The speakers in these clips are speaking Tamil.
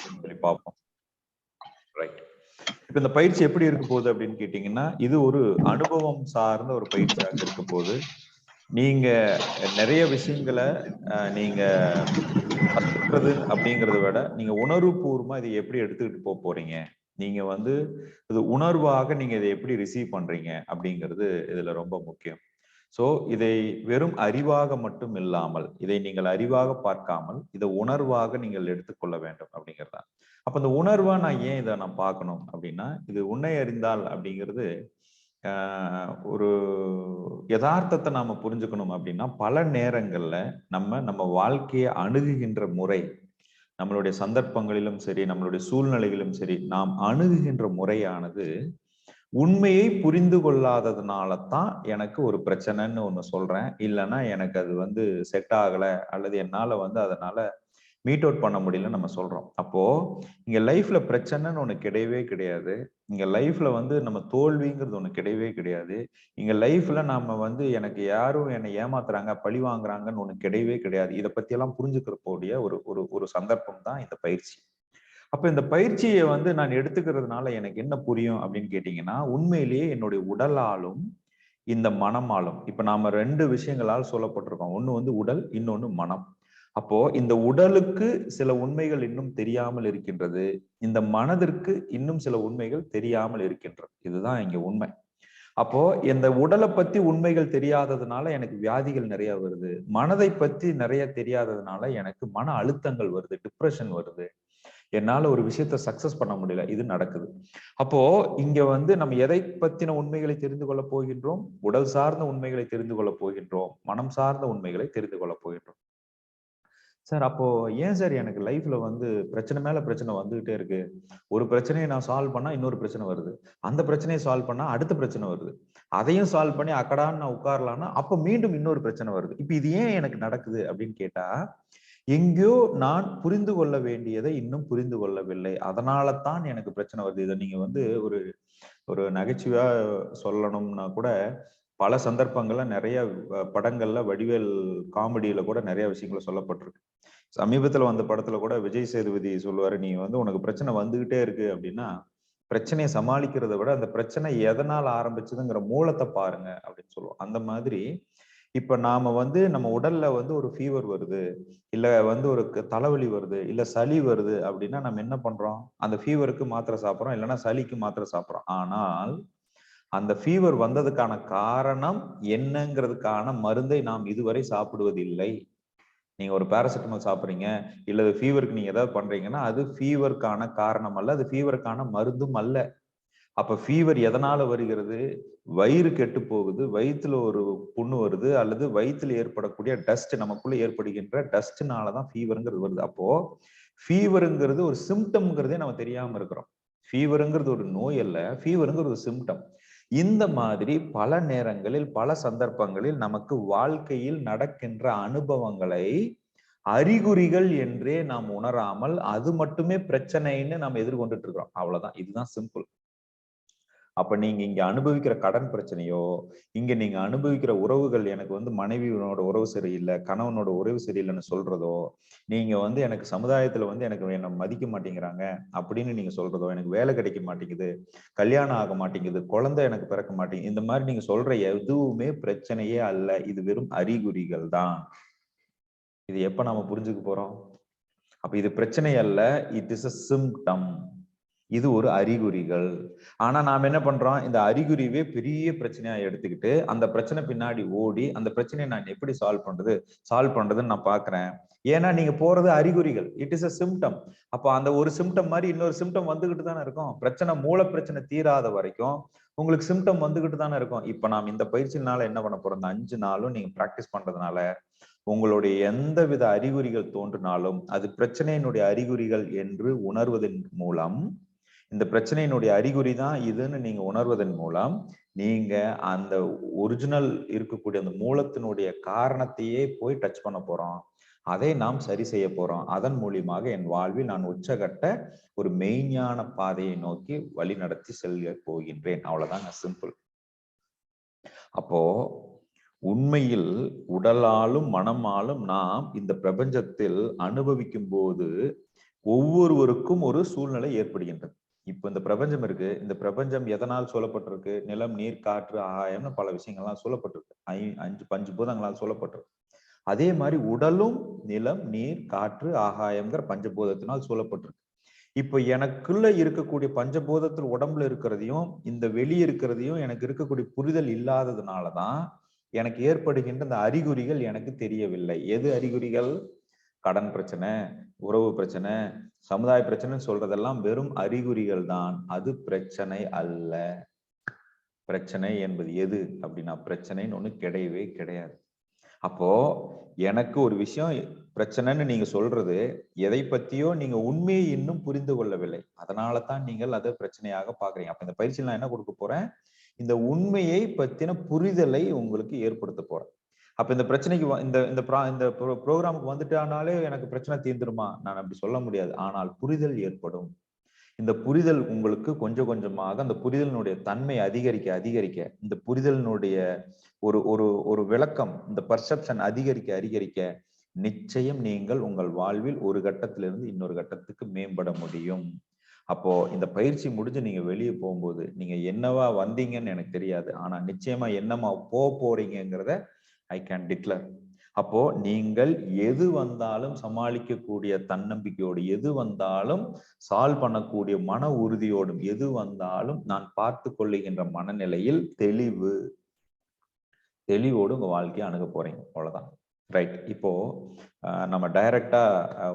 சொல்லி பார்ப்போம். ரைட். இப்ப இந்த பயிற்சி எப்படி இருக்க போகுது அப்படின்னு கேட்டீங்கன்னா, இது ஒரு அனுபவம் சார்ந்த ஒரு பயிற்சியாக இருக்க போகுது. நீங்க நிறைய விஷயங்களை நீங்க கத்துக்கிறது அப்படிங்கறத விட நீங்க உணர்வுபூர்வமா இதை எப்படி எடுத்துக்கிட்டு போறீங்க, நீங்க வந்து இது உணர்வாக நீங்க இதை எப்படி ரிசீவ் பண்றீங்க அப்படிங்கிறது இதுல ரொம்ப முக்கியம். சோ இதை வெறும் அறிவாக மட்டும் இல்லாமல், இதை நீங்கள் அறிவாக பார்க்காமல் இதை உணர்வாக நீங்கள் எடுத்துக்கொள்ள வேண்டும் அப்படிங்கிறதா. அப்ப இந்த உணர்வா நான் ஏன் இதை நான் பார்க்கணும் அப்படின்னா, இது உன்னை அறிந்தால் அப்படிங்கிறது ஒரு யதார்த்தத்தை நாம புரிஞ்சுக்கணும் அப்படின்னா, பல நேரங்கள்ல நம்ம வாழ்க்கையை அணுகுகின்ற முறை, நம்மளுடைய சந்தர்ப்பங்களிலும் சரி, நம்மளுடைய சூழ்நிலைகளிலும் சரி, நாம் அணுகுகின்ற முறையானது உண்மையை புரிந்து கொள்ளாததுனால தான் எனக்கு ஒரு பிரச்சனைன்னு ஒண்ணு சொல்றேன். இல்லைன்னா எனக்கு அது வந்து செட் ஆகல, அல்லது என்னால வந்து அதனால மீட் அவுட் பண்ண முடியலன்னு நம்ம சொல்றோம். அப்போ இங்க லைஃப்ல பிரச்சனைன்னு ஒண்ணு கிடையவே கிடையாது. இங்க லைஃப்ல வந்து நம்ம தோல்விங்கிறது ஒண்ணு கிடையவே கிடையாது. இங்க லைஃப்ல நாம வந்து எனக்கு யாரும் என்னை ஏமாத்துறாங்க, பழி வாங்குறாங்கன்னு ஒண்ணு கிடையவே கிடையாது. இதை பத்தி எல்லாம் புரிஞ்சுக்கிறக்கூடிய ஒரு ஒரு ஒரு சந்தர்ப்பம் தான் இந்த பயிற்சி. அப்ப இந்த பயிற்சியை வந்து நான் எடுத்துக்கிறதுனால எனக்கு என்ன புரியும் அப்படின்னு கேட்டீங்கன்னா, உண்மையிலேயே என்னுடைய உடலாலும் இந்த மனமாலும், இப்ப நாம 2 விஷயங்களால் சொல்லப்பட்டிருக்கோம். ஒண்ணு வந்து உடல், இன்னொன்னு மனம். அப்போ இந்த உடலுக்கு சில உண்மைகள் இன்னும் தெரியாமல் இருக்கின்றது, இந்த மனதிற்கு இன்னும் சில உண்மைகள் தெரியாமல் இருக்கின்றது. இதுதான் இங்க உண்மை. அப்போ இந்த உடலை பத்தி உண்மைகள் தெரியாததுனால எனக்கு வியாதிகள் நிறைய வருது, மனதை பத்தி நிறைய தெரியாததுனால எனக்கு மன அழுத்தங்கள் வருது, டிப்ரெஷன் வருது, என்னால ஒரு விஷயத்த சக்சஸ் பண்ண முடியல, இது நடக்குது. அப்போ இங்க வந்து நம்ம எதை பத்தின உண்மைகளை தெரிந்து கொள்ள போகின்றோம்? உடல் சார்ந்த உண்மைகளை தெரிந்து கொள்ள போகின்றோம், மனம் சார்ந்த உண்மைகளை தெரிந்து கொள்ள போகின்றோம். சார் அப்போ ஏன் சார் எனக்கு லைஃப்ல வந்து பிரச்சனை மேல பிரச்சனை வந்துகிட்டே இருக்கு? ஒரு பிரச்சனையை நான் சால்வ் பண்ணா இன்னொரு பிரச்சனை வருது, அந்த பிரச்சனையை சால்வ் பண்ணா அடுத்த பிரச்சனை வருது, அதையும் சால்வ் பண்ணி அக்கடான்னு நான் உட்காரலான்னா அப்ப மீண்டும் இன்னொரு பிரச்சனை வருது. இப்ப இது ஏன் எனக்கு நடக்குது அப்படின்னு கேட்டா, எங்கேயோ நான் புரிந்து கொள்ள வேண்டியதை இன்னும் புரிந்து கொள்ளவில்லை, அதனால தான் எனக்கு பிரச்சனை வருது. இதை நீங்க வந்து ஒரு ஒரு நகைச்சுவையா சொல்லணும்னா கூட, பல சந்தர்ப்பங்கள்ல நிறைய படங்கள்ல வடிவேல் காமெடியில கூட நிறைய விஷயங்கள் சொல்லப்பட்டிருக்கு. சமீபத்துல வந்த படத்துல கூட விஜய் சேதுபதி சொல்லுவாரு, நீ வந்து உனக்கு பிரச்சனை வந்துகிட்டே இருக்கு அப்படின்னா, பிரச்சனையை சமாளிக்கிறதை விட அந்த பிரச்சனை எதனால ஆரம்பிச்சதுங்கிற மூலத்தை பாருங்க அப்படின்னு சொல்லுவோம். அந்த மாதிரி இப்ப நாம வந்து நம்ம உடல்ல வந்து ஒரு ஃபீவர் வருது, இல்ல வந்து ஒரு தலைவலி வருது, இல்ல சளி வருது அப்படின்னா நம்ம என்ன பண்றோம்? அந்த ஃபீவருக்கு மாத்திரை சாப்பிடுறோம், இல்லைன்னா சளிக்கு மாத்திரை சாப்பிடுறோம். ஆனால் அந்த ஃபீவர் வந்ததுக்கான காரணம் என்னங்கிறதுக்கான மருந்தை நாம் இதுவரை சாப்பிடுவதில்லை. நீங்க ஒரு பேராசிட்டமால் சாப்பிடுறீங்க, இல்ல ஃபீவருக்கு நீங்க ஏதாவது பண்றீங்கன்னா அது ஃபீவருக்கான காரணம் அல்ல, அது ஃபீவருக்கான மருந்தும் அல்ல. அப்ப ஃபீவர் எதனால வருகிறது? வயிறு கெட்டு போகுது, வயிற்றுல ஒரு புண்ணு வருது, அல்லது வயிற்றுல ஏற்படக்கூடிய டஸ்ட், நமக்குள்ள ஏற்படுகின்ற டஸ்ட்னாலதான் ஃபீவருங்கிறது வருது. அப்போ ஃபீவருங்கிறது ஒரு சிம்டம்ங்கிறதே நம்ம தெரியாம இருக்கிறோம். ஃபீவருங்கிறது ஒரு நோய் அல்ல, ஃபீவருங்கிறது ஒரு சிம்டம். இந்த மாதிரி பல நேரங்களில் பல சந்தர்ப்பங்களில் நமக்கு வாழ்க்கையில் நடக்கின்ற அனுபவங்களை அறிகுறிகள் என்றே நாம் உணராமல் அது மட்டுமே பிரச்சனைன்னு நம்ம எதிர்கொண்டுட்டு இருக்கிறோம். அவ்வளவுதான், இதுதான் சிம்பிள். அப்ப நீங்க இங்க அனுபவிக்கிற கடன் பிரச்சனையோ, இங்க நீங்க அனுபவிக்கிற உறவுகள், எனக்கு வந்து மனைவியோட உறவு சரியில்லை, கணவனோட உறவு சரியில்லைன்னு சொல்றதோ, நீங்க வந்து எனக்கு சமுதாயத்துல வந்து எனக்கு என்ன மதிக்க மாட்டேங்கிறாங்க அப்படின்னு நீங்க சொல்றதோ, எனக்கு வேலை கிடைக்க மாட்டேங்குது, கல்யாணம் ஆக மாட்டேங்குது, குழந்தை எனக்கு பிறக்க மாட்டேங்குது, இந்த மாதிரி நீங்க சொல்ற எதுவுமே பிரச்சனையே அல்ல, இது வெறும் அறிகுறிகள் தான். இது எப்ப நாம புரிஞ்சுக்க போறோம்? அப்ப இது பிரச்சனை அல்ல, இட் இஸ் a symptom. இது ஒரு அறிகுறிகள். ஆனா நாம என்ன பண்றோம்? இந்த அறிகுறியவே பெரிய பிரச்சனையா எடுத்துக்கிட்டு அந்த பிரச்சனை பின்னாடி ஓடி அந்த பிரச்சனையை நான் எப்படி சால்வ் பண்றதுன்னு நான் பாக்குறேன். ஏன்னா நீங்க போறது அறிகுறிகள், இட் இஸ் a symptom. அப்ப அந்த ஒரு சிம்டம் மாதிரி இன்னொரு சிம்டம் வந்துகிட்டு தானே இருக்கும். பிரச்சனை, மூல பிரச்சனை தீராத வரைக்கும் உங்களுக்கு சிம்டம் வந்துகிட்டு தானே இருக்கும். இப்ப நாம் இந்த பயிற்சியினால என்ன பண்ண போறோம்? இந்த 5 நாளும் நீங்க பிராக்டிஸ் பண்றதுனால உங்களுடைய எந்தவித அறிகுறிகள் தோன்றினாலும் அது பிரச்சனையினுடைய அறிகுறிகள் என்று உணர்வதன் மூலம், இந்த பிரச்சனையினுடைய அறிகுறி தான் இதுன்னு நீங்க உணர்வதன் மூலம், நீங்க அந்த ஒரிஜினல் இருக்கக்கூடிய அந்த மூலத்தினுடைய காரணத்தையே போய் டச் பண்ண போறோம். அதை நாம் சரி செய்ய போறோம். அதன் மூலியமாக என் வாழ்வில் நான் உச்சகட்ட ஒரு மெய்ஞான பாதையை நோக்கி வழி நடத்தி செல்ல போகின்றேன். அவ்வளவுதாங்க, சிம்பிள். அப்போ உண்மையில் உடலாலும் மனமாலும் நாம் இந்த பிரபஞ்சத்தில் அனுபவிக்கும் போது ஒவ்வொருவருக்கும் ஒரு சூழ்நிலை ஏற்படுகின்றது. இப்ப இந்த பிரபஞ்சம் இருக்கு. இந்த பிரபஞ்சம் எதனால் சூழப்பட்டிருக்கு? நிலம், நீர், காற்று, ஆகாயம்னு பல விஷயங்கள்லாம் சூழப்பட்டிருக்கு. 5 பஞ்சபூதங்களால் சூழப்பட்டிருக்கு. அதே மாதிரி உடலும் நிலம், நீர், காற்று, ஆகாயம்ங்கிற பஞ்சபூதத்தினால் சூழப்பட்டிருக்கு. இப்ப எனக்குள்ள இருக்கக்கூடிய பஞ்சபூதத்தில் உடம்புல இருக்கிறதையும் இந்த வெளியே இருக்கிறதையும் எனக்கு இருக்கக்கூடிய புரிதல் இல்லாததுனாலதான் எனக்கு ஏற்படுகின்ற இந்த அறிகுறிகள் எனக்கு தெரியவில்லை. எது அறிகுறிகள்? கடன் பிரச்சனை, உறவு பிரச்சனை, சமுதாய பிரச்சனைன்னு சொல்றதெல்லாம் வெறும் அறிகுறிகள் தான். அது பிரச்சனை அல்ல. பிரச்சனை என்பது எது அப்படின்னா பிரச்சனைன்னு ஒண்ணு கிடையவே கிடையாது. அப்போ எனக்கு ஒரு விஷயம் பிரச்சனைன்னு நீங்க சொல்றது எதை பத்தியோ நீங்க உண்மையை இன்னும் புரிந்து கொள்ளவில்லை. அதனால தான் நீங்கள் அதை பிரச்சனையாக பாக்குறீங்க. அப்ப இந்த பயிற்சியில் நான் என்ன கொடுக்க போறேன்? இந்த உண்மையை பத்தின புரிதலை உங்களுக்கு ஏற்படுத்த போறேன். அப்ப இந்த பிரச்சனைக்கு இந்த ப்ரோக்ராமுக்கு வந்துட்டானாலே எனக்கு பிரச்சனை தீர்ந்துருமா? நான் அப்படி சொல்ல முடியாது. ஆனால் புரிதல் ஏற்படும். இந்த புரிதல் உங்களுக்கு கொஞ்சம் கொஞ்சமாக அந்த புரிதலினுடைய தன்மை அதிகரிக்க அதிகரிக்க இந்த புரிதலினுடைய ஒரு ஒரு ஒரு விளக்கம், இந்த பர்செப்ஷன் அதிகரிக்க நிச்சயம் நீங்கள் உங்கள் வாழ்வில் ஒரு கட்டத்திலிருந்து இன்னொரு கட்டத்துக்கு மேம்பட முடியும். அப்போ இந்த பயிற்சி முடிஞ்சு நீங்க வெளியே போகும்போது நீங்க என்னவா வந்தீங்கன்னு எனக்கு தெரியாது. ஆனா நிச்சயமா என்னமா போறீங்கிறத ஐ கேன் டிக்ளேர். அப்போ நீங்கள் எது வந்தாலும் சமாளிக்கக்கூடிய தன்னம்பிக்கையோடு, எது வந்தாலும் சால்வ் பண்ணக்கூடிய மன உறுதியோடும், எது வந்தாலும் நான் பார்த்து கொள்ளுகின்ற மனநிலையில் தெளிவோடு உங்க வாழ்க்கையை அணுக போறீங்க. அவ்வளவுதான். ரைட். இப்போ நம்ம டைரக்டா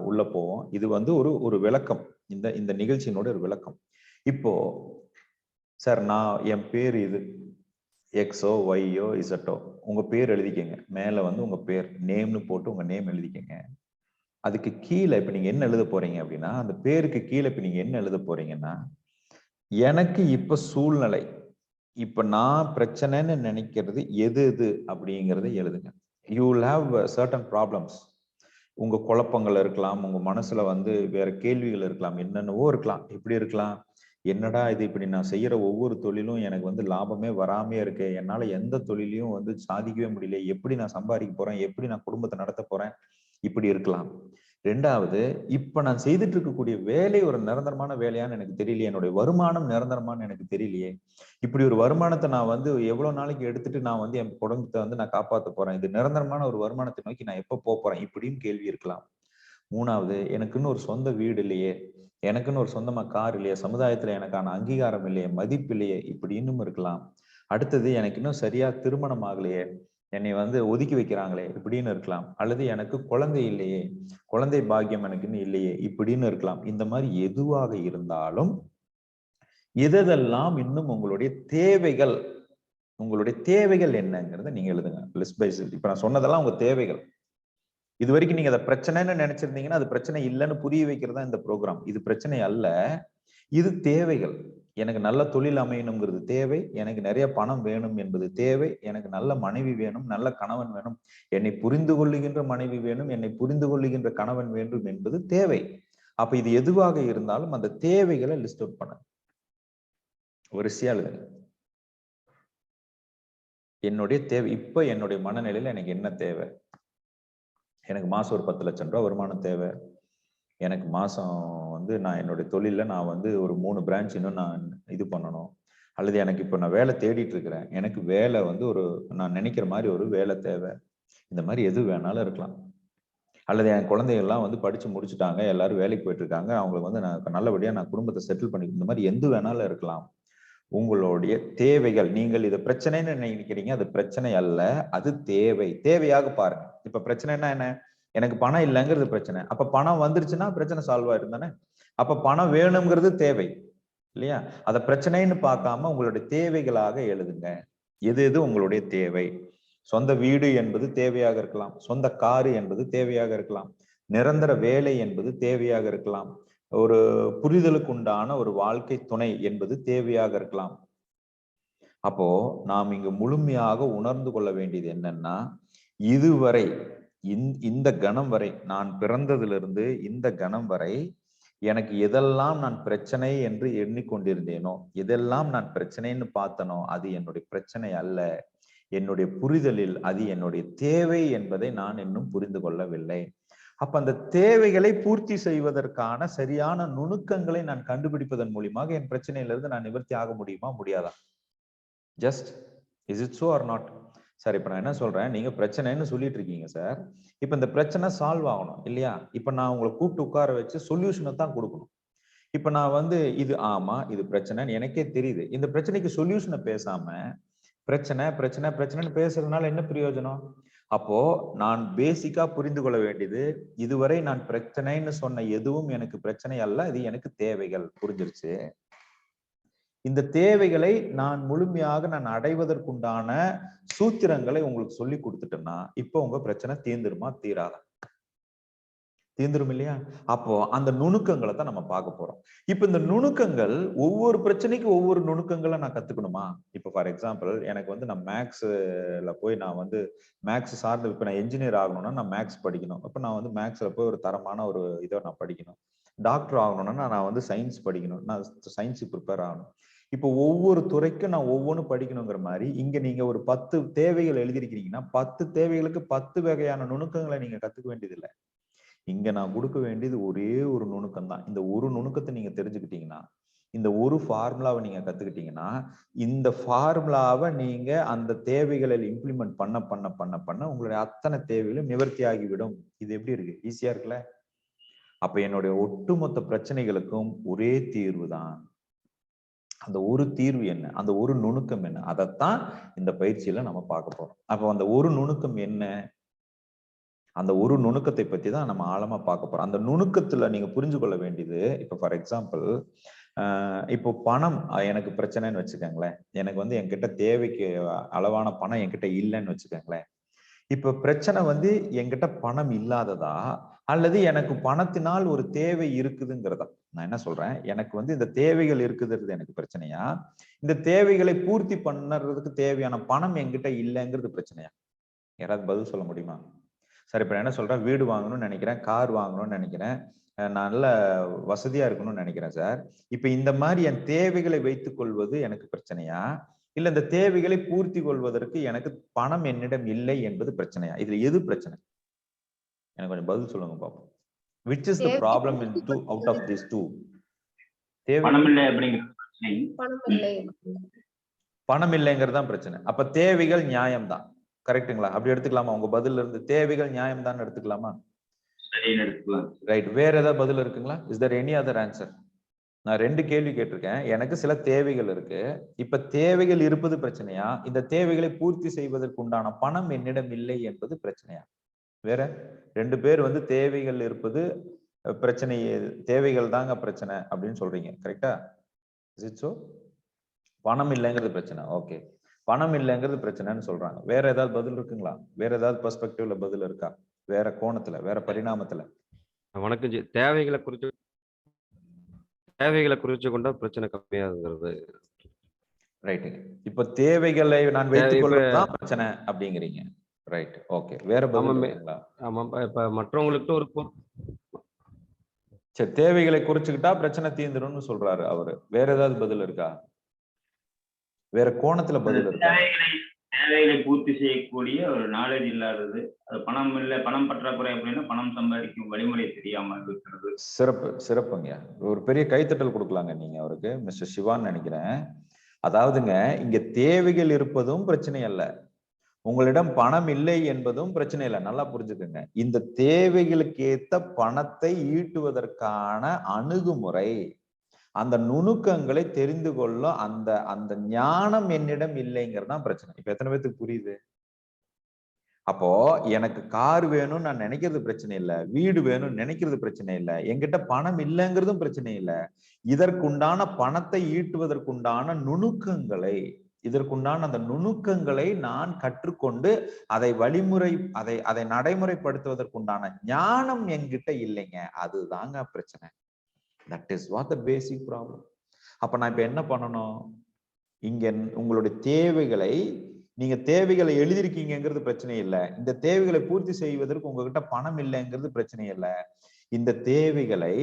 உள்ள போவோம். இது வந்து ஒரு விளக்கம். இந்த நிகழ்ச்சியினோட ஒரு விளக்கம். இப்போ சார் நான் என் பேர் இது எக்ஸோ ஒய்யோ இசட்டோ உங்க பேர் எழுதிக்கங்க. மேல வந்து உங்க பேர் நேம்னு போட்டு உங்க நேம் எழுதிக்கங்க. அதுக்கு கீழே இப்ப நீங்க என்ன எழுத போறீங்க அப்படின்னா அந்த பேருக்கு கீழே இப்ப நீங்க என்ன எழுத போறீங்கன்னா எனக்கு இப்ப சூழ்நிலை இப்ப நான் பிரச்சனைன்னு நினைக்கிறது எது எது அப்படிங்கறத எழுதுங்க. You will have certain problems. உங்க குழப்பங்கள் இருக்கலாம், உங்க மனசுல வந்து வேற கேள்விகள் இருக்கலாம், என்னென்னவோ இருக்கலாம். எப்படி இருக்கலாம்? என்னடா இது இப்படி நான் செய்யற ஒவ்வொரு தொழிலும் எனக்கு வந்து லாபமே வராமே இருக்கு. என்னால எந்த தொழிலையும் வந்து சாதிக்கவே முடியல. எப்படி நான் சம்பாதிக்க போறேன்? எப்படி நான் குடும்பத்தை நடத்த போறேன்? இப்படி இருக்கலாம். ரெண்டாவது, இப்ப நான் செய்துட்டு இருக்கக்கூடிய வேலை ஒரு நிரந்தரமான வேலையான்னு எனக்கு தெரியலையே. என்னுடைய வருமானம் நிரந்தரமானு எனக்கு தெரியலையே. இப்படி ஒரு வருமானத்தை நான் வந்து எவ்வளவு நாளைக்கு எடுத்துட்டு நான் வந்து என் குடும்பத்தை வந்து நான் காப்பாத்த போறேன்? இது நிரந்தரமான ஒரு வருமானத்தை நோக்கி நான் எப்ப போறேன்? இப்படின்னு கேள்வி இருக்கலாம். மூணாவது, எனக்குன்னு ஒரு சொந்த வீடு இல்லையே, எனக்குன்னு ஒரு சொந்தமா கார் இல்லையே, சமுதாயத்துல எனக்கான அங்கீகாரம் இல்லையே, மதிப்பு இல்லையே, இப்படி இன்னும் இருக்கலாம். அடுத்தது, எனக்கு இன்னும் சரியா திருமணம் ஆகலையே, என்னை வந்து ஒதுக்கி வைக்கிறாங்களே, இப்படின்னு இருக்கலாம். அல்லது எனக்கு குழந்தை இல்லையே, குழந்தை பாக்கியம் எனக்குன்னு இல்லையே, இப்படின்னு இருக்கலாம். இந்த மாதிரி எதுவாக இருந்தாலும் எதெல்லாம் இன்னும் உங்களுடைய தேவைகள் என்னங்கிறத நீங்க எழுதுங்க. List by list. இப்ப நான் சொன்னதெல்லாம் உங்க தேவைகள். இது வரைக்கும் நீங்க அதை பிரச்சனைன்னு நினைச்சிருந்தீங்கன்னா அது பிரச்சனை இல்லைன்னு புரிய வைக்கிறதா இந்த ப்ரோக்ராம். இது பிரச்சனை அல்ல, இது தேவைகள். எனக்கு நல்ல தொழில் அமையணுங்கிறது தேவை, எனக்கு நிறைய பணம் வேணும் என்பது தேவை, எனக்கு நல்ல மனைவி வேணும், நல்ல கணவன் வேணும், என்னை புரிந்து கொள்ளுகின்ற மனைவி வேணும், என்னை புரிந்து கொள்ளுகின்ற கணவன் வேண்டும் என்பது தேவை. அப்ப இது எதுவாக இருந்தாலும் அந்த தேவைகளை லிஸ்ட் அவுட் பண்ண வரிசையா எழுதுங்க. என்னுடைய தேவை இப்ப என்னுடைய மனநிலையில எனக்கு என்ன தேவை? எனக்கு மாசம் ஒரு 10 லட்சம் ரூபாய் வருமானம் தேவை. எனக்கு மாசம் வந்து நான் என்னுடைய தொழில நான் வந்து ஒரு 3 பிரான்ச் இன்னும் நான் இது பண்ணணும். அல்லது எனக்கு இப்ப நான் வேலை தேடிட்டு இருக்கிறேன். எனக்கு வேலை வந்து நான் நினைக்கிற மாதிரி ஒரு வேலை தேவை. இந்த மாதிரி எது வேணாலும் இருக்கலாம். அல்லது என் குழந்தைகள்லாம் வந்து படிச்சு முடிச்சுட்டாங்க, எல்லாரும் வேலைக்கு போயிட்டு இருக்காங்க, அவங்களுக்கு வந்து நான் நல்லபடியா நான் குடும்பத்தை செட்டில் பண்ணி இந்த மாதிரி எது வேணாலும் இருக்கலாம். உங்களுடைய தேவைகள், நீங்கள் இதை பிரச்சனைன்னு நினைக்கிறீங்க, அது பிரச்சனை அல்ல, அது தேவை. தேவையாக பாருங்க. இப்ப பிரச்சனைன்னா என்ன? எனக்கு பணம் இல்லைங்கிறது பிரச்சனை. அப்ப பணம் வந்துருச்சுன்னா பிரச்சனை சால்வ் ஆயிரும் தானே? அப்ப பணம் வேணுங்கிறது தேவை இல்லையா? அத பிரச்சனைன்னு பார்க்காம உங்களுடைய தேவைகளாக எழுதுங்க. எது எது உங்களுடைய தேவை? சொந்த வீடு என்பது தேவையாக இருக்கலாம், சொந்த காரு என்பது தேவையாக இருக்கலாம், நிரந்தர வேலை என்பது தேவையாக இருக்கலாம், ஒரு புரிதலுக்கு உண்டான ஒரு வாழ்க்கை துணை என்பது தேவையாக இருக்கலாம். அப்போ நாம் இங்கு முழுமையாக உணர்ந்து கொள்ள வேண்டியது என்னன்னா, இதுவரை இந்த கணம் வரை, நான் பிறந்ததிலிருந்து இந்த கணம் வரை எனக்கு எதெல்லாம் நான் பிரச்சனை என்று எண்ணிக்கொண்டிருந்தேனோ, எதெல்லாம் நான் பிரச்சனைன்னு பார்த்தனோ அது என்னுடைய பிரச்சனை அல்ல. என்னுடைய புரிதலில் அது என்னுடைய தேவை என்பதை நான் இன்னும் புரிந்து கொள்ளவில்லை. அப்ப அந்த தேவைகளை பூர்த்தி செய்வதற்கான சரியான நுணுக்கங்களை நான் கண்டுபிடிப்பதன் மூலியமாக என் பிரச்சனையிலிருந்து நான் நிவர்த்தி ஆக முடியுமா, முடியாதா? Just is it so or not? Sir இப்ப நான் என்ன சொல்றேன், நீங்க பிரச்சனைன்னு சொல்லிட்டு இருக்கீங்க சார். இப்ப இந்த பிரச்சனை சால்வ் ஆகணும் இல்லையா? இப்ப நான் உங்களை கூப்பிட்டு உட்கார வச்சு சொல்யூஷனை தான் கொடுக்கணும். இப்ப நான் வந்து இது ஆமா இது பிரச்சனைன்னு எனக்கே தெரியுது. இந்த பிரச்சனைக்கு சொல்யூஷனை பேசாம பிரச்சனை பிரச்சனை பிரச்சனைன்னு பேசுறதுனால என்ன பிரயோஜனம்? அப்போ நான் பேசிக்கா புரிந்து கொள்ள வேண்டியது, இதுவரை நான் பிரச்சனைன்னு சொன்ன எதுவும் எனக்கு பிரச்சனை அல்ல, இது எனக்கு தேவைகள். புரிஞ்சிருச்சு. இந்த தேவைகளை நான் முழுமையாக நான் அடைவதற்குண்டான சூத்திரங்களை உங்களுக்கு சொல்லி கொடுத்துட்டேன்னா இப்போ உங்க பிரச்சனை தீர்ந்துருமா, தீராதா? தீர்ந்துரும் இல்லையா? அப்போ அந்த நுணுக்கங்களை தான் நம்ம பார்க்க போறோம். இப்ப இந்த நுணுக்கங்கள் ஒவ்வொரு பிரச்சனைக்கும் ஒவ்வொரு நுணுக்கங்களை நான் கத்துக்கணுமா? இப்ப ஃபார் எக்ஸாம்பிள் எனக்கு வந்து நான் மேக்ஸ்ல போய் நான் வந்து மேக்ஸ் சார்ந்து இப்ப நான் என்ஜினியர் ஆகணும்னா நான் மேக்ஸ் படிக்கணும். அப்ப நான் வந்து மேக்ஸ்ல போய் ஒரு தரமான ஒரு இதை நான் படிக்கணும். டாக்டர் ஆகணும்னா நான் வந்து சயின்ஸ் படிக்கணும். நான் சயின்ஸ் ப்ரிப்பேர் ஆகணும். இப்போ ஒவ்வொரு துறைக்கும் நான் ஒவ்வொன்றும் படிக்கணுங்கிற மாதிரி இங்க நீங்க ஒரு 10 தேவைகள் எழுதிருக்கீங்கன்னா 10 தேவைகளுக்கு 10 வகையான நுணுக்கங்களை நீங்க கத்துக்க வேண்டியது இல்லை. இங்க நான் கொடுக்க வேண்டியது ஒரே ஒரு நுணுக்கம் தான். இந்த ஒரு நுணுக்கத்தை நீங்க தெரிஞ்சுக்கிட்டீங்கன்னா, இந்த ஒரு ஃபார்முலாவை நீங்க கத்துக்கிட்டீங்கன்னா, இந்த ஃபார்முலாவை நீங்க அந்த தேவைகளில் இம்ப்ளிமெண்ட் பண்ண பண்ண பண்ண பண்ண உங்களுடைய அத்தனை தேவைகளும் நிவர்த்தி ஆகிவிடும். இது எப்படி இருக்கு? ஈஸியா இருக்குல்ல? அப்ப என்னுடைய ஒட்டுமொத்த பிரச்சனைகளுக்கும் ஒரே தீர்வு தான். அந்த ஒரு தீர்வு என்ன? அந்த ஒரு நுணுக்கம் என்ன? அதைத்தான் இந்த பயிற்சியில நம்ம பார்க்க போறோம். அப்போ அந்த ஒரு நுணுக்கம் என்ன? அந்த ஒரு நுணுக்கத்தை பத்தி தான் நம்ம ஆழமா பார்க்க போறோம். அந்த நுணுக்கத்துல நீங்க புரிஞ்சு கொள்ள வேண்டியது, இப்ப ஃபார் எக்ஸாம்பிள் இப்போ பணம் எனக்கு பிரச்சனைன்னு வச்சுக்கோங்களேன். எனக்கு வந்து என்கிட்ட தேவைக்கு அளவான பணம் என்கிட்ட இல்லைன்னு வச்சுக்கோங்களேன். இப்ப பிரச்சனை வந்து என்கிட்ட பணம் இல்லாததா அல்லது எனக்கு பணத்தினால் ஒரு தேவை இருக்குதுங்கிறதா? நான் என்ன சொல்றேன், எனக்கு வந்து இந்த தேவைகள் இருக்குதுறது எனக்கு பிரச்சனையா, இந்த தேவைகளை பூர்த்தி பண்ணுறதுக்கு தேவையான பணம் என்கிட்ட இல்லைங்கிறது பிரச்சனையா? யாராவது பதில் சொல்ல முடியுமா? சார் இப்ப என்ன சொல்றேன், வீடு வாங்கணும்னு நினைக்கிறேன், கார் வாங்கணும்னு நினைக்கிறேன், நல்ல வசதியா இருக்கணும்னு நினைக்கிறேன் சார். இப்ப இந்த மாதிரி என் தேவைகளை வைத்துக் கொள்வது எனக்கு பிரச்சனையா, இல்ல இந்த தேவைகளை பூர்த்தி கொள்வதற்கு எனக்கு பணம் என்னிடம் இல்லை என்பது பிரச்சனையா? இதுல எது பிரச்சனை? எனக்கு கொஞ்சம் பதில் சொல்லுங்க பாப்போம். Which is the problem in two out of these two? பணம் இல்லை அப்படிங்கிறது பிரச்சனை. பணம் இல்லைங்கிறது தான் பிரச்சனை. அப்ப தேவைகள் நியாயம் தான், கரெக்ட்டுங்களா? அப்படி எடுத்துக்கலாமா? உங்க பதில இருந்து தேவைகள் நியாயம் தான் எடுத்துக்கலாமா? ரைட். வேற ஏதாவது பதில் இருக்குங்களா? Is there any other answer? நான் 2 கேள்வி கேட்டிருக்கேன். எனக்கு சில தேவைகள் இருக்கு. இப்ப தேவைகள் இருப்பது பிரச்சனையா, இந்த தேவைகளை பூர்த்தி செய்வதற்கு உண்டான பணம் என்னிடம் இல்லை என்பது பிரச்சனையா? வேற 2 பேர் வந்து தேவைகள் இருப்பது பிரச்சனை, தேவைகள் தாங்க பிரச்சனை அப்படின்னு சொல்றீங்க, கரெக்டா? Is it so? பணம் இல்லைங்கிறது பிரச்சனை. ஓகே, பணம் இல்லைங்கிறது பிரச்சனைன்னு சொல்றாங்க. வேற ஏதாவது பதில் இருக்குங்களா? வேற ஏதாவது பெர்ஸ்பெக்டிவ்ல பதில் இருக்கா? வேற கோணத்துல, வேற பரிணாமத்துல? வணக்கம் ஜி. தேவைகளை குறிச்சு கொண்டா பிரச்சனை கம்மியாகுங்கிறது. ரைட். இப்ப தேவைகளை நான் வைத்துக் கொள்ளதான் பிரச்சனை அப்படிங்கிறீங்க. ரைட். ஓகே, வேற பதில் இருக்குங்களா? ஆமா, இப்ப மற்றவங்களுக்கு ஒரு சரி, தேவைகளை குறிச்சுக்கிட்டா பிரச்சனை தீர்ந்துரும்னு சொல்றாரு அவரு. வேற ஏதாவது பதில் இருக்கா? வேற கோணத்துல பதில் இருக்கா? தேவைகளை பூர்த்தி செய்யக்கூடிய ஒரு நாலேஜ் இல்லாதது, அது பணம் இல்லை, பணம் பற்றாக்குறை அப்படின்னா பணம் சம்பாதிக்கும் வழிமுறை தெரியாம இருக்கிறது. சிறப்பு, சிறப்புங்க. ஒரு பெரிய கைத்தட்டல் கொடுக்கலாங்க நீங்க அவருக்கு, மிஸ்டர் சிவான்னு நினைக்கிறேன். அதாவதுங்க, இங்க தேவைகள் இருப்பதும் பிரச்சனை அல்ல, உங்களிடம் பணம் இல்லை என்பதும் பிரச்சனை இல்லை. நல்லா புரிஞ்சுக்கோங்க. இந்த தேவைகளுக்கு ஏத்த பணத்தை ஈட்டுவதற்கான அணுகுமுறை, அந்த நுணுக்கங்களை தெரிந்து கொள்ள அந்த அந்த ஞானம் என்னிடம் இல்லைங்கிறது தான் பிரச்சனை. இப்ப எத்தனை பேருக்கு புரியுது? அப்போ எனக்கு கார் வேணும்னு நான் நினைக்கிறது பிரச்சனை இல்லை, வீடு வேணும்னு நினைக்கிறது பிரச்சனை இல்லை, என்கிட்ட பணம் இல்லைங்கிறதும் பிரச்சனை இல்லை. இதற்குண்டான பணத்தை ஈட்டுவதற்குண்டான நுணுக்கங்களை, இதற்குண்டான அந்த நுணுக்கங்களை நான் கற்றுக்கொண்டு அதை வழிமுறை அதை நடைமுறைப்படுத்துவதற்குண்டான ஞானம் என்கிட்ட இல்லைங்க, அதுதாங்க பிரச்சனை. That is what the basic problem. அப்ப நான் இப்ப என்ன பண்ணணும்? இங்க உங்களுடைய தேவைகளை, நீங்க தேவைகளை எழுதிருக்கீங்கிறது பிரச்சனை இல்லை, இந்த தேவைகளை பூர்த்தி செய்வதற்கு உங்ககிட்ட பணம் இல்லைங்கிறது பிரச்சனை இல்லை. இந்த தேவைகளை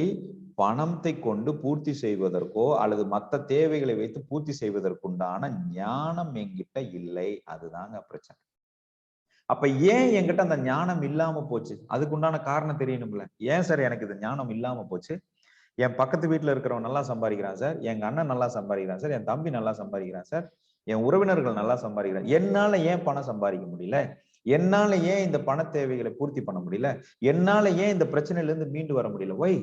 பணத்தை கொண்டு பூர்த்தி செய்வதற்கோ அல்லது மற்ற தேவைகளை வைத்து பூர்த்தி செய்வதற்குண்டான ஞானம் என்கிட்ட இல்லை, அதுதாங்க பிரச்சனை. அப்ப ஏன் என்கிட்ட அந்த ஞானம் இல்லாம போச்சு? அதுக்குண்டான காரணம் தெரியணும்ல. ஏன் சார் எனக்கு இது ஞானம் இல்லாம போச்சு? என் பக்கத்து வீட்டுல இருக்கிறவன் நல்லா சம்பாதிக்கிறான் சார், எங்க அண்ணன் நல்லா சம்பாதிக்கிறான் சார், என் தம்பி நல்லா சம்பாதிக்கிறான் சார், என் உறவினர்கள் நல்லா சம்பாதிக்கிறான். என்னால ஏன் பணம் சம்பாதிக்க முடியல? என்னால ஏன் இந்த பண தேவைகளை பூர்த்தி பண்ண முடியல? என்னால ஏன் இந்த பிரச்சனையில இருந்து மீண்டு வர முடியல? ஒய்?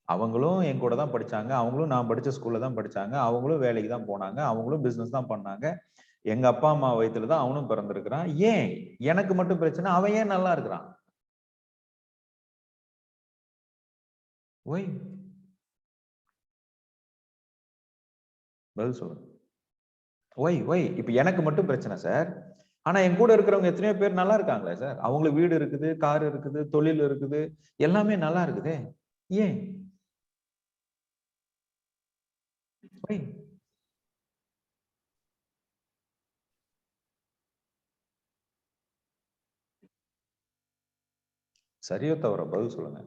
அவங்களும் என் கூட தான் படிச்சாங்க, அவங்களும் நான் படிச்ச ஸ்கூல்ல தான் படிச்சாங்க, அவங்களும் வேலைக்கு தான் போனாங்க, அவங்களும் பிசினஸ் தான் பண்ணாங்க, எங்க அப்பா அம்மா வயித்துல தான் அவனும் பிறந்திருக்கிறான். ஏன் எனக்கு மட்டும் பிரச்சனை? அவன் ஏன் நல்லா இருக்கிறான்? ஒய்? பதில் சொல்லுங்க. ஒய் ஒய் இப்ப எனக்கு மட்டும் பிரச்சனை சார், ஆனா என் கூட இருக்கிறவங்க எத்தனையோ பேர் நல்லா இருக்காங்களே சார், அவங்களுக்கு வீடு இருக்குது, கார் இருக்குது, தொழில் இருக்குது, எல்லாமே நல்லா இருக்குதே, ஏன்? ஒய்? சரியோ தவிர பதில் சொல்லுங்க.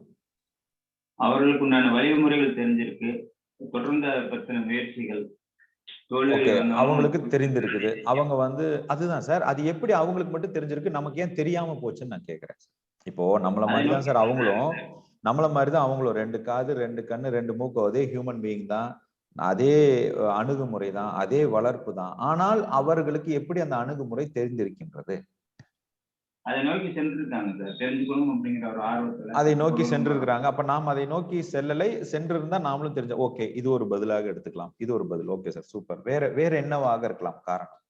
அவர்களுக்கு உண்டான வழிமுறைகள் தெரிஞ்சிருக்கு, தொடர்ந்த பத்தின முயற்சிகள் அவங்களுக்கு தெரிந்திருக்குது. அவங்க அதுதான் சார், அது எப்படி அவங்களுக்கு மட்டும் தெரிஞ்சிருக்கு, நமக்கு ஏன் தெரியாம போச்சுன்னு நான் கேக்குறேன். இப்போ நம்மள மாதிரிதான் சார் அவங்களும், நம்மள மாதிரிதான் அவங்களும் 2 காது 2 கண்ணு 2 மூக்கு, அதே ஹியூமன் பீயிங் தான், அதே அணுகுமுறை தான், அதே வளர்ப்பு தான். ஆனால் அவர்களுக்கு எப்படி அந்த அணுகுமுறை தெரிந்திருக்கின்றது? அதை நோக்கி சென்றிருக்காங்க சார், தெரிஞ்சுக்கணும் அப்படிங்கிற ஒரு ஆர்வத்துல அதை நோக்கி சென்றிருக்கிறாங்க. அப்ப நாம் அதை நோக்கி செல்லலை, சென்றிருந்தா நாமளும் தெரிஞ்ச ஓகே, இது ஒரு பதிலாக எடுத்துக்கலாம். இது ஒரு பதில். Okay sir, super. வேற என்னவாக இருக்கலாம் காரணம்?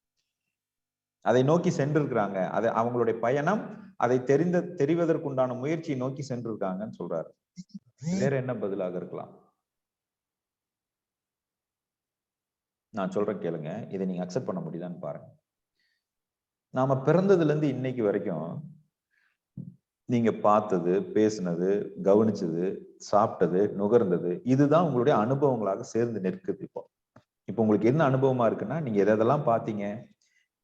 அதை நோக்கி சென்றிருக்கிறாங்க, அது அவங்களுடைய பயணம், அதை தெரிவதற்குண்டான முயற்சியை நோக்கி சென்றிருக்காங்கன்னு சொல்றாரு. வேற என்ன பதிலாக இருக்கலாம்? நான் சொல்றேன் கேளுங்க, இதை நீங்க அக்செப்ட் பண்ண முடியுதான்னு பாருங்க. நாம பிறந்ததுல இருந்து இன்னைக்கு வரைக்கும் நீங்க பார்த்தது, பேசுனது, கவனிச்சது, சாப்பிட்டது, நுகர்ந்தது, இதுதான் உங்களுடைய அனுபவங்களாக சேர்ந்து நிற்குது. இப்போ உங்களுக்கு என்ன அனுபவமா இருக்குன்னா, நீங்க எதெல்லாம் பார்த்தீங்க,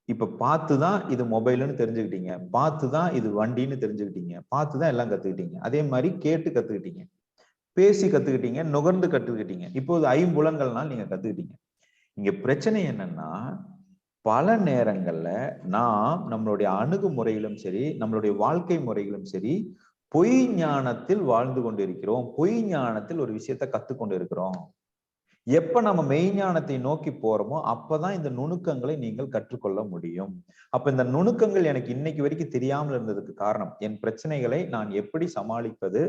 இப்ப பார்த்துதான் இது மொபைல்னு தெரிஞ்சுக்கிட்டீங்க, பார்த்துதான் இது வண்டின்னு தெரிஞ்சுக்கிட்டீங்க, பார்த்துதான் எல்லாம் கத்துக்கிட்டீங்க. அதே மாதிரி கேட்டு கத்துக்கிட்டீங்க, பேசி கத்துக்கிட்டீங்க, நுகர்ந்து கத்துக்கிட்டீங்க. இப்போது 5 புலன்கள்னால் நீங்க கத்துக்கிட்டீங்க. இங்க பிரச்சனை என்னன்னா, பல நேரங்கள்ல நாம் நம்மளுடைய அணுகுமுறையிலும் சரி, நம்மளுடைய வாழ்க்கை முறைகளும் சரி, பொய் ஞானத்தில் வாழ்ந்து கொண்டிருக்கிறோம். பொய் ஞானத்தில் ஒரு விஷயத்தை கத்துக்கொண்டு இருக்கிறோம். எப்ப நம்ம மெய்ஞானத்தை நோக்கி போறோமோ அப்பதான் இந்த நுணுக்கங்களை நீங்கள் கற்றுக்கொள்ள முடியும். அப்ப இந்த நுணுக்கங்கள் எனக்கு இன்னைக்கு வரைக்கும் தெரியாமல் இருந்ததுக்கு காரணம், என் பிரச்சனைகளை நான் எப்படி சமாளிப்பது,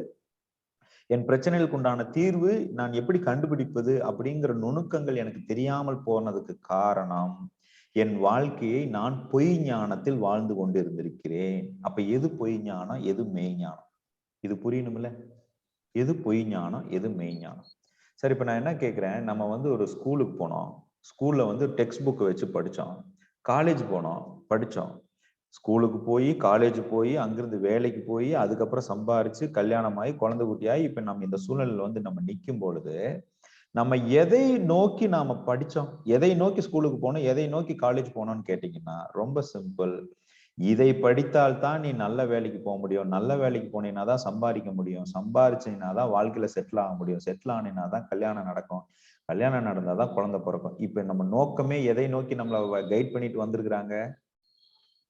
என் பிரச்சனைகளுக்கு உண்டான தீர்வு நான் எப்படி கண்டுபிடிப்பது அப்படிங்கிற நுணுக்கங்கள் எனக்கு தெரியாமல் போனதுக்கு காரணம், என் வாழ்க்கையை நான் பொய் ஞானத்தில் வாழ்ந்து கொண்டு இருந்திருக்கிறேன். அப்ப எது பொய் ஞானம், எது மெய்ஞானம்? இது புரியணும்ல. எது பொய் ஞானம், எது மெய்ஞானம்? சரி, இப்ப நான் என்ன கேட்கிறேன், நம்ம ஒரு ஸ்கூலுக்கு போனோம், ஸ்கூல்ல டெக்ஸ்ட் புக் வச்சு படிச்சோம், காலேஜ் போனோம் படிச்சோம், ஸ்கூலுக்கு போய் காலேஜ் போய் அங்கிருந்து வேலைக்கு போய் அதுக்கப்புறம் சம்பாரிச்சு கல்யாணம் ஆகி குழந்தை குட்டியாகி இப்ப நம்ம இந்த சூழ்நிலையில நம்ம நிற்கும் பொழுது, நம்ம எதை நோக்கி நாம படிச்சோம், எதை நோக்கி ஸ்கூலுக்கு போனோம், எதை நோக்கி காலேஜ் போனோம்னு கேட்டீங்கன்னா ரொம்ப சிம்பிள். இதை படித்தால் தான் நீ நல்ல வேலைக்கு போக முடியும், நல்ல வேலைக்கு போனீங்கன்னா தான் சம்பாதிக்க முடியும், சம்பாரிச்சீங்கன்னா தான் வாழ்க்கையில செட்டில் ஆக முடியும், செட்டில் ஆனீங்கன்னா தான் கல்யாணம் நடக்கும், கல்யாணம் நடந்தாதான் குழந்தை பிறக்கும். இப்ப நம்ம நோக்கமே எதை நோக்கி நம்மள கைட் பண்ணிட்டு வந்திருக்கிறாங்க?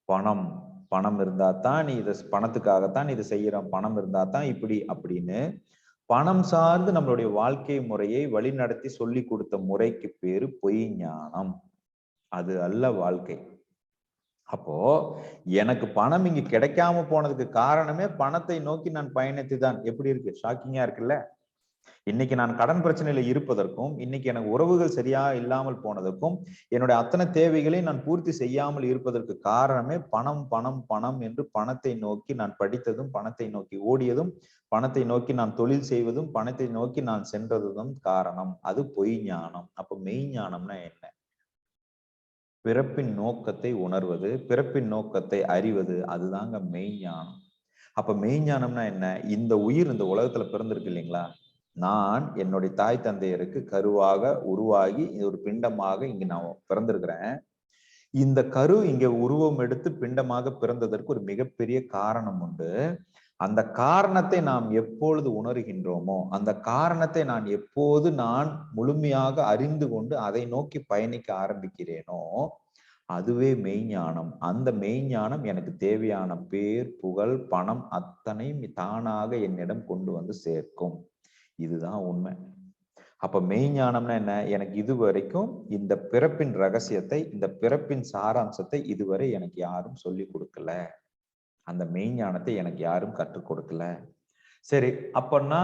பணம். பணம் இருந்தா தான் நீ இதை, பணத்துக்காகத்தான் இதை செய்யறோம், பணம் இருந்தா தான் இப்படி அப்படின்னு பணம் சார்ந்து நம்மளுடைய வாழ்க்கை முறையை வழிநடத்தி சொல்லி கொடுத்த முறைக்கு பேரு பொய் ஞானம். அது அல்ல வாழ்க்கை. அப்போ எனக்கு பணம் இங்க கிடைக்காம போனதுக்கு காரணமே பணத்தை நோக்கி நான் பயணித்துதான். எப்படி இருக்கு? ஷாக்கிங்கா இருக்குல்ல? இன்னைக்கு நான் கடன் பிரச்சனையில இருப்பதற்கும், இன்னைக்கு எனக்கு உறவுகள் சரியா இல்லாமல் போனதற்கும், என்னுடைய அத்தனை தேவைகளை நான் பூர்த்தி செய்யாமல் இருப்பதற்கு காரணமே பணம் பணம் பணம் என்று பணத்தை நோக்கி நான் படித்ததும், பணத்தை நோக்கி ஓடியதும், பணத்தை நோக்கி நான் தொழில் செய்வதும், பணத்தை நோக்கி நான் சென்றதும் காரணம். அது பொய் ஞானம். அப்ப மெய் ஞானம்னா என்ன? பிறப்பின் நோக்கத்தை உணர்வது, பிறப்பின் நோக்கத்தை அறிவது, அதுதாங்க மெய்ஞானம். அப்ப மெய்ஞானம்னா என்ன? இந்த உயிர் இந்த உலகத்துல பிறந்திருக்கு இல்லைங்களா, நான் என்னுடைய தாய் தந்தையருக்கு கருவாக உருவாகி ஒரு பிண்டமாக இங்க நான் பிறந்திருக்கிறேன். இந்த கரு இங்க உருவம் எடுத்து பிண்டமாக பிறந்ததற்கு ஒரு மிகப்பெரிய காரணம் உண்டு. அந்த காரணத்தை நாம் எப்பொழுது உணர்கின்றோமோ, அந்த காரணத்தை நான் முழுமையாக அறிந்து கொண்டு அதை நோக்கி பயணிக்க ஆரம்பிக்கிறேனோ, அதுவே மெய்ஞானம். அந்த மெய்ஞானம் எனக்கு தேவையான பேர், புகழ், பணம் அத்தனையும் தானாக என்னிடம் கொண்டு வந்து சேர்க்கும். இதுதான் உண்மை. அப்ப மெய்ஞானம்னா என்ன? எனக்கு இதுவரைக்கும் இந்த பிறப்பின் ரகசியத்தை, இந்த பிறப்பின் சாராம்சத்தை இதுவரை எனக்கு யாரும் சொல்லி கொடுக்கல. அந்த மெய்ஞானத்தை எனக்கு யாரும் கற்றுக் கொடுக்கல. சரி, அப்பன்னா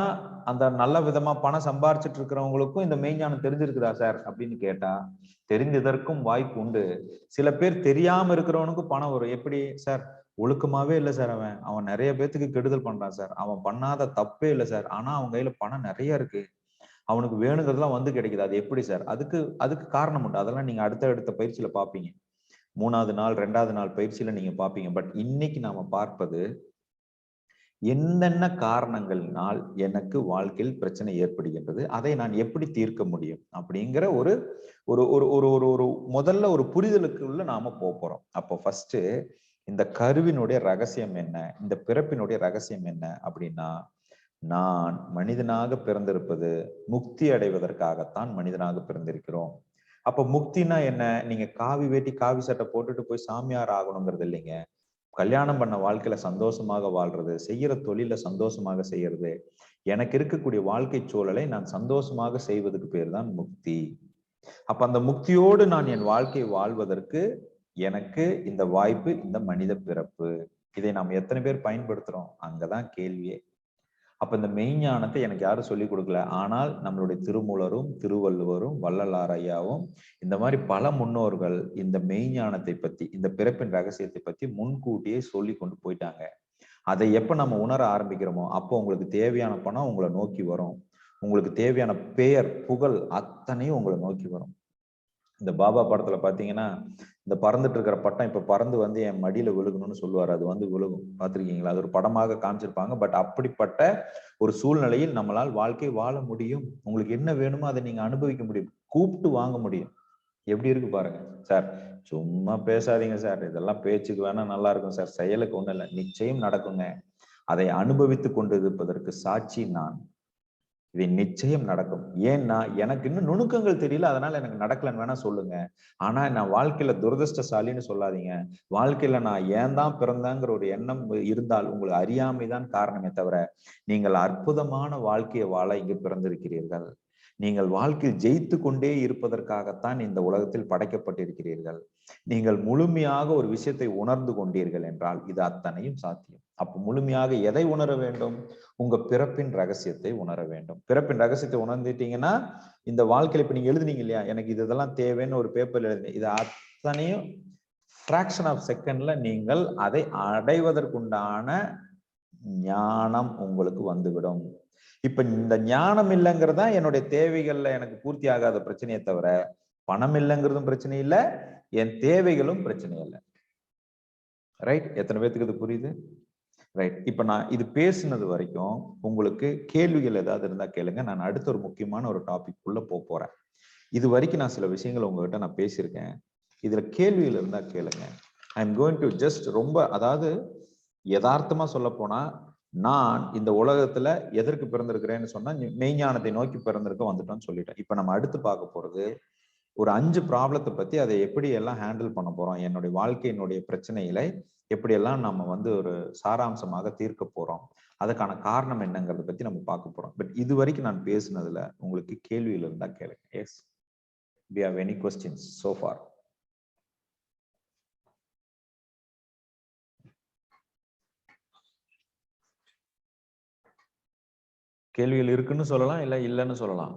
அந்த நல்ல விதமா பணம் சம்பாரிச்சிட்டு இருக்கிறவங்களுக்கும் இந்த மெய்ஞானம் தெரிஞ்சிருக்குதா சார் அப்படின்னு கேட்டா, தெரிஞ்சதற்கும் வாய்ப்பு உண்டு. சில பேர் தெரியாம இருக்கிறவனுக்கும் பணம் வரும். எப்படி சார்? ஒழுக்கமாவே இல்லை சார், அவன் நிறைய பேத்துக்கு கெடுதல் பண்றான் சார், அவன் பண்ணாத தப்பே இல்லை சார், ஆனா அவன் கையில பணம் நிறைய இருக்கு, அவனுக்கு வேணுங்கிறதுலாம் வந்து கிடைக்குது. அது எப்படி சார்? அதுக்கு காரணம் உண்டு. அதெல்லாம் நீங்க அடுத்த பயிற்சியில பாப்பீங்க. 3வது நாள் 2வது நாள் பயிற்சியில நீங்க பாப்பீங்க. பட் இன்னைக்கு நாம பார்ப்பது என்னென்ன காரணங்களினால் எனக்கு வாழ்க்கையில் பிரச்சனை ஏற்படுகின்றது, அதை நான் எப்படி தீர்க்க முடியும் அப்படிங்கிற ஒரு ஒரு ஒரு ஒரு ஒரு முதல்ல ஒரு புரிதலுக்குள்ள நாம போறோம். அப்போ ஃபர்ஸ்ட் இந்த கருவினுடைய ரகசியம் என்ன, இந்த பிறப்பினுடைய ரகசியம் என்ன அப்படின்னா, நான் மனிதனாக பிறந்திருப்பது முக்தி அடைவதற்காகத்தான் மனிதனாக பிறந்திருக்கிறோம். அப்ப முக்தினா என்ன? நீங்க காவி வேட்டி காவி சட்டை போட்டுட்டு போய் சாமியார் ஆகணுங்கிறது இல்லைங்க. கல்யாணம் பண்ண வாழ்க்கையில சந்தோஷமாக வாழ்றது, செய்யற தொழில சந்தோஷமாக செய்யறது, எனக்கு இருக்கக்கூடிய வாழ்க்கை சூழலை நான் சந்தோஷமாக செய்வதற்கு பேர் தான் முக்தி. அப்ப அந்த முக்தியோடு நான் என் வாழ்க்கை வாழ்வதற்கு எனக்கு இந்த வாய்ப்பு, இந்த மனித பிறப்பு. இதை நாம் எத்தனை பேர் பயன்படுத்துறோம்? அங்கதான் கேள்வியே. அப்ப இந்த மெய்ஞானத்தை எனக்கு யாரும் சொல்லிக் கொடுக்கல. ஆனால் நம்மளுடைய திருமூலரும், திருவள்ளுவரும், வள்ளலார் ஐயாவும் இந்த மாதிரி பல முன்னோர்கள் இந்த மெய்ஞானத்தை பத்தி, இந்த பிறப்பின் ரகசியத்தை பத்தி முன்கூட்டியே சொல்லி கொண்டு போயிட்டாங்க. அதை எப்ப நம்ம உணர ஆரம்பிக்கிறோமோ அப்போ உங்களுக்கு தேவையான பணம் உங்களை நோக்கி வரும். உங்களுக்கு தேவையான பெயர், புகழ் அத்தனையும் உங்களை நோக்கி வரும். இந்த பாபா படத்துல பாத்தீங்கன்னா, இந்த பறந்துட்டு இருக்கிற பட்டம் இப்ப பறந்து வந்து என் மடியில விழுகணும்னு சொல்லுவாரு. அது வந்து விழுகும். பார்த்திருக்கீங்களா? அது ஒரு படமாக காமிச்சிருப்பாங்க. பட் அப்படிப்பட்ட ஒரு சூழ்நிலையில் நம்மளால் வாழ்க்கை வாழ முடியும். உங்களுக்கு என்ன வேணுமோ அதை நீங்க அனுபவிக்க முடியும். கூப்பிட்டு வாங்க முடியும். எப்படி இருக்கு பாருங்க சார். சும்மா பேசாதீங்க சார், இதெல்லாம் பேச்சுக்கு வேணா நல்லா இருக்கும் சார், செயலுக்கு ஒண்ணும் இல்லை. நிச்சயம் நடக்குங்க. அதை அனுபவித்து கொண்டு இருப்பதற்கு சாட்சி நான். இது நிச்சயம் நடக்கும். ஏன்னா எனக்கு இன்னும் நுணுக்கங்கள் தெரியல, அதனால எனக்கு நடக்கலன்னு வேணா சொல்லுங்க. ஆனா நான் வாழ்க்கையில துரதிருஷ்டசாலின்னு சொல்லாதீங்க. வாழ்க்கையில நான் ஏன் தான் பிறந்தாங்கிற ஒரு எண்ணம் இருந்தால் உங்களுக்கு அறியாமைதான் காரணமே தவிர, நீங்கள் அற்புதமான வாழ்க்கையை வாழ இங்கு பிறந்திருக்கிறீர்கள். நீங்கள் வாழ்க்கையில் ஜெயித்து கொண்டே இருப்பதற்காகத்தான் இந்த உலகத்தில் படைக்கப்பட்டிருக்கிறீர்கள். நீங்கள் முழுமையாக ஒரு விஷயத்தை உணர்ந்து கொண்டீர்கள் என்றால் இது அத்தனையும் சாத்தியம். அப்ப முழுமையாக எதை உணர வேண்டும்? உங்க பிறப்பின் ரகசியத்தை உணர வேண்டும். பிறப்பின் ரகசியத்தை உணர்ந்துட்டீங்கன்னா இந்த வாழ்க்கையில இப்ப நீங்க எழுதுனீங்க இல்லையா, எனக்கு இதெல்லாம் தேவைன்னு ஒரு பேப்பர்ல எழுதுனீங்க, இது அத்தனையும் ஃபிராக்ஷன் ஆஃப் செகண்ட்ல நீங்கள் அதை அடைவதற்குண்டான ஞானம் உங்களுக்கு வந்துவிடும். இப்ப இந்த ஞானம் இல்லைங்கிறதா என்னுடைய தேவைகள்ல எனக்கு பூர்த்தி ஆகாத பிரச்சனையை தவிர, பணம் இல்லைங்கிறதும் பிரச்சனை இல்லை, என் தேவைகளும் பிரச்சனை இல்லை. ரைட்? எத்தனை பேத்துக்கு இது புரியுது? ரைட். இப்ப நான் இது பேசுனது வரைக்கும் உங்களுக்கு கேள்விகள் ஏதாவது இருந்தா கேளுங்க. நான் அடுத்த ஒரு முக்கியமான ஒரு டாபிக் உள்ள போறேன். இது வரைக்கும் நான் சில விஷயங்கள் உங்ககிட்ட நான் பேசியிருக்கேன். இதுல கேள்விகள் இருந்தா கேளுங்க. ஐ எம் கோயிங் டு ஜஸ்ட் ரொம்ப, அதாவது யதார்த்தமா சொல்ல போனா, நான் இந்த உலகத்துல எதற்கு பிறந்திருக்கிறேன்னு சொன்னா மெய்ஞானத்தை நோக்கி பிறந்திருக்க வந்துட்டோம்னு சொல்லிட்டேன். இப்ப நம்ம அடுத்து பார்க்க போறது ஒரு 5 ப்ராப்ளத்தை பத்தி, அதை எப்படி எல்லாம் ஹேண்டில் பண்ண போறோம், என்னுடைய வாழ்க்கையினுடைய பிரச்சனைகளை எப்படி எல்லாம் நம்ம வந்து ஒரு சாராம்சமாக தீர்க்க போறோம், அதுக்கான காரணம் என்னங்கிறத பத்தி நம்ம பார்க்க போறோம். பட் இது வரைக்கும் நான் பேசுனதுல உங்களுக்கு கேள்விகள் இருந்தா கேளுங்க. Yes, we have any questions so far? கேள்விகள் இருக்குன்னு சொல்லலாம், இல்ல இல்லன்னு சொல்லலாம்.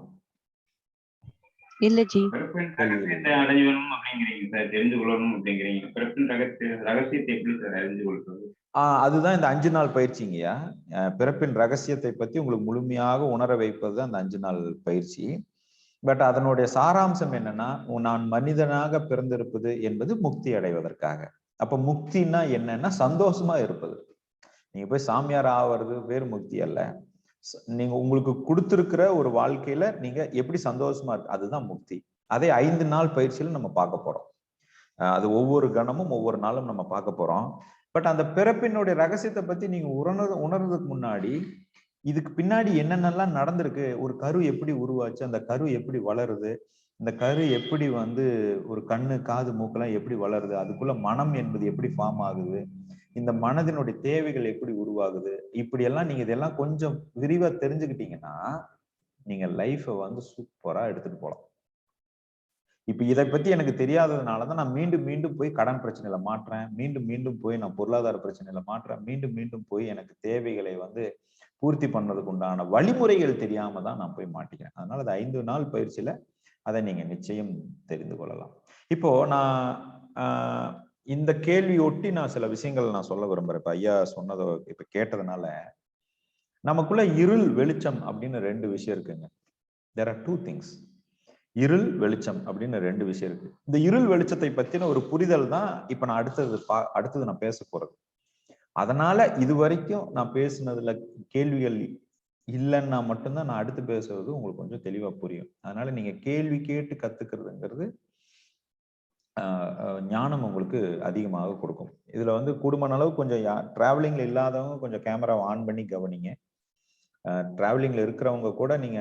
இல்ல ஜி. பிறப்பின் ரகசியத்தை அடைஞ்சு வேணும் அப்படிங்கிறீங்க சார், தெரிஞ்சு கொள்ளணும் அப்படிங்கிறீங்க. பிறப்பின் ரகசியத்தை எப்படி சார் அறிஞ்சு கொள்றது? அதுதான் இந்த 5 நாள் பயிற்சிங்கய்யா. பிறப்பின் ரகசியத்தை பத்தி உங்களுக்கு முழுமையாக உணர வைப்பது அந்த 5 நாள் பயிற்சி. பட் அதனுடைய சாராம்சம் என்னன்னா, நான் மனிதனாக பிறந்திருப்பது என்பது முக்தி அடைவதற்காக. அப்ப முக்தினா என்னன்னா சந்தோஷமா இருப்பது. நீங்க போய் சாமியார் ஆவது வேறு முக்தி அல்ல. நீங்க உங்களுக்கு கொடுத்திருக்கிற ஒரு வாழ்க்கையில நீங்க எப்படி சந்தோஷமா இருக்கு, அதுதான் முக்தி. அதை 5 நாள் பயிற்சியில நம்ம பார்க்க போறோம். அது ஒவ்வொரு கணமும் ஒவ்வொரு நாளும் நம்ம பார்க்க போறோம். பட் அந்த பிறப்பினுடைய ரகசியத்தை பத்தி நீங்க உணர்றதுக்கு முன்னாடி இதுக்கு பின்னாடி என்னென்னலாம் நடந்திருக்கு, ஒரு கரு எப்படி உருவாச்சு, அந்த கரு எப்படி வளருது, இந்த கரு எப்படி வந்து ஒரு கண்ணு காது மூக்கெல்லாம் எப்படி வளருது, அதுக்குள்ள மனம் என்பது எப்படி ஃபார்ம் ஆகுது, இந்த மனதினுடைய தேவைகள் எப்படி உருவாகுது, இப்படி எல்லாம் நீங்க இதெல்லாம் கொஞ்சம் விரிவா தெரிஞ்சுக்கிட்டீங்கன்னா நீங்க லைஃபை வந்து சூப்பரா எடுத்துட்டு போகலாம். இப்ப இதை பத்தி எனக்கு தெரியாததுனாலதான் நான் மீண்டும் மீண்டும் போய் கடன் பிரச்சனையில மாட்டுறேன், மீண்டும் மீண்டும் போய் நான் பொருளாதார பிரச்சனையில மாட்டுறேன், மீண்டும் மீண்டும் போய் எனக்கு தேவைகளை வந்து பூர்த்தி பண்ணதுக்கு உண்டான வழிமுறைகள் தெரியாம தான் நான் போய் மாட்டிக்கிறேன். அதனால அது 5 நாள் பயிற்சியில அதை நீங்க நிச்சயம் தெரிந்து கொள்ளலாம். இப்போ நான் இந்த கேள்வியொட்டி நான் சில விஷயங்கள் நான் சொல்ல விரும்புறேன். இப்ப ஐயா சொன்னதை இப்ப கேட்டதுனால நமக்குள்ள இருள் வெளிச்சம் அப்படின்னு 2 விஷயம் இருக்குங்க. there are 2 things. இருள் வெளிச்சம் அப்படின்னு 2 விஷயம் இருக்கு. இந்த இருள் வெளிச்சத்தை பத்தின ஒரு புரிதல் தான் இப்ப நான் அடுத்தது நான் பேச போறது. அதனால இது வரைக்கும் நான் பேசுனதுல கேள்விகள் இல்லைன்னா மட்டும்தான் நான் அடுத்து பேசுறது உங்களுக்கு கொஞ்சம் தெளிவா புரியும். அதனால நீங்க கேள்வி கேட்டு கத்துக்கிறதுங்கிறது ஞானம் உங்களுக்கு அதிகமாக கொடுக்கும். இதுல வந்து கூடுமான அளவு கொஞ்சம் டிராவலிங்ல இல்லாதவங்க கொஞ்சம் கேமராவை ஆன் பண்ணி கவனிங்க. டிராவலிங்ல இருக்கிறவங்க கூட நீங்க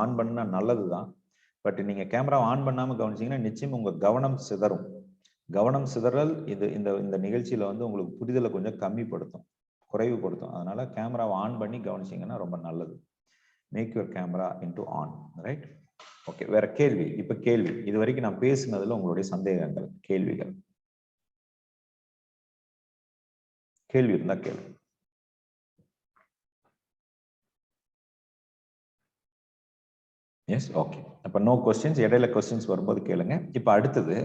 ஆன் பண்ணா நல்லதுதான். பட் நீங்க கேமராவை ஆன் பண்ணாம கவனிச்சீங்கன்னா நிச்சயம் உங்க கவனம் சிதறும். கவனம் சிதறல் இந்த நிகழ்ச்சியில வந்து உங்களுக்கு புரிதலை கொஞ்சம் கம்மிப்படுத்தும், குறைவுபடுத்தும். அதனால கேமராவை ஆன் பண்ணி கவனிச்சீங்கன்னா ரொம்ப நல்லது. Make your camera into on. Right? Okay, வேற கேள்வி? இப்ப கேள்வி இது வரைக்கும் நான் பேசினதுல உங்களுடைய சந்தேகங்கள், கேள்விகள், கேள்வி இருந்தா கேள்வி. Yes, okay. அப்ப நோ கொஸ்டின்ஸ். இடையில கொஸ்டின்ஸ் வரும்போது கேளுங்க. இப்ப அடுத்தது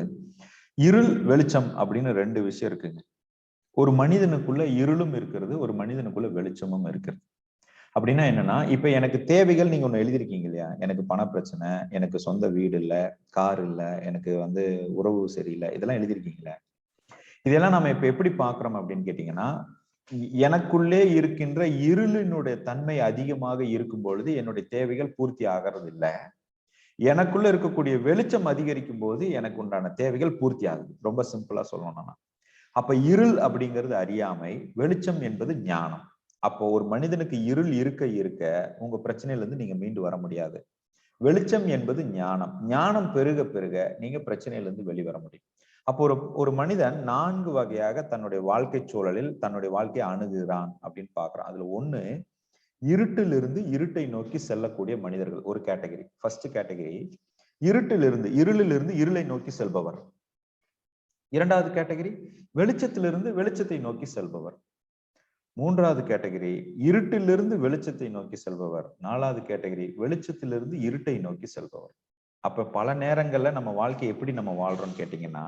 இருள் வெளிச்சம் அப்படின்னு 2 விஷயம் இருக்குங்க. ஒரு மனிதனுக்குள்ள இருளும் இருக்கிறது, ஒரு மனிதனுக்குள்ள வெளிச்சமும் இருக்கிறது. அப்படின்னா என்னன்னா, இப்ப எனக்கு தேவைகள் நீங்க ஒண்ணு எழுதிருக்கீங்க இல்லையா, எனக்கு பண பிரச்சனை, எனக்கு சொந்த வீடு இல்ல, கார் இல்ல, எனக்கு வந்து உறவு சரியில்லை, இதெல்லாம் எழுதிருக்கீங்களா? இதெல்லாம் நம்ம இப்ப எப்படி பாக்குறோம் அப்படின்னு கேட்டீங்கன்னா, எனக்குள்ளே இருக்கின்ற இருளினுடைய தன்மை அதிகமாக இருக்கும் பொழுது என்னுடைய தேவைகள் பூர்த்தி ஆகிறது இல்லை. எனக்குள்ள இருக்கக்கூடிய வெளிச்சம் அதிகரிக்கும் போது எனக்கு உண்டான தேவைகள் பூர்த்தி ஆகுது. ரொம்ப சிம்பிளா சொல்லணும்னா, அப்ப இருள் அப்படிங்கிறது அறியாமை, வெளிச்சம் என்பது ஞானம். அப்போ ஒரு மனிதனுக்கு இருள் இருக்க இருக்க உங்க பிரச்சனையில இருந்து நீங்க மீண்டு வர முடியாது. வெளிச்சம் என்பது ஞானம். ஞானம் பெருக பெருக நீங்க பிரச்சனையில இருந்து வெளிவர முடியும். அப்போ ஒரு மனிதன் 4 வகையாக தன்னுடைய வாழ்க்கை சூழலில் தன்னுடைய வாழ்க்கையை அணுகுகிறான் அப்படின்னு பாக்குறான். அதுல ஒண்ணு, இருட்டிலிருந்து இருட்டை நோக்கி செல்லக்கூடிய மனிதர்கள் ஒரு கேட்டகரி. ஃபர்ஸ்ட் கேட்டகரி இருளிலிருந்து இருளை நோக்கி செல்பவர். இரண்டாவது கேட்டகரி வெளிச்சத்திலிருந்து வெளிச்சத்தை நோக்கி செல்பவர். மூன்றாவது கேட்டகரி இருட்டிலிருந்து வெளிச்சத்தை நோக்கி செல்பவர். நாலாவது கேட்டகரி வெளிச்சத்திலிருந்து இருட்டை நோக்கி செல்பவர். அப்ப பல நேரங்கள்ல நம்ம வாழ்க்கையை எப்படி நம்ம வாழ்றோம்னு கேட்டீங்கன்னா,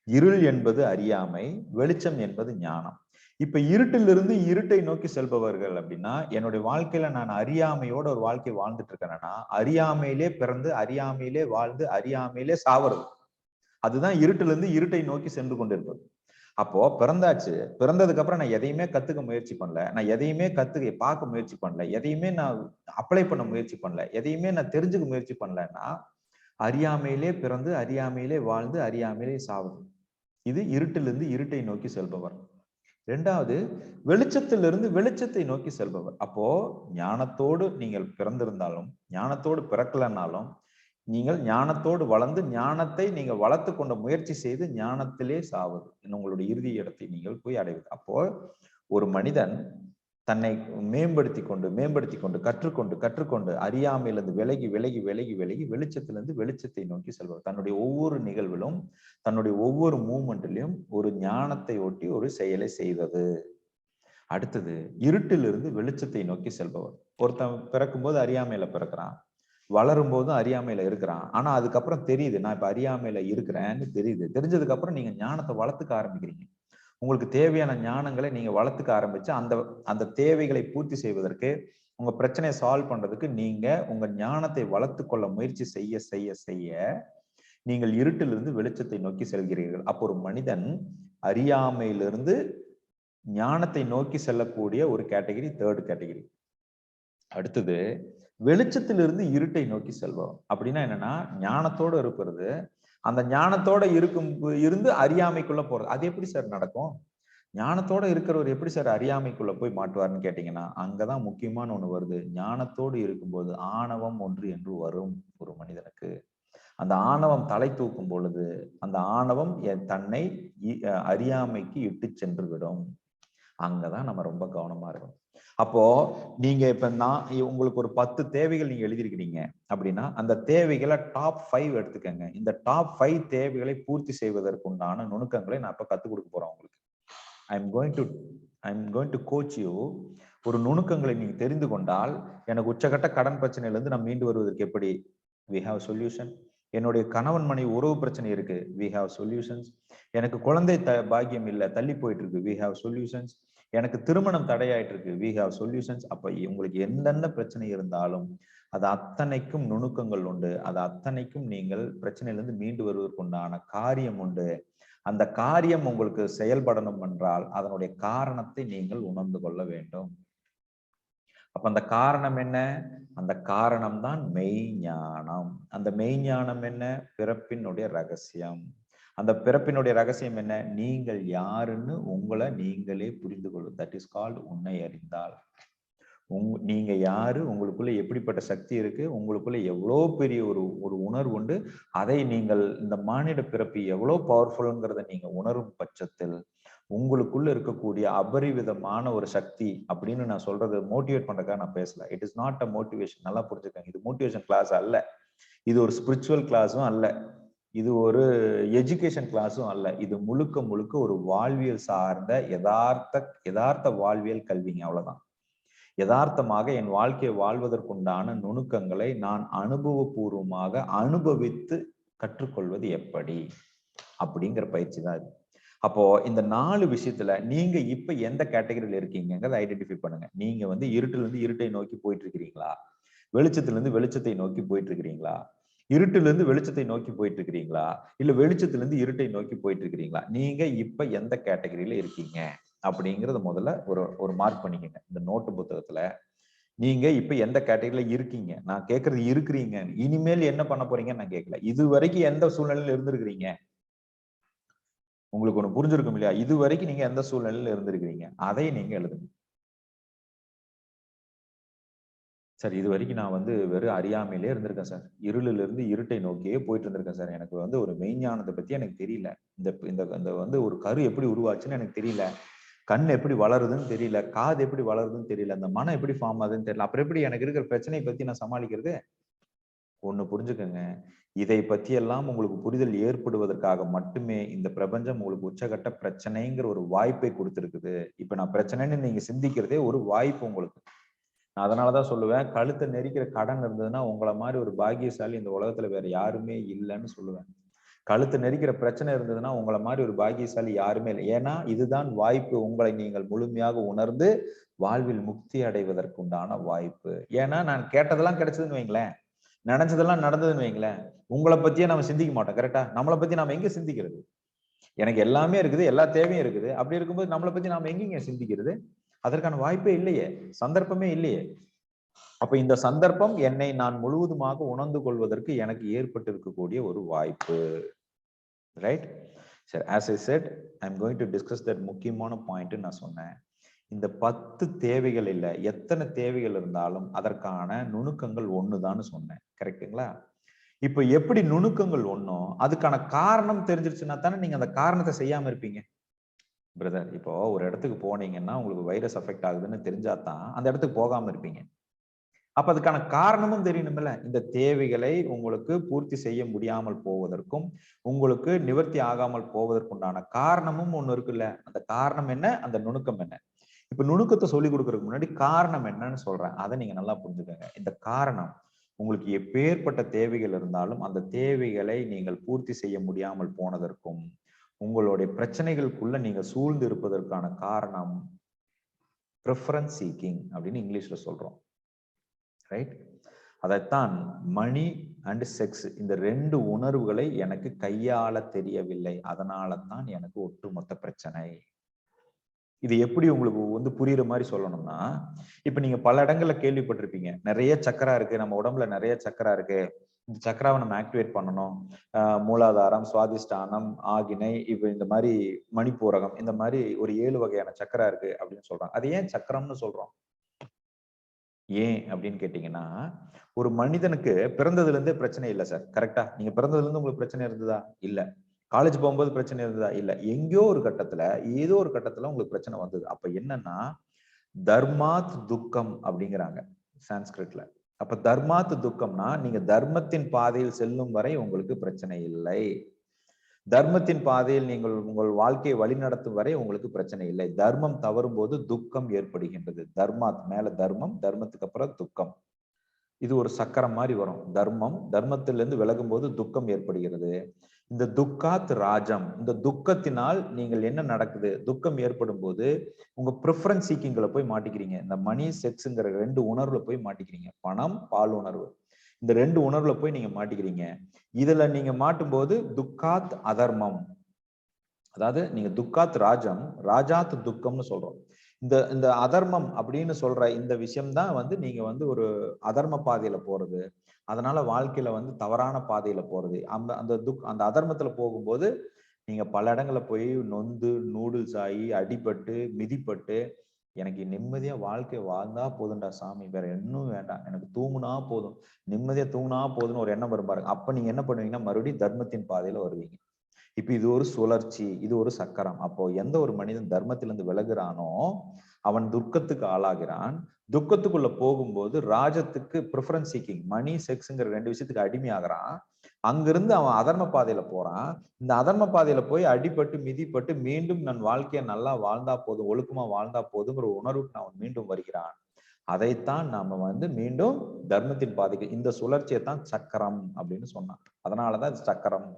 இருள் என்பது அறியாமை, வெளிச்சம் என்பது ஞானம். இப்ப இருட்டிலிருந்து இருட்டை நோக்கி செல்பவர்கள் அப்படின்னா, என்னுடைய வாழ்க்கையில நான் அறியாமையோட ஒரு வாழ்க்கை வாழ்ந்துட்டு இருக்கேன்னா, அறியாமையிலே பிறந்து அறியாமையிலே வாழ்ந்து அறியாமையிலே சாவறது. அதுதான் இருட்டிலிருந்து இருட்டை நோக்கி சென்று கொண்டிருப்பது. அப்போ பிறந்தாச்சு, பிறந்ததுக்கு அப்புறம் நான் எதையுமே கத்துக்க முயற்சி பண்ணல, நான் எதையுமே பார்க்க முயற்சி பண்ணல, எதையுமே நான் அப்ளை பண்ண முயற்சி பண்ணல, எதையுமே நான் தெரிஞ்சுக்க முயற்சி பண்ணலன்னா அறியாமையிலே பிறந்து அறியாமையிலே வாழ்ந்து அறியாமையிலே சாவுது. இது இருட்டிலிருந்து இருட்டை நோக்கி செல்பவர். இரண்டாவது, வெளிச்சத்திலிருந்து வெளிச்சத்தை நோக்கி செல்பவர். அப்போ ஞானத்தோடு நீங்கள் பிறந்திருந்தாலும் ஞானத்தோடு பிறக்கலன்னாலும் நீங்கள் ஞானத்தோடு வளர்ந்து ஞானத்தை நீங்கள் வளர்த்து கொண்ட முயற்சி செய்து ஞானத்திலே சாவது, உங்களுடைய இறுதி இடத்தை நீங்கள் போய் அடைவது. அப்போ ஒரு மனிதன் தன்னை மேம்படுத்தி கொண்டு கற்றுக்கொண்டு அறியாமையிலிருந்து விலகி விலகி விலகி விலகி வெளிச்சத்திலிருந்து வெளிச்சத்தை நோக்கி செல்வார். தன்னுடைய ஒவ்வொரு நிகழ்விலும் தன்னுடைய ஒவ்வொரு மூமெண்ட்லயும் ஒரு ஞானத்தை ஒட்டி ஒரு செயலை செய்வது. அடுத்தது இருட்டிலிருந்து வெளிச்சத்தை நோக்கி செல்பவர். ஒருத்தன் பிறக்கும்போது அறியாமையில பிறக்கிறான், வளரும் போதும் அறியாமையில இருக்கிறான். ஆனா அதுக்கப்புறம் தெரியுது நான் இப்ப அறியாமையில இருக்கிறேன்னு தெரியுது. தெரிஞ்சதுக்கு அப்புறம் நீங்க ஞானத்தை வளர்த்துக்க ஆரம்பிக்கிறீங்க. உங்களுக்கு தேவையான ஞானங்களை நீங்க வளர்த்துக்க ஆரம்பிச்சு அந்த தேவைகளை பூர்த்தி செய்வதற்கு, உங்க பிரச்சனையை சால்வ் பண்றதுக்கு நீங்க உங்க ஞானத்தை வளர்த்து கொள்ள முயற்சி செய்ய செய்ய செய்ய நீங்கள் இருட்டிலிருந்து வெளிச்சத்தை நோக்கி செல்கிறீர்கள். அப்போ ஒரு மனிதன் அறியாமையிலிருந்து ஞானத்தை நோக்கி செல்லக்கூடிய ஒரு கேட்டகரி, தேர்ட் கேட்டகரி. அடுத்தது வெளிச்சத்திலிருந்து இருட்டை நோக்கி செல்வோம். அப்படின்னா என்னன்னா, ஞானத்தோடு இருக்கிறது, அந்த ஞானத்தோட இருந்து அறியாமைக்குள்ள போறது. அது எப்படி சார் நடக்கும்? ஞானத்தோட இருக்கிறவர் எப்படி சார் அறியாமைக்குள்ள போய் மாட்டுவார்னு கேட்டீங்கன்னா, அங்கதான் முக்கியமான ஒண்ணு வருது. ஞானத்தோடு இருக்கும்போது ஆணவம் ஒன்று என்று வரும் ஒரு மனிதனுக்கு. அந்த ஆணவம் தலை தூக்கும் பொழுது அந்த ஆணவம் தன்னை அறியாமைக்கு இட்டு சென்று விடும். அங்கதான் நம்ம ரொம்ப கவனமா இருக்கணும். அப்போ நீங்க இப்ப உங்களுக்கு ஒரு 10 தேவைகள் நீங்க எழுதியிருக்கிறீங்க அப்படின்னா, அந்த தேவைகளை டாப் 5 எடுத்துக்கங்க. இந்த டாப் 5 தேவைகளை பூர்த்தி செய்வதற்குண்டான நுணுக்கங்களை நான் இப்ப கத்துக் கொடுக்க போறேன் உங்களுக்கு. ஐ am going to coach you. ஒரு நுணுக்கங்களை நீங்க தெரிந்து கொண்டால், எனக்கு உச்சகட்ட கடன் பிரச்சனையில இருந்து நான் மீண்டு வருவதற்கு எப்படி, we have solution. என்னுடைய கணவன் மனைவி உறவு பிரச்சனை இருக்கு, we have solutions. எனக்கு குழந்தை பாக்கியம் இல்ல, தள்ளி போயிட்டு இருக்கு, we have solutions. எனக்கு திருமணம் தடையாயிட்டு இருக்கு, we have solutions. அப்ப உங்களுக்கு என்னென்ன பிரச்சனை இருந்தாலும் அது அத்தனைக்கும் நுணுக்கங்கள் உண்டு. அது அத்தனைக்கும் நீங்கள் பிரச்சனையிலிருந்து மீண்டு வருவதற்குண்டான காரியம் உண்டு. அந்த காரியம் உங்களுக்கு செயல்படணும் என்றால் அதனுடைய காரணத்தை நீங்கள் உணர்ந்து கொள்ள வேண்டும். அப்ப அந்த காரணம் என்ன? அந்த காரணம் தான் மெய்ஞானம். அந்த மெய்ஞானம் என்ன? பிறப்பினுடைய ரகசியம். அந்த பிறப்பினுடைய ரகசியம் என்ன? நீங்கள் யாருன்னு உங்களை நீங்களே புரிந்து கொள்ளும். தட் இஸ் கால்ட் உன்னை அறிந்தால். நீங்க யாரு, உங்களுக்குள்ள எப்படிப்பட்ட சக்தி இருக்கு, உங்களுக்குள்ள எவ்வளவு பெரிய ஒரு உணர்வு உண்டு. அதை நீங்கள் இந்த மானிட பிறப்பு எவ்வளவு பவர்ஃபுல்ங்கிறத நீங்க உணரும் பட்சத்தில் உங்களுக்குள்ள இருக்கக்கூடிய அபரிவிதமான ஒரு சக்தி அப்படின்னு நான் சொல்றது மோட்டிவேட் பண்றதுக்காக நான் பேசல. It is not a motivation. நல்லா புரிஞ்சுக்கங்க. இது மோட்டிவேஷன் கிளாஸ் அல்ல, இது ஒரு ஸ்பிரிச்சுவல் கிளாஸும் அல்ல, இது ஒரு எஜுகேஷன் கிளாஸும் அல்ல. இது முழுக்க முழுக்க ஒரு வாழ்வியல் சார்ந்த யதார்த்த வாழ்வியல் கல்விங்க. அவ்வளவுதான். யதார்த்தமாக என் வாழ்க்கையை வாழ்வதற்குண்டான நுணுக்கங்களை நான் அனுபவபூர்வமாக அனுபவித்து கற்றுக்கொள்வது எப்படி அப்படிங்கிற பயிற்சி தான் இது. அப்போ இந்த 4 விஷயத்துல நீங்க இப்ப எந்த கேட்டகரியில இருக்கீங்கிறத ஐடென்டிஃபை பண்ணுங்க. நீங்க இருட்டுல இருந்து இருட்டை நோக்கி போயிட்டு இருக்கிறீங்களா, வெளிச்சத்துல இருந்து வெளிச்சத்தை நோக்கி போயிட்டு இருக்கிறீங்களா, இருட்டுல இருந்து வெளிச்சத்தை நோக்கி போயிட்டு இருக்கிறீங்களா, இல்ல வெளிச்சத்துல இருந்து இருட்டை நோக்கி போயிட்டு இருக்கிறீங்களா? நீங்க இப்ப எந்த கேட்டகரியில இருக்கீங்க அப்படிங்கறத முதல்ல ஒரு மார்க் பண்ணிக்கங்க இந்த நோட்டு புத்தகத்துல. நீங்க இப்ப எந்த கேட்டகரியில இருக்கீங்க? நான் கேட்கறது இருக்கிறீங்க, இனிமேல் என்ன பண்ண போறீங்கன்னு நான் கேட்கல. இது வரைக்கும் எந்த சூழ்நிலையில இருந்திருக்கிறீங்க? உங்களுக்கு ஒண்ணு புரிஞ்சிருக்கும் இல்லையா? இது வரைக்கும் நீங்க எந்த சூழ்நிலையில இருந்திருக்கிறீங்க அதை நீங்க எழுதுங்க. சார் இது வரைக்கும் நான் வெறும் அறியாமையிலே இருந்திருக்கேன் சார், இருளில இருந்து இருட்டை நோக்கியே போயிட்டு இருந்திருக்கேன் சார். எனக்கு ஒரு மெய்ஞானத்தை பத்தி எனக்கு தெரியல. இந்த ஒரு கரு எப்படி உருவாச்சுன்னு எனக்கு தெரியல, கண் எப்படி வளருதுன்னு தெரியல, காது எப்படி வளருதுன்னு தெரியல, அந்த மனம் எப்படி ஃபார்ம் ஆகுதுன்னு தெரியல. அப்புறம் எப்படி எனக்கு இருக்கிற பிரச்சனையை பத்தி நான் சமாளிக்கிறது? ஒண்ணு புரிஞ்சுக்கங்க, இதை பத்தி எல்லாம் உங்களுக்கு புரிதல் ஏற்படுவதற்காக மட்டுமே இந்த பிரபஞ்சம் உங்களுக்கு உச்சகட்ட பிரச்சனைங்கிற ஒரு வாய்ப்பை கொடுத்திருக்குது. இப்ப நான் பிரச்சனைன்னு நீங்க சிந்திக்கிறதே ஒரு வாய்ப்பு உங்களுக்கு. நான் அதனாலதான் சொல்லுவேன், கழுத்தை நெரிக்கிற கடன் இருந்ததுன்னா உங்களை மாதிரி ஒரு பாக்கியசாலி இந்த உலகத்துல வேற யாருமே இல்லைன்னு சொல்லுவேன். கழுத்து நெரிக்கிற பிரச்சனை இருந்ததுன்னா உங்களை மாதிரி ஒரு பாக்கியசாலி யாருமே இல்லை. ஏன்னா இதுதான் வாய்ப்பு, உங்களை நீங்கள் முழுமையாக உணர்ந்து வாழ்வில் முக்தி அடைவதற்குண்டான வாய்ப்பு. ஏன்னா நான் கேட்டதெல்லாம் கிடைச்சதுன்னு வைங்களேன், நினைச்சதெல்லாம் நடந்ததுன்னு வைங்களேன், உங்களை பத்தியே நம்ம சிந்திக்க மாட்டோம். கரெக்டா? நம்மளை பத்தி நாம எங்க சிந்திக்கிறது? எனக்கு எல்லாமே இருக்குது, எல்லா தேவையும் இருக்குது. அப்படி இருக்கும்போது நம்மளை பத்தி நாம எங்கீங்க சிந்திக்கிறது? அதற்கான வாய்ப்பே இல்லையே, சந்தர்ப்பமே இல்லையே. அப்ப இந்த சந்தர்ப்பம் என்னை நான் முழுவதுமாக உணர்ந்து கொள்வதற்கு எனக்கு ஏற்பட்டு இருக்கக்கூடிய ஒரு வாய்ப்பு. ரைட்? சரி, as I said, I'm going to discuss that முக்கியமான பாயிண்ட் நான் சொன்னேன். இந்த 10 தேவைகள் இல்ல, எத்தனை தேவைகள் இருந்தாலும் அதற்கான நுணுக்கங்கள் ஒண்ணுதான்னு சொன்னேன். கரெக்டுங்களா? இப்ப எப்படி நுணுக்கங்கள் ஒண்ணோ அதுக்கான காரணம் தெரிஞ்சிருச்சுன்னா தானே நீங்க அந்த காரணத்தை செய்யாம இருப்பீங்க. பிரதர், இப்போ ஒரு இடத்துக்கு போனீங்கன்னா உங்களுக்கு வைரஸ் அஃபெக்ட் ஆகுதுன்னு தெரிஞ்சாதான் அந்த இடத்துக்கு போகாம இருப்பீங்க. அப்ப அதுக்கான காரணமும் தெரியணும்ல. இந்த தேவைகளை உங்களுக்கு பூர்த்தி செய்ய முடியாமல் போவதற்கும் உங்களுக்கு நிவர்த்தி ஆகாமல் போவதற்குண்டான காரணமும் ஒண்ணு இருக்குல்ல. அந்த காரணம் என்ன, அந்த நுணுக்கம் என்ன? இப்ப நுணுக்கத்தை சொல்லி கொடுக்கறதுக்கு முன்னாடி காரணம் என்னன்னு சொல்றேன், அதை நீங்க நல்லா புரிஞ்சுக்கோங்க. இந்த காரணம் உங்களுக்கு எப்பேற்பட்ட தேவைகள் இருந்தாலும் அந்த தேவைகளை நீங்கள் பூர்த்தி செய்ய முடியாமல் போனதற்கும் உங்களுடைய பிரச்சனைகளுக்குள்ள நீங்க சூழ்ந்து இருப்பதற்கான காரணம் ப்ரிஃபரன்ஸ் சீக்கிங் அப்படின்னு இங்கிலீஷ்ல சொல்றோம். ரைட்? அதைத்தான் மணி அண்ட் செக்ஸ், இந்த 2 உணர்வுகளை எனக்கு கையாள தெரியவில்லை, அதனால தான் எனக்கு ஒட்டுமொத்த பிரச்சனை. இது எப்படி உங்களுக்கு புரியுற மாதிரி சொல்லணும்னா, இப்ப நீங்க பல இடங்கள்ல கேள்விப்பட்டிருப்பீங்க, நிறைய சக்கரா இருக்கு, நம்ம உடம்புல நிறைய சக்கரா இருக்கு, இந்த சக்கராவை நம்ம ஆக்டிவேட் பண்ணணும். மூலாதாரம், சுவாதிஷ்டானம், ஆகினை, இப்ப இந்த மாதிரி மணிப்பூரகம், இந்த மாதிரி ஒரு 7 வகையான சக்கரா இருக்கு அப்படின்னு சொல்றாங்க. அது ஏன் சக்கரம்னு சொல்றோம்? ஏன் அப்படின்னு கேட்டீங்கன்னா, ஒரு மனிதனுக்கு பிறந்ததுல இருந்தே பிரச்சனை இல்லை சார். கரெக்டா? நீங்க பிறந்ததுல இருந்து உங்களுக்கு பிரச்சனை இருந்ததா? இல்ல. காலேஜ் போகும்போது பிரச்சனை இருந்ததா? இல்ல. எங்கேயோ ஒரு கட்டத்துல, ஏதோ ஒரு கட்டத்துல உங்களுக்கு பிரச்சனை வந்தது. அப்ப என்னன்னா, தர்மாத் துக்கம் அப்படிங்கிறாங்க சான்ஸ்கிரிட்ல. அப்ப தர்மாத் துக்கம்னா, நீங்க தர்மத்தின் பாதையில் செல்லும் வரை உங்களுக்கு பிரச்சனை இல்லை. தர்மத்தின் பாதையில் நீங்கள் உங்கள் வாழ்க்கையை வழிநடத்தும் வரை உங்களுக்கு பிரச்சனை இல்லை. தர்மம் தவறும் போது துக்கம் ஏற்படுகின்றது. தர்மாத் மேல தர்மம், தர்மத்துக்கு அப்புறம் துக்கம். இது ஒரு சக்கரம் மாதிரி வரும். தர்மத்திலிருந்து விலகும் போது துக்கம் ஏற்படுகிறது. இந்த துக்காத் ராஜம், இந்த துக்கத்தினால் நீங்கள் என்ன நடக்குது? துக்கம் ஏற்படும் போது உங்க ப்ரிஃபரன்ஸ் சீக்கிங்ல போய் மாட்டிக்கிறீங்க. இந்த மணி, செக்ஸ்ங்கிற 2 உணர்வுல போய் மாட்டிக்கிறீங்க. பணம், பால் உணர்வு, இந்த 2 உணர்வுல போய் நீங்க மாட்டிக்கிறீங்க. இதுல நீங்க மாட்டும் போது துக்காத் அதர்மம், அதாவது நீங்க துக்காத் ராஜம், ராஜாத் துக்கம்னு சொல்றோம். இந்த அதர்மம் அப்படின்னு சொல்ற இந்த விஷயம்தான் நீங்க ஒரு அதர்ம பாதையில போறது. அதனால வாழ்க்கையில தவறான பாதையில போறது. அந்த அதர்மத்துல போகும்போது நீங்க பல இடங்கள்ல போய் நொந்து நூடுல்ஸ் ஆகி, அடிபட்டு, மிதிப்பட்டு, எனக்கு நிம்மதியா வாழ்க்கை வாழ்ந்தா போதும்டா சாமி, வேற இன்னும் வேண்டாம், எனக்கு தூங்குனா போதும், நிம்மதியா தூங்குனா போதும்னு ஒரு எண்ணம் வரும் பாருங்க. அப்ப நீங்க என்ன பண்ணுவீங்கன்னா மறுபடியும் தர்மத்தின் பாதையில வருவீங்க. இப்ப இது ஒரு சுழற்சி, இது ஒரு சக்கரம். அப்போ எந்த ஒரு மனிதன் தர்மத்திலிருந்து விலகுறானோ அவன் துக்கத்துக்கு ஆளாகிறான். துக்கத்துக்குள்ள போகும்போது ராஜத்துக்கு ப்ரிஃபரன்ஸ் சீக்கிங், மணி, செக்ஸ்ங்கிற 2 விஷயத்துக்கு அடிமையாகிறான். அங்கிருந்து அவன் அதர்ம பாதையில போறான். இந்த அதர்ம பாதையில போய் அடிபட்டு, மிதிப்பட்டு, மீண்டும் நான் வாழ்க்கையை நல்லா வாழ்ந்தா போதும், ஒழுக்கமா வாழ்ந்தா போதுங்கிற உணர்வுக்கு அவன் மீண்டும் வருகிறான். அதைத்தான் நாம மீண்டும் தர்மத்தின் பாதைக்கு, இந்த சுழற்சியை தான் சக்கரம் அப்படின்னு சொன்னான். அதனாலதான் சக்கரம்.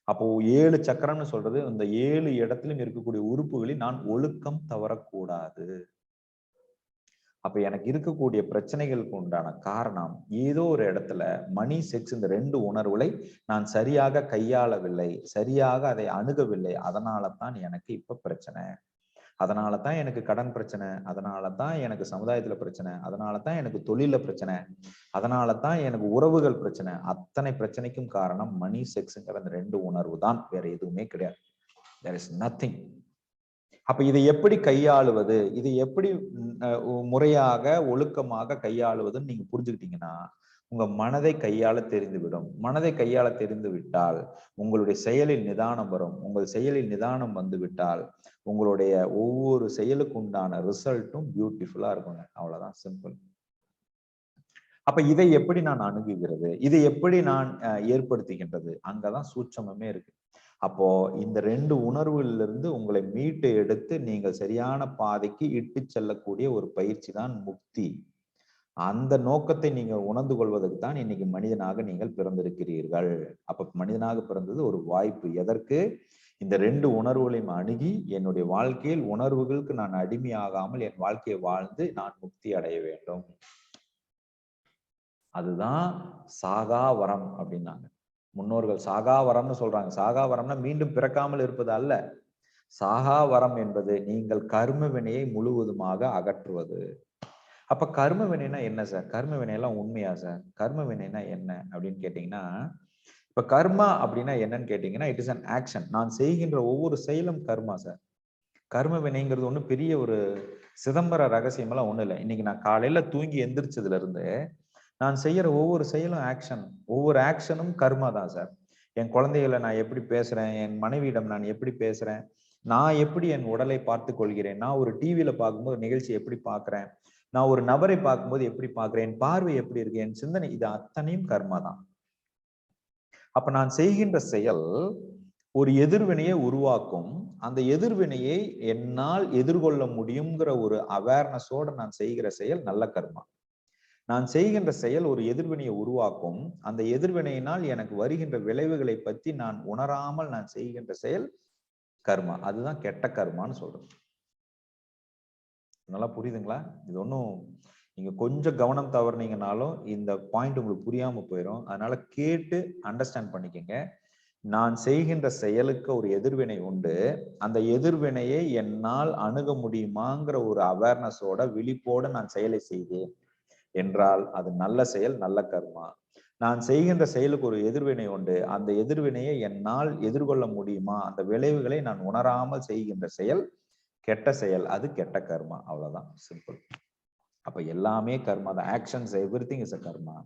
அப்போ 7 சக்கரம்னு சொல்றது இந்த 7 இடத்திலும் இருக்கக்கூடிய உறுப்புகளில் நான் ஒழுக்கம் தவறக்கூடாது. அப்ப எனக்கு இருக்கக்கூடிய பிரச்சனைகளுக்கு உண்டான காரணம் ஏதோ ஒரு இடத்துல மணி, செக்ஸ், இந்த 2 உணர்வுகளை நான் சரியாக கையாளவில்லை, சரியாக அதை அணுகவில்லை. அதனால தான் எனக்கு இப்ப பிரச்சனை. அதனால தான் எனக்கு கடன் பிரச்சனை, அதனால தான் எனக்கு சமுதாயத்துல பிரச்சனை, அதனால தான் எனக்கு தொழில பிரச்சனை, அதனால தான் எனக்கு உறவுகள் பிரச்சனை. அத்தனை பிரச்சனைக்கும் காரணம் மணி, செக்ஸ்ங்கிற அந்த 2 உணர்வு தான், வேற எதுவுமே கிடையாது. there is nothing. அப்ப இதை எப்படி கையாளுவது, இதை எப்படி முறையாக ஒழுக்கமாக கையாளுவதுன்னு நீங்க புரிஞ்சுக்கிட்டீங்கன்னா உங்க மனதை கையாள தெரிந்துவிடும். மனதை கையாள தெரிந்து விட்டால் உங்களுடைய செயலில் நிதானம் வரும். உங்கள் செயலில் நிதானம் வந்து விட்டால் உங்களுடைய ஒவ்வொரு செயலுக்கு உண்டான ரிசல்ட்டும் பியூட்டிஃபுல்லா இருக்குங்க. அவ்வளவுதான், சிம்பிள். அப்ப இதை எப்படி நான் அணுகுகிறது, இதை எப்படி நான் ஏற்படுத்துகின்றது, அங்கதான் சூட்சமே இருக்கு. அப்போ இந்த 2 உணர்வுகளிலிருந்து உங்களை மீட்டு எடுத்து நீங்கள் சரியான பாதைக்கு இட்டு செல்லக்கூடிய ஒரு பயிற்சி தான் முக்தி. அந்த நோக்கத்தை நீங்கள் உணர்ந்து கொள்வதற்கு தான் இன்னைக்கு மனிதனாக நீங்கள் பிறந்திருக்கிறீர்கள். அப்ப மனிதனாக பிறந்தது ஒரு வாய்ப்பு. எதற்கு? இந்த 2 உணர்வுகளையும் அணுகி என்னுடைய வாழ்க்கையில் உணர்வுகளுக்கு நான் அடிமையாகாமல் என் வாழ்க்கையை வாழ்ந்து நான் முக்தி அடைய வேண்டும். அதுதான் சாகா வரம் அப்படின்னாங்க முன்னோர்கள். சாகா வரம்னு சொல்றாங்க. சாகா வரம்னா மீண்டும் பிறக்காமல் இருப்பது அல்ல. சாகா வரம் என்பது நீங்கள் கர்ம வினையை முழுவதுமாக அகற்றுவது. அப்ப கர்ம வினைனா என்ன சார்? கர்ம வினையெல்லாம் உண்மையா சார்? கர்ம வினைனா என்ன அப்படின்னு கேட்டீங்கன்னா, இப்ப கர்மா அப்படின்னா என்னன்னு கேட்டீங்கன்னா, இட் இஸ் அன் ஆக்ஷன். நான் செய்கின்ற ஒவ்வொரு செயலும் கர்மா சார். கர்ம வினைங்கிறது ஒண்ணு பெரிய ஒரு சிதம்பர ரகசியம் எல்லாம் ஒண்ணு இல்லை. இன்னைக்கு நான் காலையில தூங்கி எந்திரிச்சதுல இருந்து நான் செய்யற ஒவ்வொரு செயலும் ஆக்ஷன். ஒவ்வொரு ஆக்ஷனும் கர்மா தான் சார். என் குழந்தைகளை நான் எப்படி பேசுறேன், என் மனைவியிடம் நான் எப்படி பேசுறேன், நான் எப்படி என் உடலை பார்த்து கொள்கிறேன், நான் ஒரு டிவியில பார்க்கும்போது நிகழ்ச்சி எப்படி பார்க்கிறேன், நான் ஒரு நபரை பார்க்கும்போது எப்படி பார்க்கிறேன், என் பார்வை எப்படி இருக்கு, என் சிந்தனை, இது அத்தனையும் கர்மா தான். அப்ப நான் செய்கின்ற செயல் ஒரு எதிர்வினையை உருவாக்கும். அந்த எதிர்வினையை என்னால் எதிர்கொள்ள முடியுங்கிற ஒரு அவேர்னஸோட நான் செய்கிற செயல் நல்ல கர்மா. நான் செய்கின்ற செயல் ஒரு எதிர்வினையை உருவாக்கும். அந்த எதிர்வினையினால் எனக்கு வருகின்ற விளைவுகளை பற்றி நான் உணராமல் நான் செய்கின்ற செயல் கர்மா. அதுதான் கெட்ட கர்மான்னு சொல்றது. நல்லா புரியுதுங்களா? இது ஒன்றும் நீங்க கொஞ்சம் கவனம் தவறுனீங்கனாலும் இந்த பாயிண்ட் உங்களுக்கு புரியாம போயிடும். அதனால கேட்டு அண்டர்ஸ்டாண்ட் பண்ணிக்கங்க. நான் செய்கின்ற செயலுக்கு ஒரு எதிர்வினை உண்டு. அந்த எதிர்வினையை என்னால் அணுக முடியுமாங்கிற ஒரு அவேர்னஸோட விழிப்போட நான் செயலை செய்தேன் என்றால் அது நல்ல செயல், நல்ல கர்மா. நான் செய்கின்ற செயலுக்கு ஒரு எதிர்வினை உண்டு. அந்த எதிர்வினையை என்னால் எதிர்கொள்ள முடியுமா? அந்த விளைவுகளை நான் உணராமல் செய்கின்ற செயல் கெட்ட செயல். அது கெட்ட கர்மா. அவ்வளவுதான், சிம்பிள். அப்ப எல்லாமே கர்மா தான். ஆக்ஷன்ஸ் எவ்ரிதிங் இஸ் அ கர்மா.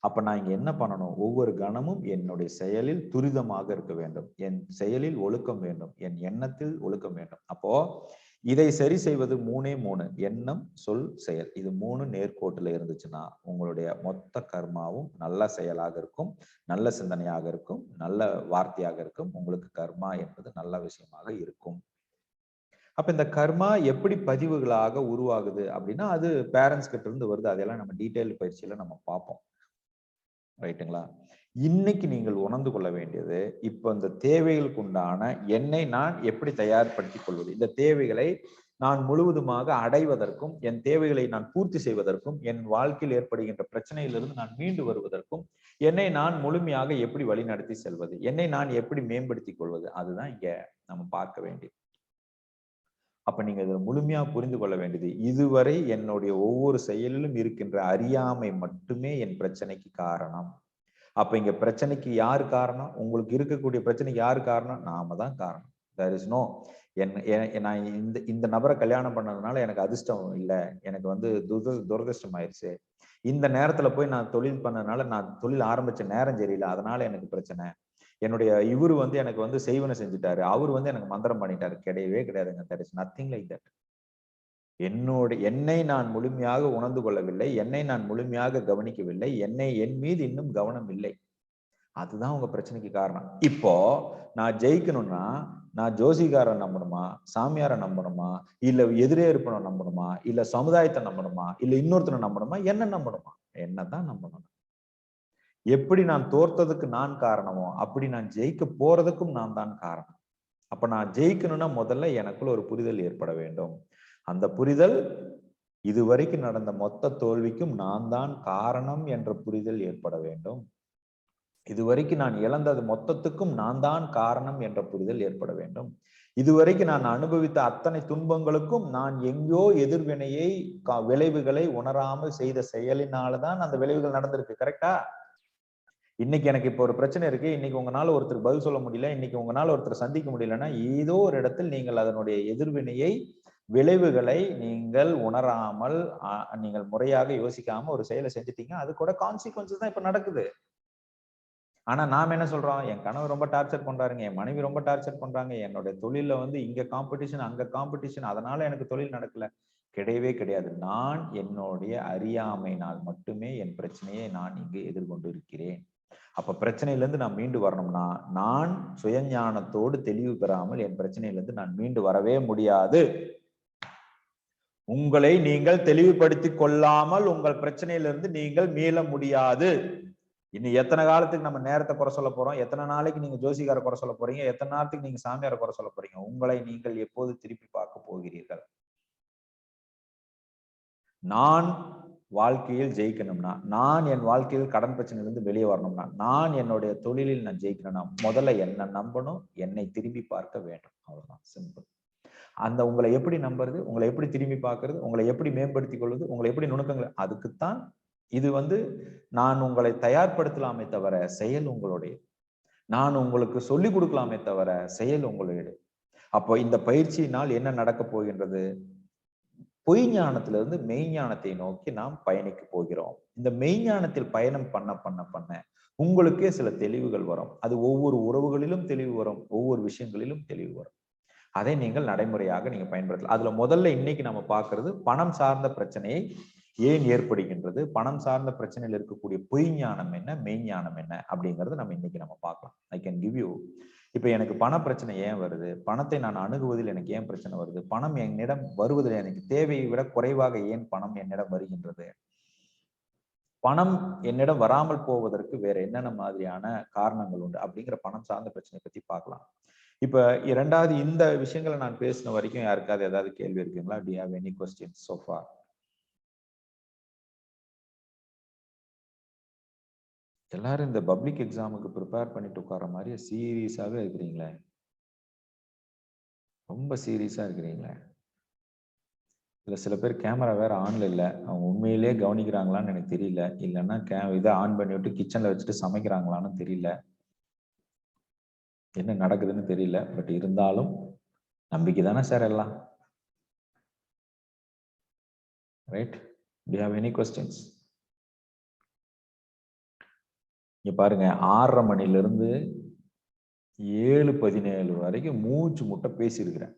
அப்ப நான் இங்க என்ன பண்ணணும்? ஒவ்வொரு கணமும் என்னுடைய செயலில் துரிதமாக இருக்க வேண்டும். என் செயலில் ஒழுக்கம் வேண்டும். என் எண்ணத்தில் ஒழுக்கம் வேண்டும். அப்போ இதை சரி செய்வது 3 எண்ணம், சொல், செயல். இது 3 நேர்கோட்டுல இருந்துச்சுன்னா உங்களுடைய மொத்த கர்மாவும் நல்ல செயலாக இருக்கும், நல்ல சிந்தனையாக இருக்கும், நல்ல வார்த்தையாக இருக்கும். உங்களுக்கு கர்மா என்பது நல்ல விஷயமாக இருக்கும். அப்ப இந்த கர்மா எப்படி பதிவுகளாக உருவாகுது அப்படின்னா, அது பேரண்ட்ஸ் கிட்ட இருந்து வருது. அதெல்லாம் நம்ம டீடைல் பயிற்சியில நம்ம பார்ப்போம். ரைட்டுங்களா? இன்னைக்கு நீங்கள் உணர்ந்து கொள்ள வேண்டியது, இப்ப இந்த தேவைகளுக்கு உண்டான என்னை நான் எப்படி தயார்படுத்திக் கொள்வது? இந்த தேவைகளை நான் முழுவதுமாக அடைவதற்கும், என் தேவைகளை நான் பூர்த்தி செய்வதற்கும், என் வாழ்க்கையில் ஏற்படுகின்ற பிரச்சனையிலிருந்து நான் மீண்டு வருவதற்கும் என்னை நான் முழுமையாக எப்படி வழிநடத்தி செல்வது? என்னை நான் எப்படி மேம்படுத்திக் கொள்வது? அதுதான் இங்க நம்ம பார்க்க வேண்டியது. அப்ப நீங்க இதை முழுமையா புரிந்து கொள்ள வேண்டியது, இதுவரை என்னுடைய ஒவ்வொரு செயலிலும் இருக்கின்ற அறியாமை மட்டுமே என் பிரச்சனைக்கு காரணம். அப்ப இங்க பிரச்சனைக்கு யாரு காரணம்? உங்களுக்கு இருக்கக்கூடிய பிரச்சனைக்கு யாரு காரணம்? நாம தான் காரணம். தேர் இஸ் நோ நான் இந்த நபரை கல்யாணம் பண்ணதுனால எனக்கு அதிர்ஷ்டம் இல்லை, எனக்கு வந்து துரதிர்ஷ்டம் ஆயிடுச்சு. இந்த நேரத்துல போய் நான் தொழில் பண்ணதுனால, நான் தொழில் ஆரம்பிச்ச நேரம் சரியில்லை, அதனால எனக்கு பிரச்சனை. என்னுடைய இவரு வந்து எனக்கு வந்து செய்வனை செஞ்சுட்டாரு, அவரு வந்து எனக்கு மந்திரம் பண்ணிட்டாரு. கிடையவே கிடையாதுங்க. There is nothing like that. என்னை நான் முழுமையாக உணர்ந்து கொள்ளவில்லை, என்னை நான் முழுமையாக கவனிக்கவில்லை, என் மீது இன்னும் கவனம் இல்லை. அதுதான் உங்க பிரச்சனைக்கு காரணம். இப்போ நான் ஜெயிக்கணும்னா நான் ஜோசிகாரை நம்பணுமா, சாமியாரை நம்பணுமா, இல்ல எதிரே இருப்பனை நம்பணுமா, இல்ல சமுதாயத்தை நம்பணுமா, இல்ல இன்னொருத்தனை நம்பணுமா, என்ன நம்பணுமா? என்னதான் நம்பணும். எப்படி நான் தோற்றதுக்கு நான் காரணமோ அப்படி நான் ஜெயிக்க போறதுக்கும் நான் தான் காரணம். அப்ப நான் ஜெயிக்கணும்னா முதல்ல எனக்குள்ள ஒரு புரிதல் ஏற்பட வேண்டும். அந்த புரிதல் இதுவரைக்கும் நடந்த மொத்த தோல்விக்கும் நான் தான் காரணம் என்ற புரிதல் ஏற்பட வேண்டும். இதுவரைக்கும் நான் இழந்தது மொத்தத்துக்கும் நான் தான் காரணம் என்ற புரிதல் ஏற்பட வேண்டும். இதுவரைக்கும் நான் அனுபவித்த அத்தனை துன்பங்களுக்கும் நான் எங்கோ எதிர்வினையை விளைவுகளை உணராமல் செய்த செயலினால்தான் அந்த விளைவுகள் நடந்திருக்கு. கரெக்டா? இன்னைக்கு எனக்கு இப்போ ஒரு பிரச்சனை இருக்கு, இன்னைக்கு உங்களால ஒருத்தர் பதில் சொல்ல முடியல, இன்னைக்கு உங்களால ஒருத்தர் சந்திக்க முடியலன்னா ஏதோ ஒரு இடத்தில் நீங்கள் அதனுடைய எதிர்வினையை விளைவுகளை நீங்கள் உணராமல் நீங்கள் முறையாக யோசிக்காம ஒரு செயலை செஞ்சுட்டீங்க. அது கூட கான்சிக்வன்சஸ் தான் இப்ப நடக்குது. ஆனா நாம என்ன சொல்றோம்? என் கணவர் ரொம்ப டார்ச்சர் பண்றாருங்க, என் மனைவி ரொம்ப டார்ச்சர் பண்றாங்க, என்னுடைய தொழில வந்து இங்க காம்படிஷன் அங்க காம்படிஷன், அதனால எனக்கு தொழில் நடக்கல. கிடையவே கிடையாது. நான் என்னுடைய அறியாமையினால் மட்டுமே என் பிரச்சனையை நான் இங்கு எதிர்கொண்டு இருக்கிறேன். அப்ப பிரச்சனையிலிருந்து நான் மீண்டு வரணும்னா நான் சுயஞானத்தோடு தெளிவு பெறாமல் என் பிரச்சனையிலிருந்து நான் மீண்டு வரவே முடியாது. உங்களை நீங்கள் தெளிவுபடுத்திக் கொள்ளாமல் உங்கள் பிரச்சனையிலிருந்து நீங்கள் மீள முடியாது. இன்னும் எத்தனை காலத்துக்கு நம்ம நேரத்தை குறை சொல்ல போறோம்? எத்தனை நாளைக்கு நீங்க ஜோசிகார குறை சொல்ல போறீங்க? எத்தனை நேரத்துக்கு நீங்க சாமியாரை குறை சொல்ல போறீங்க? உங்களை நீங்கள் எப்போது திருப்பி பார்க்க போகிறீர்கள்? நான் வாழ்க்கையில் ஜெயிக்கணும்னா, நான் என் வாழ்க்கையில் கடன் பிரச்சனையிலிருந்து வெளியே வரணும்னா, நான் என்னுடைய தொழிலில் நான் ஜெயிக்கணும்னா முதல்ல என்ன நம்பணும், என்னை திரும்பி பார்க்க வேண்டும். அவ்வளவுதான், சிம்பிள். அந்த உங்களை எப்படி நம்புறது, உங்களை எப்படி திரும்பி பார்க்கறது, உங்களை எப்படி மேம்படுத்திக் கொள்வது, உங்களை எப்படி நுணுக்கங்கள், அதுக்குத்தான் இது வந்து நான் உங்களை தயார்படுத்தலாமே தவிர செயல் உங்களுடைய. நான் உங்களுக்கு சொல்லிக் கொடுக்கலாமே தவிர செயல் உங்களுடைய. அப்போ இந்த பயிற்சியினால் என்ன நடக்க போகின்றது? பொய் ஞானத்திலிருந்து மெய்ஞானத்தை நோக்கி நாம் பயணிக்க போகிறோம். இந்த மெய்ஞானத்தில் பயணம் பண்ண பண்ண பண்ண உங்களுக்கே சில தெளிவுகள் வரும். அது ஒவ்வொரு உறவுகளிலும் தெளிவு வரும், ஒவ்வொரு விஷயங்களிலும் தெளிவு வரும். அதை நீங்கள் நடைமுறையாக நீங்க பயன்படுத்தலாம். அதுல முதல்ல இன்னைக்கு நம்ம பார்க்கிறது பணம் சார்ந்த பிரச்சனையை ஏன் ஏற்படுகின்றது, பணம் சார்ந்த பிரச்சனையில் இருக்கக்கூடிய பொய் ஞானம் என்ன, மெய்ஞானம் என்ன அப்படிங்கறது நம்ம இன்னைக்கு நம்ம பார்க்கலாம். I can give you. இப்ப எனக்கு பண பிரச்சனை ஏன் வருது, பணத்தை நான் அணுகுவதில் எனக்கு ஏன் பிரச்சனை வருது, பணம் என்னிடம் வருவதில் எனக்கு தேவையை விட குறைவாக ஏன் பணம் என்னிடம் வருகின்றது, பணம் என்னிடம் வராமல் போவதற்கு வேற என்னென்ன மாதிரியான காரணங்கள் உண்டு அப்படிங்கிற பணம் சார்ந்த பிரச்சனை பத்தி பார்க்கலாம். இப்ப இரண்டாவது இந்த விஷயங்களை நான் பேசின வரைக்கும் யாருக்காவது ஏதாவது கேள்வி இருக்குங்களா? Do you have any questions so far? எல்லாரும் இந்த பப்ளிக் எக்ஸாமுக்கு ப்ரிப்பேர் பண்ணிட்டு உட்கார மாதிரி சீரியஸாவே இருக்கிறீங்களே, ரொம்ப சீரியஸா இருக்கிறீங்களே. இதுல சில பேர் கேமரா வேற ஆன்ல இல்லை, அவங்க உண்மையிலேயே கவனிக்கிறாங்களான்னு எனக்கு தெரியல, இல்லைன்னா இதை ஆன் பண்ணி விட்டு கிச்சன்ல வச்சுட்டு சமைக்கிறாங்களான்னு தெரியல, என்ன நடக்குதுன்னு தெரியல. பட் இருந்தாலும் நம்பிக்கை தானே சார் எல்லாம். Right? To you have any questions? இங்க பாருங்க, 6:30 மணிலிருந்து 7:17 வரைக்கும் மூச்சு முட்டை பேசியிருக்கிறேன்.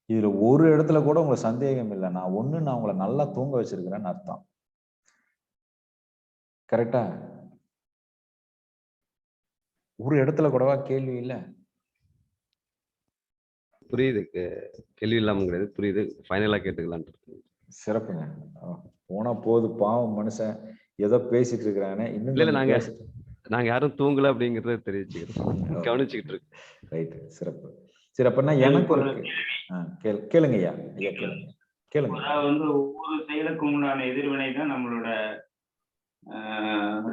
இதுல ஒரு இடத்துல கூட உங்களுக்கு சந்தேகம் இல்லை, நான் உங்களை நல்லா தூங்க வச்சிருக்கிறேன்னு அர்த்தம். கரெக்டா? ஒரு இடத்துல கூடவா கேள்வி இல்லை? புரியுது, கேள்வி இல்லாம கிடையாது, புரியுது. ஃபைனலா கேட்டுக்கலான். சிறப்புங்க. போனா போது, பாவம் மனுஷன் ஏதோ பேசிட்டு இருக்கிறானே, இன்னும் இல்ல நாங்க யாரும் தூங்கல அப்படிங்கறத தெரிவிச்சுக்கிறோம், கவனிச்சுக்கிட்டு இருக்கு. ரைட், சிறப்பு. சரி, அப்பனா எனக்கு ஒரு கேளுங்க ஐயா. ஐயா கேளுங்க. வந்து ஒவ்வொரு செயலுக்கும் உண்டான எதிர்வினை தான் நம்மளோட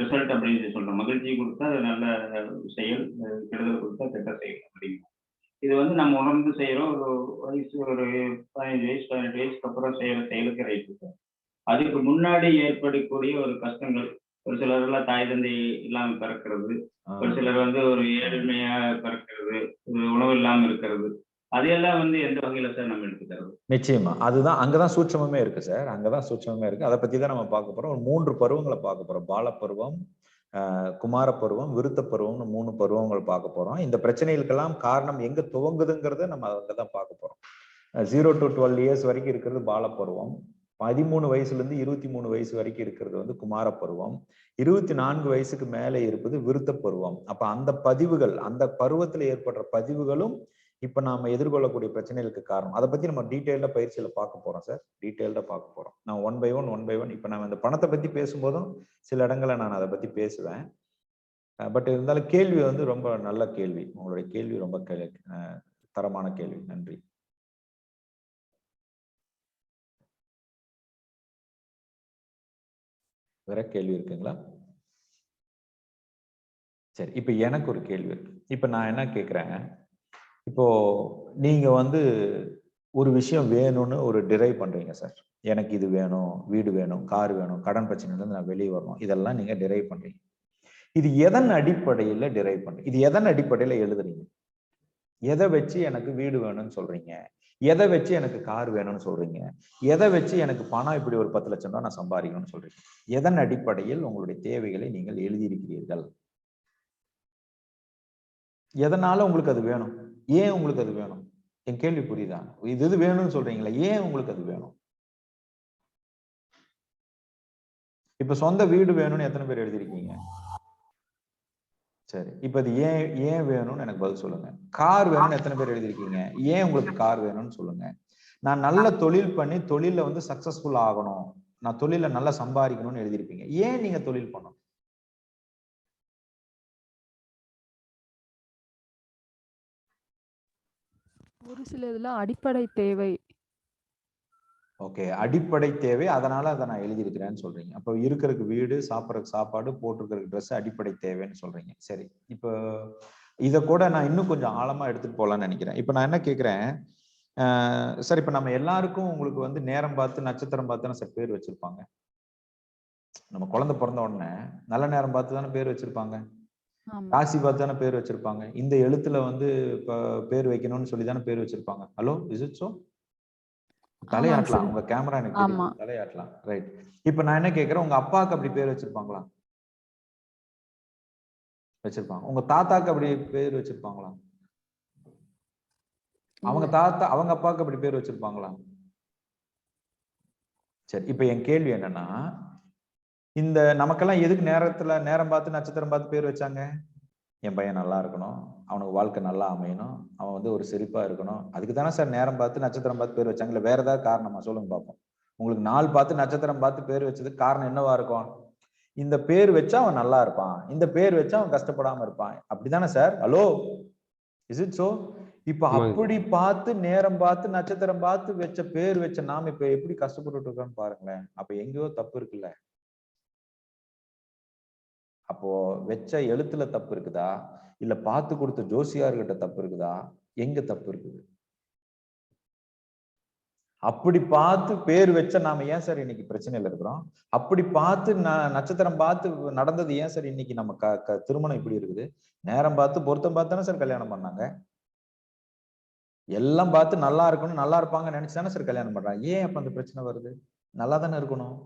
ரிசல்ட் அப்படின்னு சொல்றோம். மகிழ்ச்சி கொடுத்தா அது நல்ல செயல், கெடுதல் கொடுத்தா கெட்ட செயல் அப்படிங்கும். இது வந்து நம்ம உணர்ந்து செய்யறோம். ஒரு வயசு ஒரு 15 வயசு 18 வயசுக்கு அப்புறம் செய்யற செயலுக்கு ரைட்டு சார். அதுக்கு முன்னாடி ஏற்படக்கூடிய ஒரு கஷ்டங்கள், ஒரு சிலர்லாம் தாய் தந்தை இல்லாம பிறக்கிறது, ஒரு சிலர் வந்து ஒரு ஏழ்மையா பிறக்கிறது, உணவு இல்லாம இருக்கிறது, அதையெல்லாம் வந்து எந்த வகையில சார் நம்ம எடுத்துக்கிறது? நிச்சயமா, அதுதான் அங்கதான் சூட்சமே இருக்கு சார். அங்கதான் சூட்சமே இருக்கு. அதை பத்தி தான் நம்ம பார்க்க போறோம். ஒரு 3 பருவங்களை பார்க்க போறோம். பாலப்பருவம், குமார பருவம், விருத்த பருவம்னு 3 பருவங்கள் பார்க்க போறோம். இந்த பிரச்சனைகளுக்கெல்லாம் காரணம் எங்க துவங்குதுங்கிறத நம்ம அங்கதான் பார்க்க போறோம். 0 to 12 இயர்ஸ் வரைக்கும் இருக்கிறது பாலப்பருவம். 13 வயசுல இருந்து 23 வயசு வரைக்கும் இருக்கிறது வந்து குமார பருவம். 24 வயசுக்கு மேலே இருப்பது விருத்த பருவம். அப்ப அந்த பதிவுகள், அந்த பருவத்துல ஏற்படுற பதிவுகளும் இப்ப நாம எதிர்கொள்ளக்கூடிய பிரச்சனைகளுக்கு காரணம். அதை பத்தி நம்ம டீட்டெயில்டா பயிற்சியில பார்க்க போறோம் சார். டீட்டெயில்டா பார்க்க போறோம். நான் ஒன் பை ஒன் இப்ப நான் இந்த பணத்தை பத்தி பேசும்போதும் சில இடங்களை நான் அதை பத்தி பேசுவேன். பட் இருந்தாலும் கேள்வி வந்து ரொம்ப நல்ல கேள்வி. உங்களுடைய கேள்வி ரொம்ப தரமான கேள்வி. நன்றி. வேற கேள்வி இருக்குங்களா? சரி, இப்ப எனக்கு ஒரு கேள்வி இருக்கு. இப்ப நான் என்ன கேட்கிறேன், இப்போ நீங்க வந்து ஒரு விஷயம் வேணும்னு ஒரு டிரைவ் பண்றீங்க சார். எனக்கு இது வேணும், வீடு வேணும், கார் வேணும், கடன் பிரச்சனையிலிருந்து நான் வெளியே வரணும், இதெல்லாம் நீங்க டிரைவ் பண்றீங்க. இது எதன் அடிப்படையில டிரைவ் பண்றீங்க? இது எதன் அடிப்படையில எழுதுறீங்க? எதை வச்சு எனக்கு வீடு வேணும்னு சொல்றீங்க? எதை வச்சு எனக்கு கார் வேணும்னு சொல்றீங்க? எதை வச்சு எனக்கு பணம் இப்படி ஒரு 10 லட்சம் ரூபாய் நான் சம்பாதிக்கணும்னு சொல்றீங்க? எதன் அடிப்படையில் உங்களுடைய தேவைகளை நீங்கள் எழுதியிருக்கிறீர்கள்? எதனால உங்களுக்கு அது வேணும்? ஏன் உங்களுக்கு அது வேணும்? என் கேள்வி புரியுதா? இது வேணும்னு சொல்றீங்களா, ஏன் உங்களுக்கு அது வேணும்? இப்ப சொந்த வீடு வேணும்னு எத்தனை பேர் எழுதிருக்கீங்க? சரி, இப்ப இது ஏன் வேணும்னு எனக்கு பதில் சொல்லுங்க. கார் வேணும்னு எத்தனை பேர் எழுதிருக்கீங்க? ஏன் உங்களுக்கு கார் வேணும்னு சொல்லுங்க. நான் நல்ல தொழில் பண்ணி தொழில வந்து சக்சஸ்ஃபுல் ஆகணும், நான் தொழில நல்லா சம்பாதிக்கணும்னு எழுதிருப்பீங்க. ஏன் நீங்க தொழில் பண்ணணும்? ஒரு சில இதெல்லாம் அடிப்படை தேவை. ஓகே, அடிப்படை தேவை, அதனால அதை நான் எழுதியிருக்கிறேன்னு சொல்றீங்க. அப்போ இருக்கிறதுக்கு வீடு, சாப்பிட்றதுக்கு சாப்பாடு, போட்டிருக்கிறதுக்கு ட்ரெஸ் அடிப்படை தேவைன்னு சொல்றீங்க. சரி, இப்போ இதை கூட நான் இன்னும் கொஞ்சம் ஆழமா எடுத்துட்டு போகலான்னு நினைக்கிறேன். இப்போ நான் என்ன கேட்கிறேன் சார், இப்போ நம்ம எல்லாருக்கும் உங்களுக்கு வந்து நேரம் பார்த்து நட்சத்திரம் பார்த்து சார் பேர் வச்சிருப்பாங்க. நம்ம குழந்தை பிறந்த உடனே நல்ல நேரம் பார்த்து தானே பேர் வச்சிருப்பாங்க, ராசி பார்த்து தானே பேர் வச்சிருப்பாங்க, இந்த எழுத்துல வந்து இப்போ பேர் வைக்கணும்னு சொல்லி தானே பேர் வச்சிருப்பாங்க. Hello, is it so? தலையாட்டலாம், உங்க கேமரா எனக்கு தெரியும், தலையாட்டலாம். ரைட். இப்ப நான் என்ன கேட்கிறேன், உங்க அப்பாவுக்கு அப்படி பேர் வச்சிருப்பாங்களா? வச்சிருப்பாங்க. உங்க தாத்தாக்கு அப்படி பேர் வச்சிருப்பாங்களா? அவங்க தாத்தா அவங்க அப்பாவுக்கு அப்படி பேர் வச்சிருப்பாங்களா? சரி, இப்ப என் கேள்வி என்னன்னா, இந்த நமக்கெல்லாம் எதுக்கு நேரம் பார்த்து நட்சத்திரம் பார்த்து பேர் வச்சாங்க? என் பையன் நல்லா இருக்கணும், அவனுக்கு வாழ்க்கை நல்லா அமையணும், அவன் வந்து ஒரு சிரிப்பா இருக்கணும், அதுக்கு தானே சார் நேரம் பார்த்து நட்சத்திரம் பார்த்து பேர் வச்சாங்க. இல்ல வேற ஏதாவது காரணமா? சொல்லுங்க பார்ப்போம். உங்களுக்கு நாள் பார்த்து நட்சத்திரம் பார்த்து பேர் வச்சதுக்கு காரணம் என்னவா இருக்கும்? இந்த பேர் வச்சா அவன் நல்லா இருப்பான், இந்த பேர் வச்சா அவன் கஷ்டப்படாம இருப்பான், அப்படிதானே sir? Hello, is it so? இப்ப அப்படி பார்த்து நேரம் பார்த்து நட்சத்திரம் பார்த்து வச்ச பேர் வச்ச நாம இப்ப எப்படி கஷ்டப்பட்டு இருக்கோம்னு பாருங்களேன். அப்ப எங்கேயோ தப்பு இருக்குல்ல? அப்போ வச்ச எழுத்துல தப்பு இருக்குதா, இல்ல பார்த்து கொடுத்த ஜோசியார்கிட்ட தப்பு இருக்குதா, எங்க தப்பு இருக்குது? அப்படி பார்த்து பேர் வச்ச நாம ஏன் சார் இன்னைக்கு பிரச்சனையில இருக்கிறோம்? அப்படி பார்த்து நட்சத்திரம் பார்த்து நடந்தது ஏன் சார் இன்னைக்கு நம்ம திருமணம் இப்படி இருக்குது? நேரம் பார்த்து பொருத்தம் பார்த்தானே சார் கல்யாணம் பண்ணாங்க. எல்லாம் பார்த்து நல்லா இருக்கணும், நல்லா இருப்பாங்க நினைச்சுதானே சார் கல்யாணம் பண்றாங்க. ஏன் அப்ப அந்த பிரச்சனை வருது? நல்லா தானே இருக்கணும்.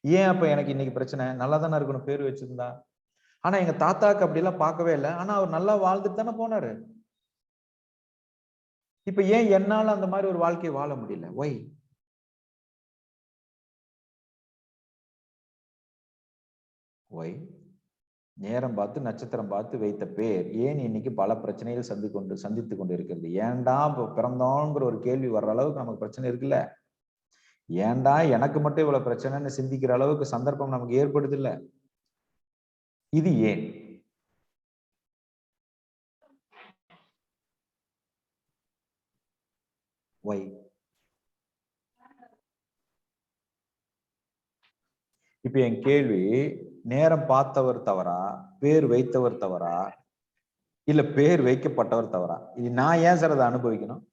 ஏன் அப்ப எனக்கு இன்னைக்கு பிரச்சனை? நல்லா தானே இருக்கணும் பேர் வச்சிருந்தா. ஆனா எங்க தாத்தாக்கு அப்படி எல்லாம் பார்க்கவே இல்லை. ஆனா அவர் நல்லா வாழ்ந்துட்டு தானே போனாரு. இப்ப ஏன் என்னால அந்த மாதிரி ஒரு வாழ்க்கையை வாழ முடியல? ஒய்? ஒய்? நேரம் பார்த்து நட்சத்திரம் பார்த்து வைத்த பேர் ஏன் இன்னைக்கு பல பிரச்சனைகள் சந்தித்து கொண்டு இருக்கிறது? ஏன்டா பிறந்தோங்கிற ஒரு கேள்வி வர்ற அளவுக்கு நமக்கு பிரச்சனை இருக்குல்ல. ஏன்டா எனக்கு மட்டும் இவ்வளவு பிரச்சனைன்னு சிந்திக்கிற அளவுக்கு சந்தர்ப்பம் நமக்கு ஏற்படுது இல்ல. இது ஏன்? ஒய்? இப்ப என் கேள்வி, நேரம் பார்த்தவர் தவறா, பேர் வைத்தவர் தவறா, இல்ல பேர் வைக்கப்பட்டவர் தவறா? இது நான் ஏன் சார் அதை அனுபவிக்கணும்?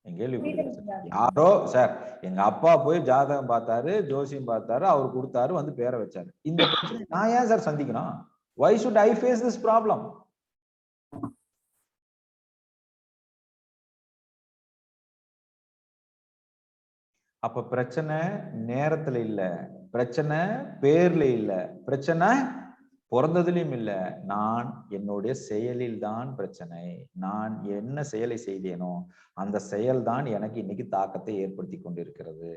என் கேள்வி யாரோ சார் எங்க அப்பா போய் ஜாதகம் பார்த்தாரு, ஜோசியம் பார்த்தாரு, அவர் கொடுத்தாரு, வந்து பேரை வச்சாரு. இந்த பிரச்சனை நான் ஏன் சார் சந்திக்கணும்? Why should I face this problem? அப்ப பிரச்சனை நேரத்துல இல்ல, பிரச்சனை பேர்ல இல்ல, பிரச்சனை பிறந்ததுலயும் இல்ல. நான் என்னுடைய செயலில் தான் பிரச்சனை. நான் என்ன செயலை செய்தேனோ அந்த செயல் தான் எனக்கு இன்னைக்கு தாக்கத்தை ஏற்படுத்தி கொண்டிருக்கிறது.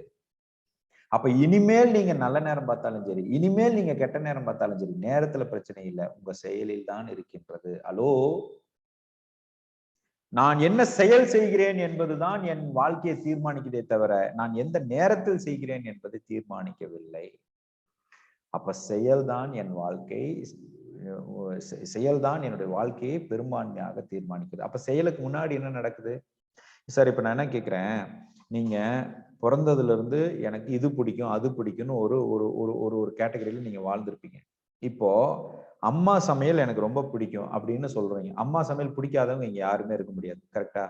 அப்ப இனிமேல் நீங்க நல்ல நேரம் பார்த்தாலும் சரி, இனிமேல் நீங்க கெட்ட நேரம் பார்த்தாலும் சரி, நேரத்துல பிரச்சனை இல்லை, உங்க செயலில் தான் இருக்கின்றது. ஹலோ, நான் என்ன செயல் செய்கிறேன் என்பதுதான் என் வாழ்க்கையை தீர்மானிக்கிறதே தவிர நான் எந்த நேரத்தில் செய்கிறேன் என்பதை தீர்மானிக்கவில்லை. அப்ப செயல்தான் என் வாழ்க்கை, செயல்தான் என்னுடைய வாழ்க்கையை பெரும்பான்மையாக தீர்மானிக்கிறது. அப்ப செயலுக்கு முன்னாடி என்ன நடக்குது சார்? இப்ப நான் என்ன கேட்கிறேன், நீங்க பிறந்ததுல இருந்து எனக்கு இது பிடிக்கும் அது பிடிக்கும்னு ஒரு ஒரு ஒரு ஒரு கேட்டகரியில நீங்க வாழ்ந்திருப்பீங்க. இப்போ அம்மா சமையல் எனக்கு ரொம்ப பிடிக்கும் அப்படின்னு சொல்றீங்க. அம்மா சமையல் பிடிக்காதவங்க இங்க யாருமே இருக்க முடியாது. கரெக்டா?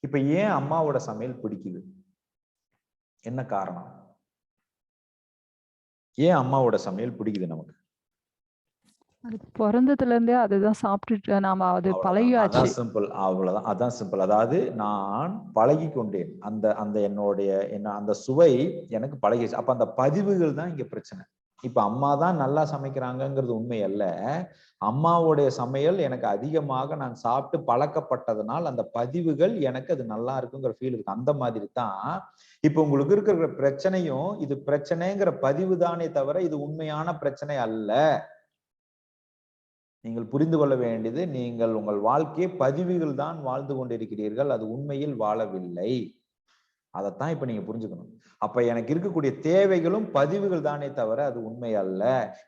இப்ப ஏன் அம்மாவோட சமையல் பிடிக்குது? என்ன காரணம்? ஏன் அம்மாவோட சமையல் பிடிக்குது நமக்கு? அது பிறந்ததுல இருந்தே அதுதான் சாப்பிட்டுட்டு நாம அது பழகியாச்சு. சிம்பிள், அவ்வளவுதான். அதான் சிம்பிள். அதாவது நான் பழகி கொண்டேன். அந்த என்னுடைய அந்த சுவை எனக்கு பழகிடுச்சு. அப்ப அந்த பதிவுகள் தான் இங்க பிரச்சனை. இப்ப அம்மா தான் நல்லா சமைக்கிறாங்கிறது உண்மை அல்ல. அம்மாவுடைய சமையல் எனக்கு அதிகமாக நான் சாப்பிட்டு பழக்கப்பட்டதனால் அந்த பதிவுகள் எனக்கு அது நல்லா இருக்குங்கிற ஃபீல் இருக்கு. அந்த மாதிரி தான் இப்ப உங்களுக்கு இருக்கிற பிரச்சனையும் இது பிரச்சனைங்கிற பதிவு தானே தவிர இது உண்மையான பிரச்சனை அல்ல. நீங்கள் புரிந்து கொள்ள வேண்டியது, நீங்கள் உங்கள் வாழ்க்கையை பதிவுகள் தான் வாழ்ந்து கொண்டிருக்கிறீர்கள், அது உண்மையில் வாழவில்லை. அதைத்தான் இப்ப நீங்க புரிஞ்சுக்கணும். அப்ப எனக்கு இருக்கக்கூடிய தேவைகளும் பதிவுகள் தானே தவிர அது உண்மை அல்ல.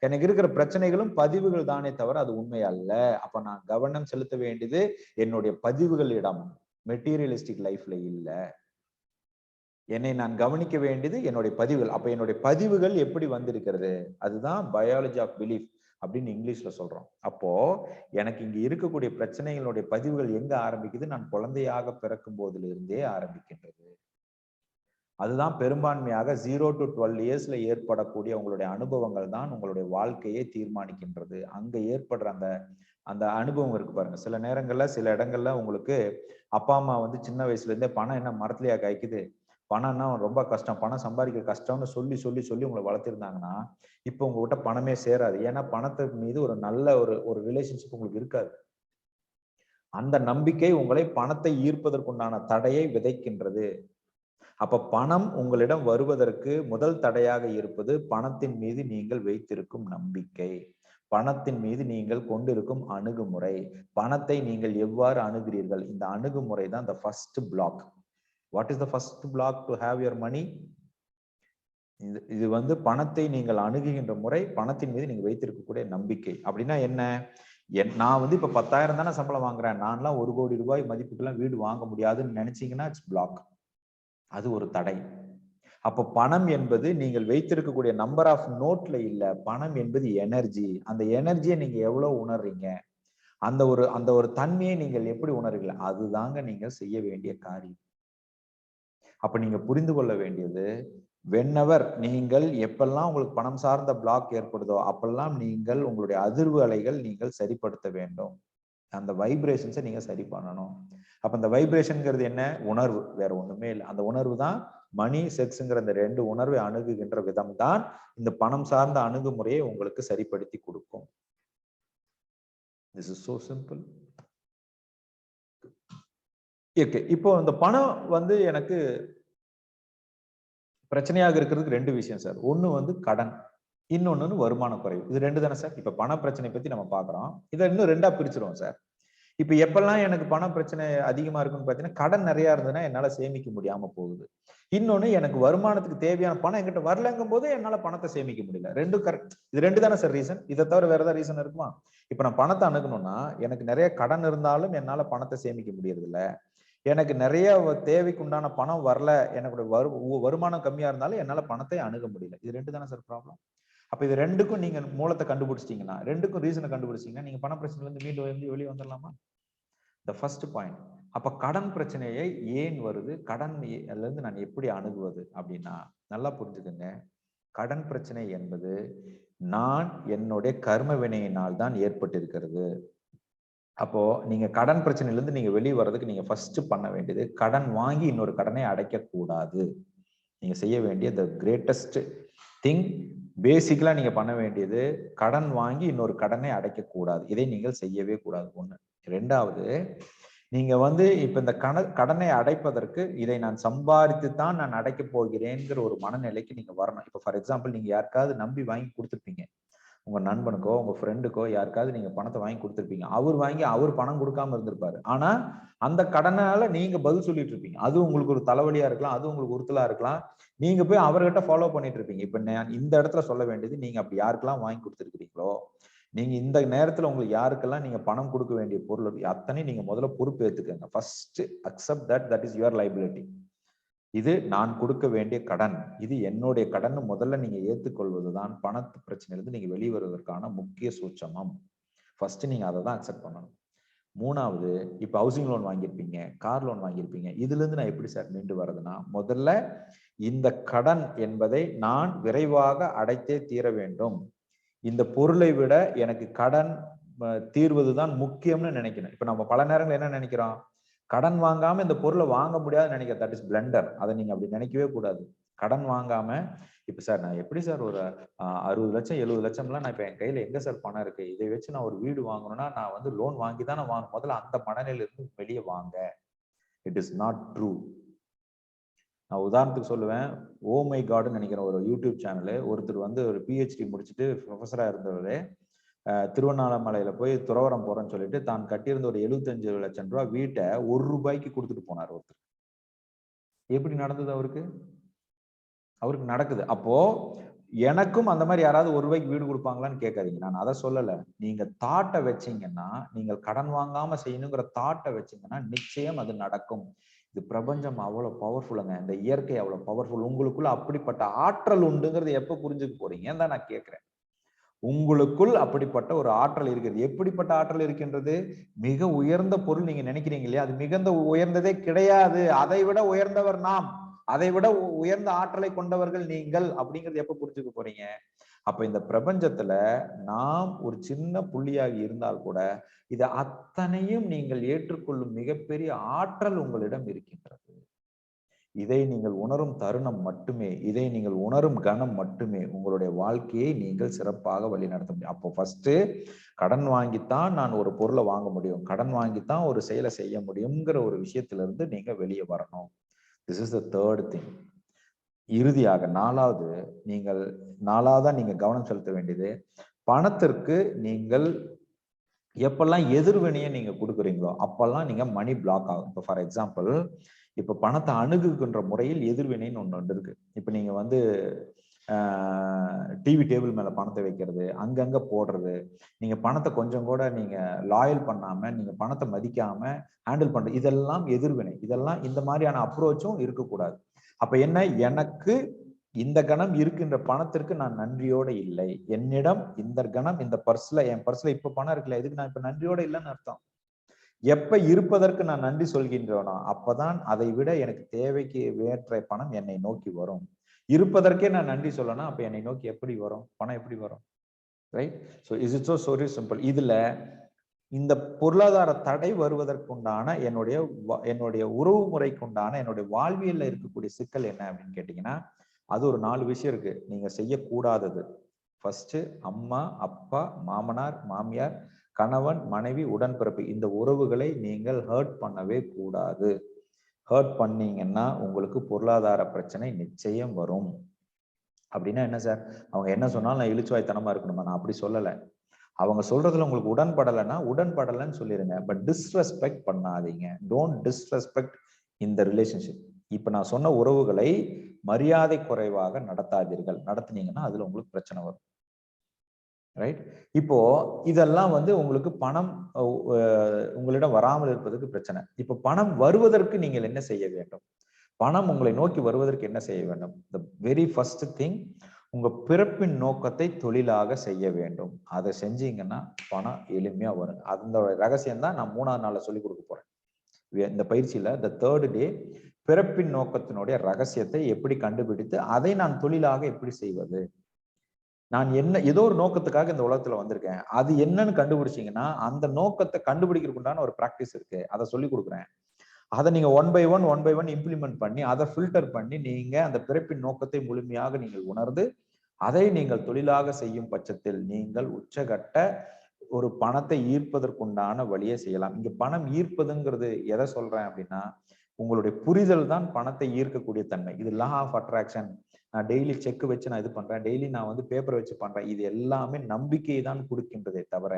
எனக்கு இருக்கிற பிரச்சனைகளும் பதிவுகள் தானே தவிர அது உண்மை அல்ல. அப்ப நான் கவனம் செலுத்த வேண்டியது என்னுடைய பதிவுகளிடம், மெட்டீரியலிஸ்டிக் லைஃப்ல இல்ல. என்னை நான் கவனிக்க வேண்டியது என்னுடைய பதிவுகள். அப்ப என்னுடைய பதிவுகள் எப்படி வந்திருக்கிறது? அதுதான் பயாலஜி ஆஃப் பிலீஃப் அப்படின்னு இங்கிலீஷ்ல சொல்றோம். அப்போ எனக்கு இங்க இருக்கக்கூடிய பிரச்சனைகளுடைய பதிவுகள் எங்க ஆரம்பிக்குது? நான் குழந்தையாக பிறக்கும் போதுல இருந்தே ஆரம்பிக்கின்றது. அதுதான் பெரும்பான்மையாக 0 to 12 இயர்ஸ்ல ஏற்படக்கூடிய உங்களுடைய அனுபவங்கள் தான் உங்களுடைய வாழ்க்கையை தீர்மானிக்கின்றது. அங்க ஏற்படுற அந்த அனுபவம் இருக்கு பாருங்க. சில நேரங்கள்ல சில இடங்கள்ல உங்களுக்கு அப்பா அம்மா வந்து சின்ன வயசுல இருந்தே பணம் என்ன மரத்துலயா காய்க்குது, பணம்னா ரொம்ப கஷ்டம், பணம் சம்பாதிக்க கஷ்டம்னு சொல்லி சொல்லி சொல்லி உங்களை வளர்த்திருந்தாங்கன்னா இப்ப உங்ககிட்ட பணமே சேராது. ஏன்னா பணத்துக்கு மீது ஒரு நல்ல ஒரு ரிலேஷன்ஷிப் உங்களுக்கு இருக்காது. அந்த நம்பிக்கை உங்களை பணத்தை ஈர்ப்பதற்குண்டான தடையை விதைக்கின்றது. அப்ப பணம் உங்களிடம் வருவதற்கு முதல் தடையாக இருப்பது பணத்தின் மீது நீங்கள் வைத்திருக்கும் நம்பிக்கை, பணத்தின் மீது நீங்கள் கொண்டிருக்கும் அணுகுமுறை, பணத்தை நீங்கள் எவ்வாறு அணுகிறீர்கள். இந்த அணுகுமுறை தான் the first block. What is the first block to have your money? இது வந்து பணத்தை நீங்கள் அணுகுகின்ற முறை, பணத்தின் மீது நீங்க வைத்திருக்கக்கூடிய நம்பிக்கை. அப்படின்னா என்ன? நான் வந்து இப்ப 10,000 தானே சம்பளம் வாங்குறேன், நான்லாம் 1 கோடி ரூபாய் மதிப்புக்கெல்லாம் வீடு வாங்க முடியாதுன்னு நினைச்சீங்கன்னா இட்ஸ் பிளாக். அது ஒரு தடை. அப்போ பணம் என்பது நீங்கள் வைத்திருக்கக்கூடிய நம்பர் ஆஃப் நோட்ல இல்ல, பணம் என்பது எனர்ஜி. அந்த எனர்ஜியை நீங்க எவ்வளவு உணர்றீங்க, அந்த ஒரு தன்மையை நீங்கள் எப்படி உணர்றீங்க, அதுதாங்க நீங்க செய்ய வேண்டிய காரியம். அப்ப நீங்க புரிந்து கொள்ள வேண்டியது, வென்னவர் நீங்கள் எப்பெல்லாம் உங்களுக்கு பணம் சார்ந்த பிளாக் ஏற்படுதோ அப்பெல்லாம் நீங்கள் உங்களுடைய அதிர்வு அலைகள் நீங்கள் சரிப்படுத்த வேண்டும். அந்த வைப்ரேஷன்ஸை நீங்க சரி பண்ணணும். அப்ப அந்த வைப்ரேஷன்ங்கிறது என்ன? உணர்வு, வேற ஒண்ணுமே இல்லை. அந்த உணர்வு தான் மணி, செக்ஸ்ங்கிற இந்த 2 உணர்வை அணுகுகின்ற விதம் தான் இந்த பணம் சார்ந்த அணுகுமுறையை உங்களுக்கு சரிப்படுத்தி கொடுக்கும். This is so simple. Okay, இப்போ இந்த பணம் வந்து எனக்கு பிரச்சனையாக இருக்கிறதுக்கு 2 விஷயம் சார். ஒண்ணு கடன், இன்னொன்னு வருமான குறைவு. இது 2 தானே சார்? இப்ப பண பிரச்சனை பத்தி நம்ம பாக்குறோம். இதை இன்னும் 2ஆ பிரிச்சிருவோம் சார். இப்ப எப்பெல்லாம் எனக்கு பண பிரச்சனை அதிகமா இருக்குன்னு பாத்தீங்கன்னா, கடன் நிறைய இருந்ததுன்னா என்னால சேமிக்க முடியாம போகுது. இன்னொன்னு, எனக்கு வருமானத்துக்கு தேவையான பணம் என்கிட்ட வரலங்கும் போது என்னால பணத்தை சேமிக்க முடியல. 2 கரெக்ட். இது 2 தானே சார் ரீசன்? இதை தவிர வேற ஏதாவது ரீசன் இருக்குமா? இப்ப நான் பணத்தை அணுகணும்னா எனக்கு நிறைய கடன் இருந்தாலும் என்னால பணத்தை சேமிக்க முடியறது இல்ல. எனக்கு நிறைய தேவைக்கு உண்டான பணம் வரல, எனக்கு வருமானம் கம்மியா இருந்தாலும் என்னால பணத்தை அணுக முடியல. இது 2 தானே சார் ப்ராப்ளம்? அப்ப இது 2க்கும் நீங்க மூலத்தை கண்டுபிடிச்சிட்டீங்கன்னா, 2க்கும் ரீசனை கண்டுபிடிச்சிங்கன்னா நீங்க பண பிரச்சனைல இருந்து மீண்டும் வெளியே வந்துடலாமா? The first point. அப்ப கடன் பிரச்சனையை ஏன் வருது, கடன் இருந்து நான் எப்படி அணுகுவது அப்படின்னா, நல்லா புரிஞ்சுக்கங்க. கடன் பிரச்சனை என்பது நான் என்னுடைய கர்ம வினையினால் தான் ஏற்பட்டிருக்கிறது. அப்போ நீங்க கடன் பிரச்சனையிலிருந்து நீங்க வெளியே வர்றதுக்கு நீங்க ஃபர்ஸ்ட் பண்ண வேண்டியது, கடன் வாங்கி இன்னொரு கடனை அடைக்க கூடாது. நீங்க செய்ய வேண்டிய த கிரேட்டஸ்ட் திங், பேசிக்கலா நீங்க பண்ண வேண்டியது, கடன் வாங்கி இன்னொரு கடனை அடைக்க கூடாது. இதை நீங்கள் செய்யவே கூடாது. ஒண்ணு. 2வது, நீங்க இப்ப இந்த கடனை அடைப்பதற்கு இதை நான் சம்பாதித்து தான் நான் அடைக்க போகிறேங்கிற ஒரு மனநிலைக்கு நீங்க வரணும். இப்ப ஃபார் எக்ஸாம்பிள், நீங்க யாருக்காவது நம்பி வாங்கி கொடுத்துருப்பீங்க. உங்க நண்பனுக்கோ உங்க ஃப்ரெண்டுக்கோ யாருக்காவது நீங்க பணத்தை வாங்கி கொடுத்துருப்பீங்க. அவர் பணம் கொடுக்காம இருந்திருப்பாரு. ஆனா அந்த கடனால நீங்க பதில் சொல்லிட்டு இருப்பீங்க. அது உங்களுக்கு ஒரு தலைவலியா இருக்கலாம், அது உங்களுக்கு உறுத்தலா இருக்கலாம். நீங்க போய் அவர்கிட்ட ஃபாலோ பண்ணிட்டு இருப்பீங்க. இப்ப நான் இந்த இடத்துல சொல்ல வேண்டியது, நீங்க அப்படி யாருக்கெல்லாம் வாங்கி கொடுத்துருக்கீங்களோ, நீங்க இந்த நேரத்துல உங்களுக்கு யாருக்கெல்லாம் நீங்க பணம் கொடுக்க வேண்டிய பொருள் அத்தனை நீங்க முதல்ல பொறுப்பு ஏத்துக்கங்க. First accept that is your liability. இது நான் கொடுக்க வேண்டிய கடன், இது என்னுடைய கடன் முதல்ல நீங்க ஏற்றுக்கொள்வதுதான் பணத்து பிரச்சனையிலிருந்து நீங்க வெளிவருவதற்கான முக்கிய சூட்சமம். ஃபர்ஸ்ட் நீங்க அதை தான் அக்செப்ட் பண்ணணும். 3வது, இப்ப ஹவுசிங் லோன் வாங்கியிருப்பீங்க, கார் லோன் வாங்கியிருப்பீங்க. இதுல இருந்து நான் எப்படி சார் மீண்டு வர்றதுன்னா, முதல்ல இந்த கடன் என்பதை நான் விரைவாக அடைத்தே தீர வேண்டும். இந்த பொருளை விட எனக்கு கடன் தீர்வதுதான் முக்கியம்னு நினைக்கணும். இப்ப நம்ம பல நேரங்கள் என்ன நினைக்கிறோம், கடன் வாங்காம இந்த பொருளை வாங்க முடியாதுன்னு நினைக்கிற, தட் இஸ் பிளண்டர். அதை நீங்க அப்படி நினைக்கவே கூடாது. கடன் வாங்காம, இப்ப சார் நான் எப்படி சார் ஒரு 60 லட்சம் 70 லட்சம்லாம் நான் இப்ப என் கையில எங்க சார் பணம் இருக்கு, இதை வச்சு நான் ஒரு வீடு வாங்கணும்னா நான் லோன் வாங்கி தான் நான் வாங்கணும். முதல்ல அந்த மனநிலையில இருந்து வெளியே வாங்க. It is not true. நான் உதாரணத்துக்கு சொல்லுவேன், ஓ மை காட்னு நினைக்கிறேன் ஒரு யூடியூப் சேனலு. ஒருத்தர் ஒரு PhD முடிச்சுட்டு ப்ரொஃபஸரா இருந்தவர் திருவண்ணாமலையில போய் துறவரம் போறேன்னு சொல்லிட்டு தான் கட்டியிருந்த ஒரு 75 லட்சம் ரூபாய் வீட்டை ₹1 கொடுத்துட்டு போனார் ஒருத்தர். எப்படி நடந்தது அவருக்கு நடக்குது. அப்போ எனக்கும் அந்த மாதிரி யாராவது ₹1 வீடு கொடுப்பாங்களான்னு கேட்காதீங்க. நான் அதை சொல்லல. நீங்க தாட்டை வச்சீங்கன்னா, நீங்கள் கடன் வாங்காம செய்யணுங்கிற தாட்டை வச்சீங்கன்னா நிச்சயம் அது நடக்கும். இது பிரபஞ்சம் அவ்வளவு பவர்ஃபுல்லுங்க. இந்த இயற்கை அவ்வளவு பவர்ஃபுல். உங்களுக்குள்ள அப்படிப்பட்ட ஆற்றல் உண்டுங்கிறது எப்ப புரிஞ்சுக்க போறீங்க தான் நான் கேட்கிறேன். உங்களுக்குள் அப்படிப்பட்ட ஒரு ஆற்றல் இருக்கிறது. எப்படிப்பட்ட ஆற்றல் இருக்கின்றது? மிக உயர்ந்த பொருள் நீங்க நினைக்கிறீங்க இல்லையா, அது மிகுந்த உயர்ந்ததே கிடையாது. அதை விட உயர்ந்தவர் நாம், அதை விட உயர்ந்த ஆற்றலை கொண்டவர்கள் நீங்கள் அப்படிங்கிறது எப்ப புரிஞ்சுக்க போறீங்க? அப்ப இந்த பிரபஞ்சத்துல நாம் ஒரு சின்ன புள்ளியாகி இருந்தால் கூட இது அத்தனையும் நீங்கள் ஏற்றுக்கொள்ளும் மிகப்பெரிய ஆற்றல் உங்களிடம் இருக்கின்றது. இதை நீங்கள் உணரும் தருணம் மட்டுமே, இதை நீங்கள் உணரும் கணம் மட்டுமே உங்களுடைய வாழ்க்கையை நீங்கள் சிறப்பாக வழிநடத்த முடியும். அப்போ ஃபர்ஸ்ட் கடன் வாங்கித்தான் நான் ஒரு பொருளை வாங்க முடியும், கடன் வாங்கித்தான் ஒரு செயலை செய்ய முடியுங்கிற ஒரு விஷயத்திலிருந்து நீங்க வெளியே வரணும். This is the third thing. இறுதியாக நாலாவதா நீங்க கவனம் செலுத்த வேண்டியது, பணத்திற்கு நீங்கள் எப்பெல்லாம் எதிர்வினையை நீங்க கொடுக்குறீங்களோ அப்பெல்லாம் நீங்க மணி பிளாக் ஆகும். இப்போ ஃபார் எக்ஸாம்பிள், இப்ப பணத்தை அணுகுகின்ற முறையில் எதிர்வினைன்னு ஒண்ணு இருக்கு. இப்ப நீங்க டிவி டேபிள் மேல பணத்தை வைக்கிறது, அங்கங்க போடுறது, நீங்க பணத்தை கொஞ்சம் கூட நீங்க லாயல் பண்ணாம, நீங்க பணத்தை மதிக்காம ஹேண்டில் பண்றது, இதெல்லாம் எதிர்வினை. இதெல்லாம் இந்த மாதிரியான அப்ரோச்சும் இருக்கக்கூடாது. அப்ப என்ன, எனக்கு இந்த கணம் இருக்கின்ற பணத்திற்கு நான் நன்றியோட இல்லை. என்னிடம் இந்த கணம் இந்த என் பர்ஸ்ல இப்ப பணம் இருக்குல்ல, இதுக்கு நான் இப்ப நன்றியோட இல்லைன்னு அர்த்தம். எப்ப இருப்பதற்கு நான் நன்றி சொல்கின்றேனோ அப்பதான் அதை விட எனக்கு தேவைக்கு வேற்ற பணம் என்னை நோக்கி வரும். இருப்பதற்கே நான் நன்றி சொல்லணும், அப்ப என்னை நோக்கி எப்படி வரும் பணம், எப்படி வரும்? Right? So is it so simple. இதுல இந்த பொருளாதார தடை வருவதற்குண்டான என்னுடைய உறவு முறைக்குண்டான என்னுடைய வாழ்வியல்ல இருக்கக்கூடிய சிக்கல் என்ன அப்படின்னு கேட்டீங்கன்னா, அது ஒரு 4 விஷயம் இருக்கு நீங்க செய்யக்கூடாதது. ஃபர்ஸ்ட், அம்மா, அப்பா, மாமனார், மாமியார், கணவன், மனைவி, உடன்பிறப்பு, இந்த உறவுகளை நீங்கள் ஹர்ட் பண்ணவே கூடாது. ஹர்ட் பண்ணீங்கன்னா உங்களுக்கு பொருளாதார பிரச்சனை நிச்சயம் வரும். அப்படின்னா என்ன சார், அவங்க என்ன சொன்னாலும் நான் இழிச்சுவாய்த்தனமா இருக்கணுமா? நான் அப்படி சொல்லலை. அவங்க சொல்றதுல உங்களுக்கு உடன்படலைன்னா உடன்படலைன்னு சொல்லிடுங்க. பட் டிஸ்ரெஸ்பெக்ட் பண்ணாதீங்க. டோன்ட் டிஸ்ரெஸ்பெக்ட் இந்த ரிலேஷன்ஷிப். இப்ப நான் சொன்ன உறவுகளை மரியாதை குறைவாக நடத்தாதீர்கள். நடத்தினீங்கன்னா அதுல உங்களுக்கு பிரச்சனை வரும். ரைட்? இப்போ இதெல்லாம் உங்களுக்கு பணம் உங்களிடம் வராமல் இருப்பதற்கு பிரச்சனை. இப்ப பணம் வருவதற்கு நீங்கள் என்ன செய்ய வேண்டும்? பணம் உங்களை நோக்கி வருவதற்கு என்ன செய்ய வேண்டும்? த வெரி ஃபர்ஸ்ட் திங், உங்க பிறப்பின் நோக்கத்தை தொழிலாக செய்ய வேண்டும். அதை செஞ்சீங்கன்னா பணம் எளிமையா வரும். அந்த ரகசியம் தான் நான் 3ஆவது நாள்ல சொல்லி கொடுக்க போறேன். இந்த பயிற்சியில the third day பிறப்பின் நோக்கத்தினுடைய ரகசியத்தை எப்படி கண்டுபிடித்து அதை நான் தொழிலாக எப்படி செய்வது. நான் ஏதோ ஒரு நோக்கத்துக்காக இந்த உலகத்துல வந்திருக்கேன், அது என்னன்னு கண்டுபிடிச்சீங்கன்னா அந்த நோக்கத்தை கண்டுபிடிக்கிறதுக்கு உண்டான ஒரு பிராக்டிஸ் இருக்கு, அதை சொல்லி கொடுக்குறேன். அதை நீங்க ஒன் பை ஒன் இம்ப்ளிமெண்ட் பண்ணி அதை ஃபில்டர் பண்ணி நீங்க அந்த பிறப்பின் நோக்கத்தை முழுமையாக நீங்கள் உணர்ந்து அதை நீங்கள் தொழிலாக செய்யும் பட்சத்தில் நீங்கள் உச்சகட்ட ஒரு பணத்தை ஈர்ப்பதற்குண்டான வழியை செய்யலாம். இங்க பணம் ஈர்ப்பதுங்கிறது எதை சொல்றேன் அப்படின்னா, உங்களுடைய புரிதல் தான் பணத்தை ஈர்க்கக்கூடிய தன்மை. இது லா ஆஃப் அட்ராக்ஷன். நான் டெய்லி செக் வச்சு நான் இது பண்றேன், டெய்லி நான் பேப்பர் வச்சு பண்றேன், இது எல்லாமே நம்பிக்கையை தான் கொடுக்கின்றதே தவிர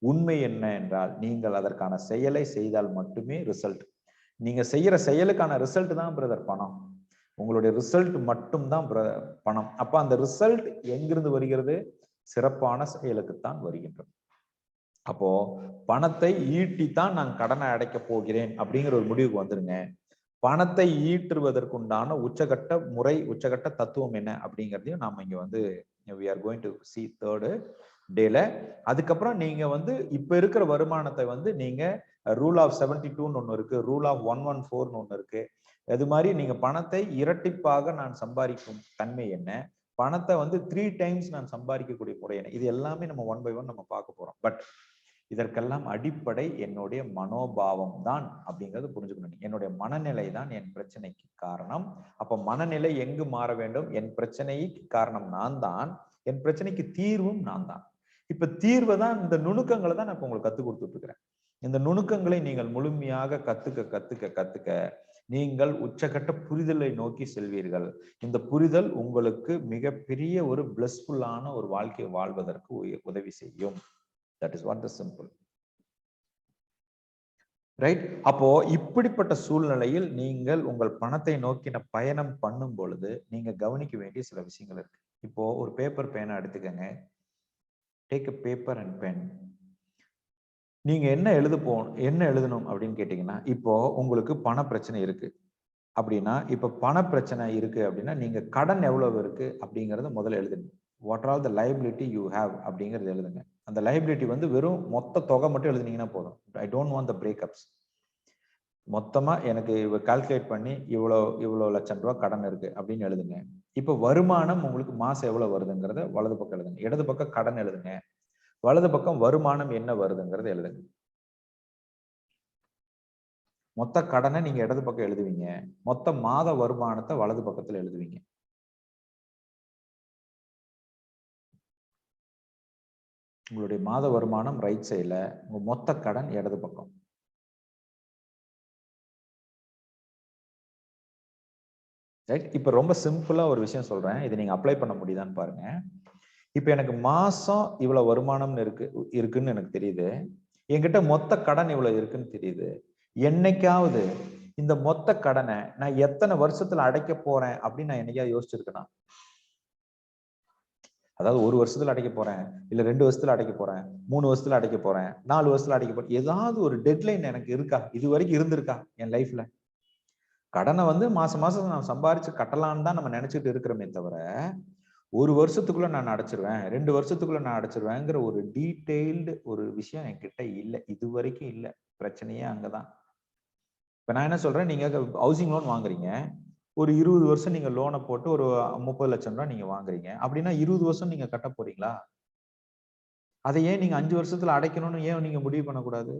உண்மை என்ன என்றால் நீங்கள் அதற்கான செயலை செய்தால் மட்டுமே ரிசல்ட். நீங்க செய்யற செயலுக்கான ரிசல்ட் தான் பிரதர் பணம். உங்களுடைய ரிசல்ட் மட்டும்தான் பணம். அப்ப அந்த ரிசல்ட் எங்கிருந்து வருகிறது? சிறப்பான செயலுக்குத்தான் வருகின்றது. அப்போ பணத்தை ஈட்டித்தான் நான் கடனை அடைக்க போகிறேன் அப்படிங்கிற ஒரு முடிவுக்கு வந்துருங்க. பணத்தை ஈட்டுவதற்குண்டான உச்சகட்ட முறை, உச்சகட்ட தத்துவம் என்ன அப்படிங்கிறதையும் நாம இங்க we are going to see third டேல. அதுக்கப்புறம் நீங்க இப்ப இருக்கிற வருமானத்தை நீங்க ரூல் ஆஃப் 72ன்னு ஒண்ணு இருக்கு, ரூல் ஆஃப் 114ன்னு ஒண்ணு இருக்கு. அது மாதிரி நீங்க பணத்தை இரட்டிப்பாக நான் சம்பாதிக்கும் தன்மை என்ன, பணத்தை 3 டைம்ஸ் நான் சம்பாதிக்கக்கூடிய முறை என்ன, இது எல்லாமே நம்ம ஒன் பை ஒன் நம்ம பார்க்க போறோம். பட் இதற்கெல்லாம் அடிப்படை என்னுடைய மனோபாவம் தான் அப்படிங்கிறது புரிஞ்சுக்கணும். என்னுடைய மனநிலை தான் என் பிரச்சனைக்கு காரணம். அப்ப மனநிலை எங்கு மாற வேண்டும்? என் பிரச்சனைக்கு காரணம் நான் தான், என் பிரச்சனைக்கு தீர்வும் நான் தான். இப்ப தீர்வை தான், இந்த நுணுக்கங்களை தான் நான் உங்களுக்கு கத்துக் கொடுத்துட்டு இருக்கிறேன். இந்த நுணுக்கங்களை நீங்கள் முழுமையாக கத்துக்க நீங்கள் உச்சகட்ட புரிதலை நோக்கி செல்வீர்கள். இந்த புரிதல் உங்களுக்கு மிகப்பெரிய ஒரு பிளஸ்ஃபுல்லான ஒரு வாழ்க்கையை வாழ்வதற்கு உதவி செய்யும். That is what the simple. Right? அப்போ இப்படிப்பட்ட சூழ்நிலையில் நீங்கள் உங்கள் பணத்தை நோக்கின பயணம் பண்ணும் பொழுது நீங்க கவனிக்க வேண்டிய சில விஷயங்கள் இருக்கு. இப்போ ஒரு பேப்பர் பேனா எடுத்துக்கங்க. Take a paper and pen. நீங்க என்ன எழுதணும் அப்படின்னு கேட்டீங்கன்னா, இப்போ உங்களுக்கு பண பிரச்சனை இருக்கு அப்படின்னா, இப்ப பண பிரச்சனை இருக்கு அப்படின்னா நீங்க கடன் எவ்வளவு இருக்கு அப்படிங்கறத முதல்ல எழுதுங்க. What are the liability you have அப்படிங்கறது எழுதுங்க. அந்த லைபிலிட்டி வெறும் மொத்த தொகை மட்டும் எழுதுனீங்கன்னா போதும். I don't want the breakups. மொத்தமா எனக்கு கால்குலேட் பண்ணி இவ்வளோ லட்சம் ரூபாய் கடன் இருக்கு அப்படின்னு எழுதுங்க. இப்ப வருமானம் உங்களுக்கு மாசம் எவ்வளவு வருதுங்கிறத வலது பக்கம் எழுதுங்க. இடது பக்கம் கடன் எழுதுங்க. வலது பக்கம் வருமானம் என்ன வருதுங்கிறத எழுதுங்க. மொத்த கடனை நீங்க இடது பக்கம் எழுதுவீங்க, மொத்த மாத வருமானத்தை வலது பக்கத்துல எழுதுவீங்க. உங்களுடைய மாத வருமானம் ரைட் சைட்ல, உங்க மொத்த கடன் இடது பக்கம். ரைட்? இப்ப ரொம்ப சிம்பிளா ஒரு விஷயம் சொல்றேன், இதை நீங்க அப்ளை பண்ண முடியுதான்னு பாருங்க. இப்ப எனக்கு மாசம் இவ்வளவு வருமானம்னு இருக்குன்னு எனக்கு தெரியுது, என்கிட்ட மொத்த கடன் இவ்வளவு இருக்குன்னு தெரியுது. என்னைக்காவது இந்த மொத்த கடனை நான் எத்தனை வருஷத்துல அடைக்க போறேன் அப்படின்னு நான் என்னைக்காவது யோசிச்சிருக்கேனா? அதாவது 1 வருஷத்துல அடைக்க போறேன், இல்ல 2 வருஷத்துல அடைக்க போறேன், 3 வருஷத்துல அடைக்க போறேன், 4 வருஷத்துல அடைக்க போறேன், ஏதாவது ஒரு டெட்லைன் எனக்கு இருக்கா? இது வரைக்கும் இருந்திருக்கா என் லைஃப்ல? கடனை மாசம் மாசம் நான் சம்பாரிச்சு கட்டலான்னு தான் நம்ம நினைச்சிட்டு இருக்கிறோமே தவிர, 1 வருஷத்துக்குள்ள நான் அடைச்சிருவேன், 2 வருஷத்துக்குள்ள நான் அடைச்சிருவேங்கிற ஒரு டீடைல்டு ஒரு விஷயம் என்கிட்ட இல்லை, இது வரைக்கும் இல்லை. பிரச்சனையே அங்கதான். இப்ப நான் என்ன சொல்றேன், நீங்க ஹவுசிங் லோன் வாங்குறீங்க, ஒரு 20 வருஷம் நீங்க லோனை போட்டு ஒரு 30 லட்சம் ரூபாய் நீங்க வாங்குறீங்க அப்படின்னா 20 வருஷம் நீங்க கட்ட போறீங்களா? அதை ஏன் நீங்க 5 வருஷத்துல அடைக்கணும்னு ஏன் நீங்க முடிவு பண்ணக்கூடாது?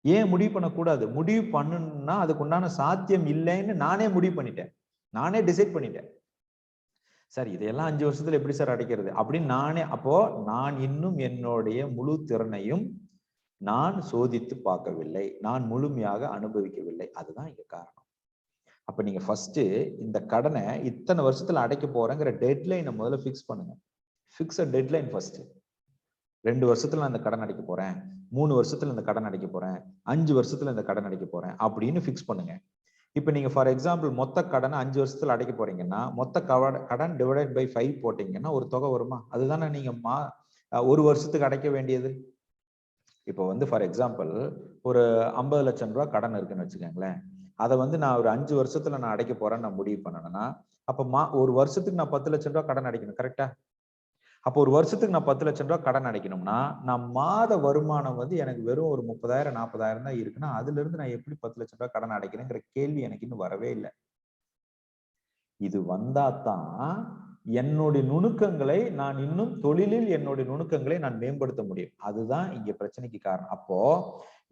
ஏன் முடிவு பண்ணக்கூடாது? முடிவு பண்ணணும்னா அதுக்கு உண்டான சாத்தியம் இல்லைன்னு நானே முடிவு பண்ணிட்டேன், நானே டிசைட் பண்ணிட்டேன். சார் இதையெல்லாம் 5 வருஷத்துல எப்படி சார் அடைக்கிறது அப்படின்னு நானே, அப்போ நான் இன்னும் என்னுடைய முழு திறனையும் நான் சோதித்து பார்க்கவில்லை, நான் முழுமையாக அனுபவிக்கவில்லை. அதுதான் இங்க காரணம். அப்ப நீங்க ஃபர்ஸ்ட் இந்த கடனை இத்தனை வருஷத்துல அடைக்க போறேங்கிற டெட்லைனை முதல்ல ஃபிக்ஸ் பண்ணுங்க. ஃபிக்ஸ் அ டெட்லைன் ஃபர்ஸ்ட். 2 வருஷத்துல நான் இந்த கடன் அடைக்க போறேன், 3 வருஷத்துல இந்த கடன் அடைக்க போறேன், 5 வருஷத்துல இந்த கடன் அடைக்க போறேன் அப்படின்னு ஃபிக்ஸ் பண்ணுங்க. இப்ப நீங்க ஃபார் எக்ஸாம்பிள் மொத்த கடனை 5 வருஷத்துல அடைக்க போறீங்கன்னா மொத்த கடன் டிவைடட் பை 5 போட்டீங்கன்னா ஒரு தொகை வருமா? அதுதானே நீங்க 1 வருஷத்துக்கு அடைக்க வேண்டியது. இப்போ வந்து ஃபார் எக்ஸாம்பிள் ஒரு 50 லட்சம் ரூபாய் கடன் இருக்குன்னு வச்சுக்கோங்களேன், அதை வந்து நான் ஒரு 5 வருஷத்துல நான் அடைக்க போறேன்னு நான் முடிவு பண்ணேன்னா அப்ப ஒரு வருஷத்துக்கு நான் 10 லட்சம் ரூபாய் கடன் அடைக்கணும், கரெக்டா? அப்போ ஒரு வருஷத்துக்கு நான் 10 லட்சம் ரூபாய் கடன் அடைக்கணும்னா நான் மாத வருமானம் வந்து எனக்கு வெறும் ஒரு 30,000 40,000 தான் இருக்குன்னா அதுல இருந்து நான் எப்படி 10 லட்சம் ரூபாய் கடன் அடைக்கிறேங்கிற கேள்வி எனக்கு இன்னும் வரவே இல்லை. இது வந்தாதான் என்னுடைய நுணுக்கங்களை நான் இன்னும் தொழிலில் என்னுடைய நுணுக்கங்களை நான் மேம்படுத்த முடியும். அதுதான் இங்க பிரச்சனைக்கு காரணம். அப்போ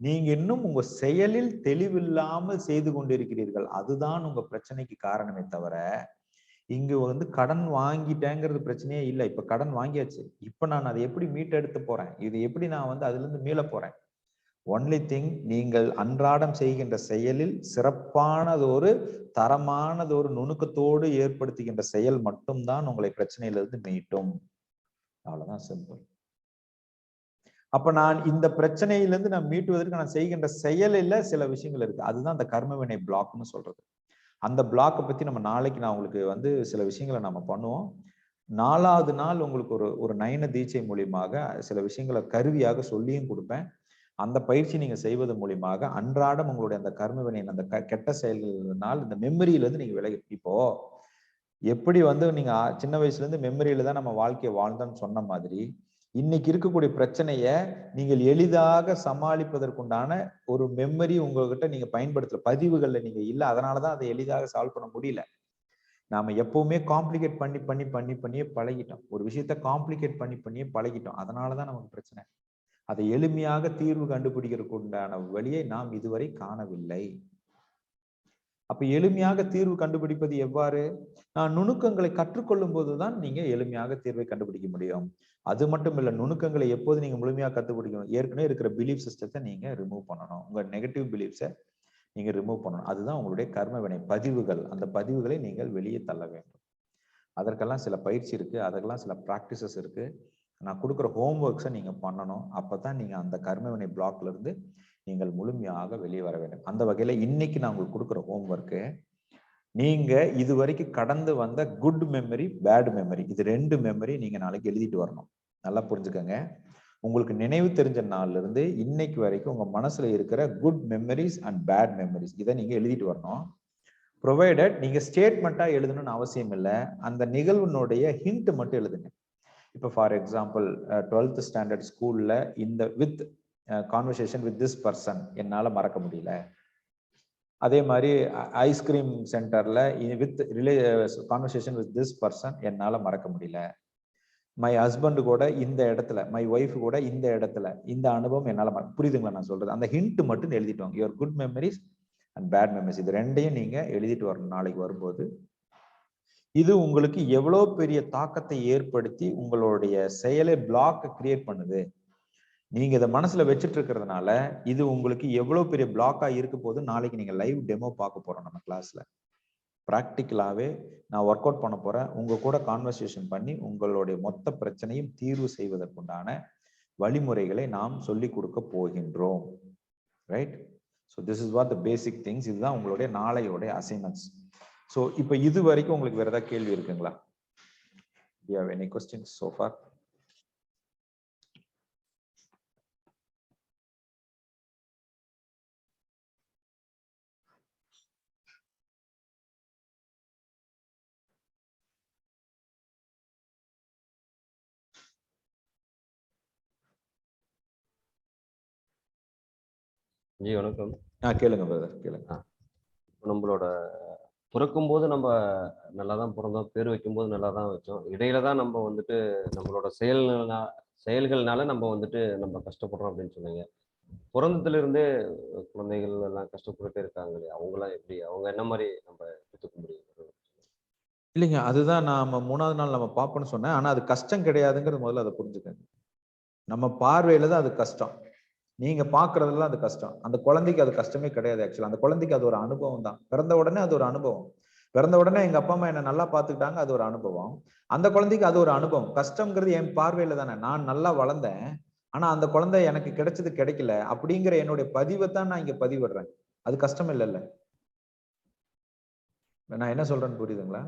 நீங்க இன்னும் உங்க செயலில் தெளிவில்லாமல் செய்து கொண்டிருக்கிறீர்கள், அதுதான் உங்க பிரச்சனைக்கு காரணமே தவிர இங்க வந்து கடன் வாங்கிட்டேங்கிறது பிரச்சனையே இல்லை. இப்ப கடன் வாங்கியாச்சு, இப்ப நான் அதை எப்படி மீட்டெடுத்து போறேன், இது எப்படி நான் வந்து அதுல இருந்து மீள போறேன்? ஒன்லி திங், நீங்கள் அன்றாடம் செய்கின்ற செயலில் சிறப்பானதொரு தரமானதொரு நுணுக்கத்தோடு ஏற்படுத்துகின்ற செயல் மட்டும்தான் உங்களை பிரச்சனையிலிருந்து மீட்டும். அவ்வளவுதான், சிம்பிள். அப்ப நான் இந்த பிரச்சனையிலிருந்து நான் மீட்டுவதற்கு நான் செய்கின்ற செயலில் சில விஷயங்கள் இருக்கு, அதுதான் அந்த கர்மவினை பிளாக்னு சொல்றது. அந்த பிளாக்கை பத்தி நம்ம நாளைக்கு நான் உங்களுக்கு வந்து சில விஷயங்களை நம்ம பண்ணுவோம். 4வது நாள் உங்களுக்கு ஒரு நயன தீட்சை மூலியமாக சில விஷயங்களை கருவியாக சொல்லியும் கொடுப்பேன். அந்த பயிற்சி நீங்க செய்வது மூலியமாக அன்றாடம் உங்களுடைய அந்த கர்மவினை அந்த கெட்ட செயல்களினால் இந்த மெமரியில இருந்து நீங்க விலகி, இப்போ எப்படி வந்து நீங்க சின்ன வயசுல இருந்து மெமரியில தான் நம்ம வாழ்க்கையை வாழ்ந்தோம்னு சொன்ன மாதிரி இன்னைக்கு இருக்கக்கூடிய பிரச்சனைய நீங்கள் எளிதாக சமாளிப்பதற்குண்டான ஒரு மெமரி உங்ககிட்ட நீங்க பயன்படுத்துற பதிவுகள்ல நீங்க இல்ல, அதனாலதான் அதை எளிதாக சால்வ் பண்ண முடியல. நாம எப்பவுமே காம்ப்ளிகேட் பண்ணியே பழகிட்டோம், ஒரு விஷயத்த காம்ப்ளிகேட் பண்ணியே பழகிட்டோம், அதனாலதான் நமக்கு பிரச்சனை. அதை எளிமையாக தீர்வு கண்டுபிடிக்கிறதுக்கு உண்டான வழியை நாம் இதுவரை காணவில்லை. அப்ப எளிமையாக தீர்வு கண்டுபிடிப்பது எவ்வாறு? நான் நுணுக்கங்களை கற்றுக்கொள்ளும் போதுதான் நீங்க எளிமையாக தீர்வை கண்டுபிடிக்க முடியும். அது மட்டும் இல்ல, நுணுக்கங்களை எப்போது நீங்க முழுமையாக கற்றுப்பிடிக்கணும், ஏற்கனவே இருக்கிற பிலீஃப் சிஸ்டத்தை நீங்க ரிமூவ் பண்ணணும், உங்க நெகட்டிவ் பிலீஃப்ஸை நீங்க ரிமூவ் பண்ணணும். அதுதான் உங்களுடைய கர்ம வினை பதிவுகள். அந்த பதிவுகளை நீங்கள் வெளியே தள்ள வேண்டும். அதற்கெல்லாம் சில பயிற்சி இருக்கு, அதற்கெல்லாம் சில பிராக்டிசஸ் இருக்கு. நான் கொடுக்குற ஹோம் ஒர்க்ஸை நீங்க பண்ணணும். அப்பதான் நீங்க அந்த கர்ம வினை பிளாக்ல இருந்து நீங்கள் முழுமையாக வெளியே வர வேண்டும். அந்த வகையில இன்னைக்கு நான் உங்களுக்கு கொடுக்குற ஹோம் ஒர்க்கு, நீங்க இது வரைக்கும் கடந்து வந்த குட் மெமரி, பேட் மெமரி, இது 2 மெமரி நீங்க நாளைக்கு எழுதிட்டு வரணும். நல்லா புரிஞ்சுக்கங்க. உங்களுக்கு நினைவு தெரிஞ்ச நாள்ல இருந்து இன்னைக்கு வரைக்கும் உங்க மனசுல இருக்கிற good memories and bad memories இதை நீங்க எழுதிட்டு வரணும். ப்ரொவைடட் நீங்க ஸ்டேட்மெண்ட்டா எழுதணும்னு அவசியம் இல்லை, அந்த நிகழ்வினுடைய ஹிண்ட் மட்டும் எழுதுங்க. இப்போ ஃபார் எக்ஸாம்பிள் 12th ஸ்டாண்டர்ட் ஸ்கூல்ல இந்த with conversation with this person என்னால மறக்க முடியல. அதே மாதிரி ஐஸ்கிரீம் சென்டர்ல with conversation with this person என்னால மறக்க முடியல. மை ஹஸ்பண்ட் கூட இந்த இடத்துல, மை ஒய்ஃப் கூட இந்த இடத்துல, இந்த அனுபவம் என்னால புரியுதுங்களா நான் சொல்றது? அந்த ஹிண்ட் மட்டும் எழுதிட்டு வாங்க. Your good memories and bad memories இது 2ஐயும் நீங்க எழுதிட்டு வரணும் நாளைக்கு வரும்போது. இது உங்களுக்கு எவ்வளவு பெரிய தாக்கத்தை ஏற்படுத்தி உங்களுடைய செயலை பிளாக் கிரியேட் பண்ணுது. நீங்க இதை மனசுல வச்சுட்டு இருக்கிறதுனால இது உங்களுக்கு எவ்வளவு பெரிய பிளாக்கா இருக்க போது நாளைக்கு நீங்க லைவ் டெமோ பார்க்க போறோம் நம்ம கிளாஸ்ல. ப்ராக்டிக்கலாவே நான் ஒர்க் அவுட் பண்ண போறேன், உங்க கூட கான்வர்சேஷன் பண்ணி உங்களுடைய மொத்த பிரச்சனையும் தீர்வு செய்வதற்குண்டான வழிமுறைகளை நாம் சொல்லி கொடுக்க போகின்றோம். Right? So this is what the basic things. இதுதான் உங்களுடைய நாளையோடைய அசைன்மெண்ட்ஸ். ஸோ இப்போ இது வரைக்கும் உங்களுக்கு வேற ஏதாவது கேள்வி இருக்குங்களா? Do you have any questions so far? G வணக்கம். கேளுங்க பிரதர், கேளுங்க. நம்மளோட பிறக்கும்போது நம்ம நல்லா தான் பிறந்தோம், பேர் வைக்கும்போது நல்லா தான் வச்சோம். இடையில தான் நம்ம வந்துட்டு நம்மளோட செயல்கள்னால நம்ம வந்துட்டு நம்ம கஷ்டப்படுறோம் அப்படின்னு சொன்னீங்க. பிறந்ததுல இருந்தே குழந்தைகள் எல்லாம் கஷ்டப்பட்டுட்டே இருக்காங்க இல்லையா? அவங்கலாம் எப்படி? அவங்க என்ன மாதிரி நம்ம எடுத்துக்க முடியும்? இல்லைங்க, அதுதான் நாம 3வது நாள் நம்ம பார்ப்போம்னு சொன்னேன். ஆனா அது கஷ்டம் கிடையாதுங்கிறது முதல்ல அதை புரிஞ்சுக்கங்க. நம்ம பார்வையில தான் அது கஷ்டம். நீங்க பாக்குறதுல அது கஷ்டம். அந்த குழந்தைக்கு அது கஷ்டமே கிடையாது. ஆக்சுவலா அந்த குழந்தைக்கு அது ஒரு அனுபவம் தான். பிறந்த உடனே அது ஒரு அனுபவம். பிறந்த உடனே எங்க அப்பா அம்மா என்ன நல்லா பாத்துக்கிட்டாங்க, அது ஒரு அனுபவம். அந்த குழந்தைக்கு அது ஒரு அனுபவம். கஷ்டம்ங்கிறது என் பார்வையில தானே. நான் நல்லா வளர்ந்தேன், ஆனா அந்த குழந்தை எனக்கு கிடைச்சது கிடைக்கல அப்படிங்கிற என்னுடைய பதிவை தான் நான் இங்க பதிவிடுறேன். அது கஷ்டம் இல்லைல்ல. நான் என்ன சொல்றேன்னு புரியுதுங்களா?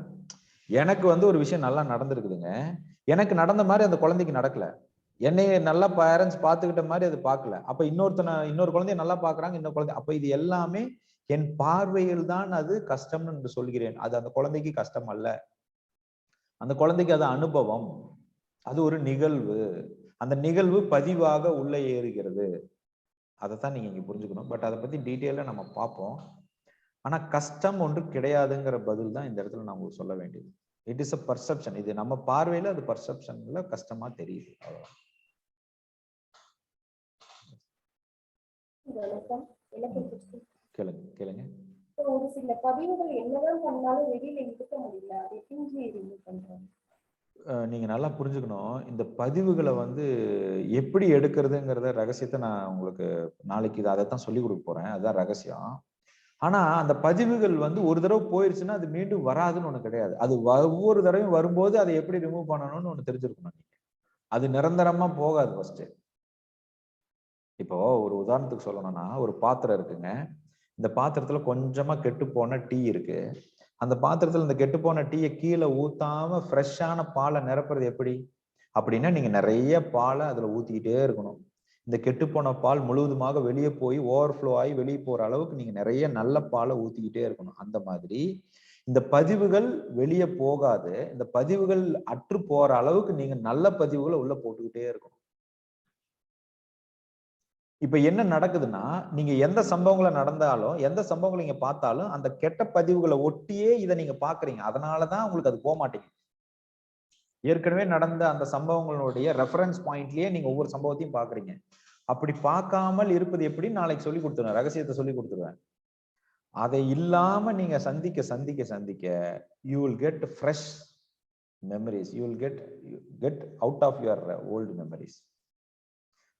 எனக்கு வந்து ஒரு விஷயம் நல்லா நடந்திருக்குதுங்க. எனக்கு நடந்த மாதிரி அந்த குழந்தைக்கு நடக்கல. என்னைய நல்லா பேரண்ட்ஸ் பாத்துக்கிட்ட மாதிரி அது பார்க்கல. அப்ப இன்னொரு குழந்தைய நல்லா பாக்குறாங்க, இன்னொரு குழந்தை. அப்ப இது எல்லாமே என் பார்வையில் தான் அது கஷ்டம்னு என்று சொல்கிறேன். அது அந்த குழந்தைக்கு கஷ்டம் அல்ல. அந்த குழந்தைக்கு அது அனுபவம். அது ஒரு நிகழ்வு. அந்த நிகழ்வு பதிவாக உள்ள ஏறுகிறது. அதைத்தான் நீங்க இங்க புரிஞ்சுக்கணும். பட் அதை பத்தி டீட்டெயிலா நம்ம பார்ப்போம். ஆனா கஷ்டம் ஒன்று கிடையாதுங்கிற பதில் தான் இந்த இடத்துல நான் உங்களுக்கு சொல்ல வேண்டியது. It is a perception. இது நம்ம பார்வையில அது பர்செப்ஷன்ல கஷ்டமா தெரியுது. அவ்வளவுதான். கேளுங்க, கேளுங்க. ஒரு சில பதிவுகள் என்னதான் பண்ணாலும் வெளியில எடுக்க முடியல. அதை எப்படி ரிமூவ் பண்றாங்க? நீங்க நல்லா புரிஞ்சுக்கணும். இந்த பதிவுகளை வந்து எப்படி எடுக்கிறதுங்கிறத ரகசியத்தை நான் உங்களுக்கு நாளைக்கு அதைத்தான் சொல்லி கொடுக்க போறேன். அதுதான் ரகசியம். ஆனா அந்த பதிவுகள் வந்து ஒரு தடவை போயிருச்சுன்னா அது மீண்டும் வராதுன்னு ஒண்ணு கிடையாது. அது ஒவ்வொரு தடவையும் வரும்போது அதை எப்படி ரிமூவ் பண்ணணும்னு ஒண்ணு தெரிஞ்சிருக்கணும். அது நிரந்தரமா போகாது. ஃபர்ஸ்ட் இப்போ ஒரு உதாரணத்துக்கு சொல்லணும்னா, ஒரு பாத்திரம் இருக்குங்க. இந்த பாத்திரத்துல கொஞ்சமா கெட்டு போன டீ இருக்கு. அந்த பாத்திரத்துல இந்த கெட்டு போன டீயை கீழே ஊத்தாம ஃப்ரெஷ்ஷான பாலை நிரப்புறது எப்படி? அப்படின்னா நீங்க நிறைய பாலை அதுல ஊத்திக்கிட்டே இருக்கணும். இந்த கெட்டு போன பால் முழுவதுமாக வெளியே போய் ஓவர்ஃப்ளோ ஆகி வெளியே போற அளவுக்கு நீங்க நிறைய நல்ல பாலை ஊத்திக்கிட்டே இருக்கணும். அந்த மாதிரி இந்த பதிவுகள் வெளியே போகாது. இந்த பதிவுகள் அற்று போற அளவுக்கு நீங்க நல்ல பதிவுகளை உள்ள போட்டுக்கிட்டே இருக்கணும். இப்ப என்ன நடக்குதுன்னா, நீங்க எந்த சம்பவங்களை நடந்தாலும், எந்த சம்பவங்களை நீங்க பார்த்தாலும் அந்த கெட்ட பதிவுகளை ஒட்டியே இதை நீங்க பாக்குறீங்க. அதனாலதான் உங்களுக்கு அது போக மாட்டேங்குது. ஏற்கனவே நடந்த அந்த சம்பவங்களுடைய ரெஃபரன்ஸ் பாயிண்ட்லயே நீங்க ஒவ்வொரு சம்பவத்தையும் பாக்குறீங்க. அப்படி பார்க்காமல் இருப்பது எப்படி நாளைக்கு சொல்லி கொடுத்துருவேன். ரகசியத்தை சொல்லி கொடுத்துருவேன். அதை இல்லாம நீங்க சந்திக்க சந்திக்க சந்திக்க you will get fresh memories. You will get out of your old memories.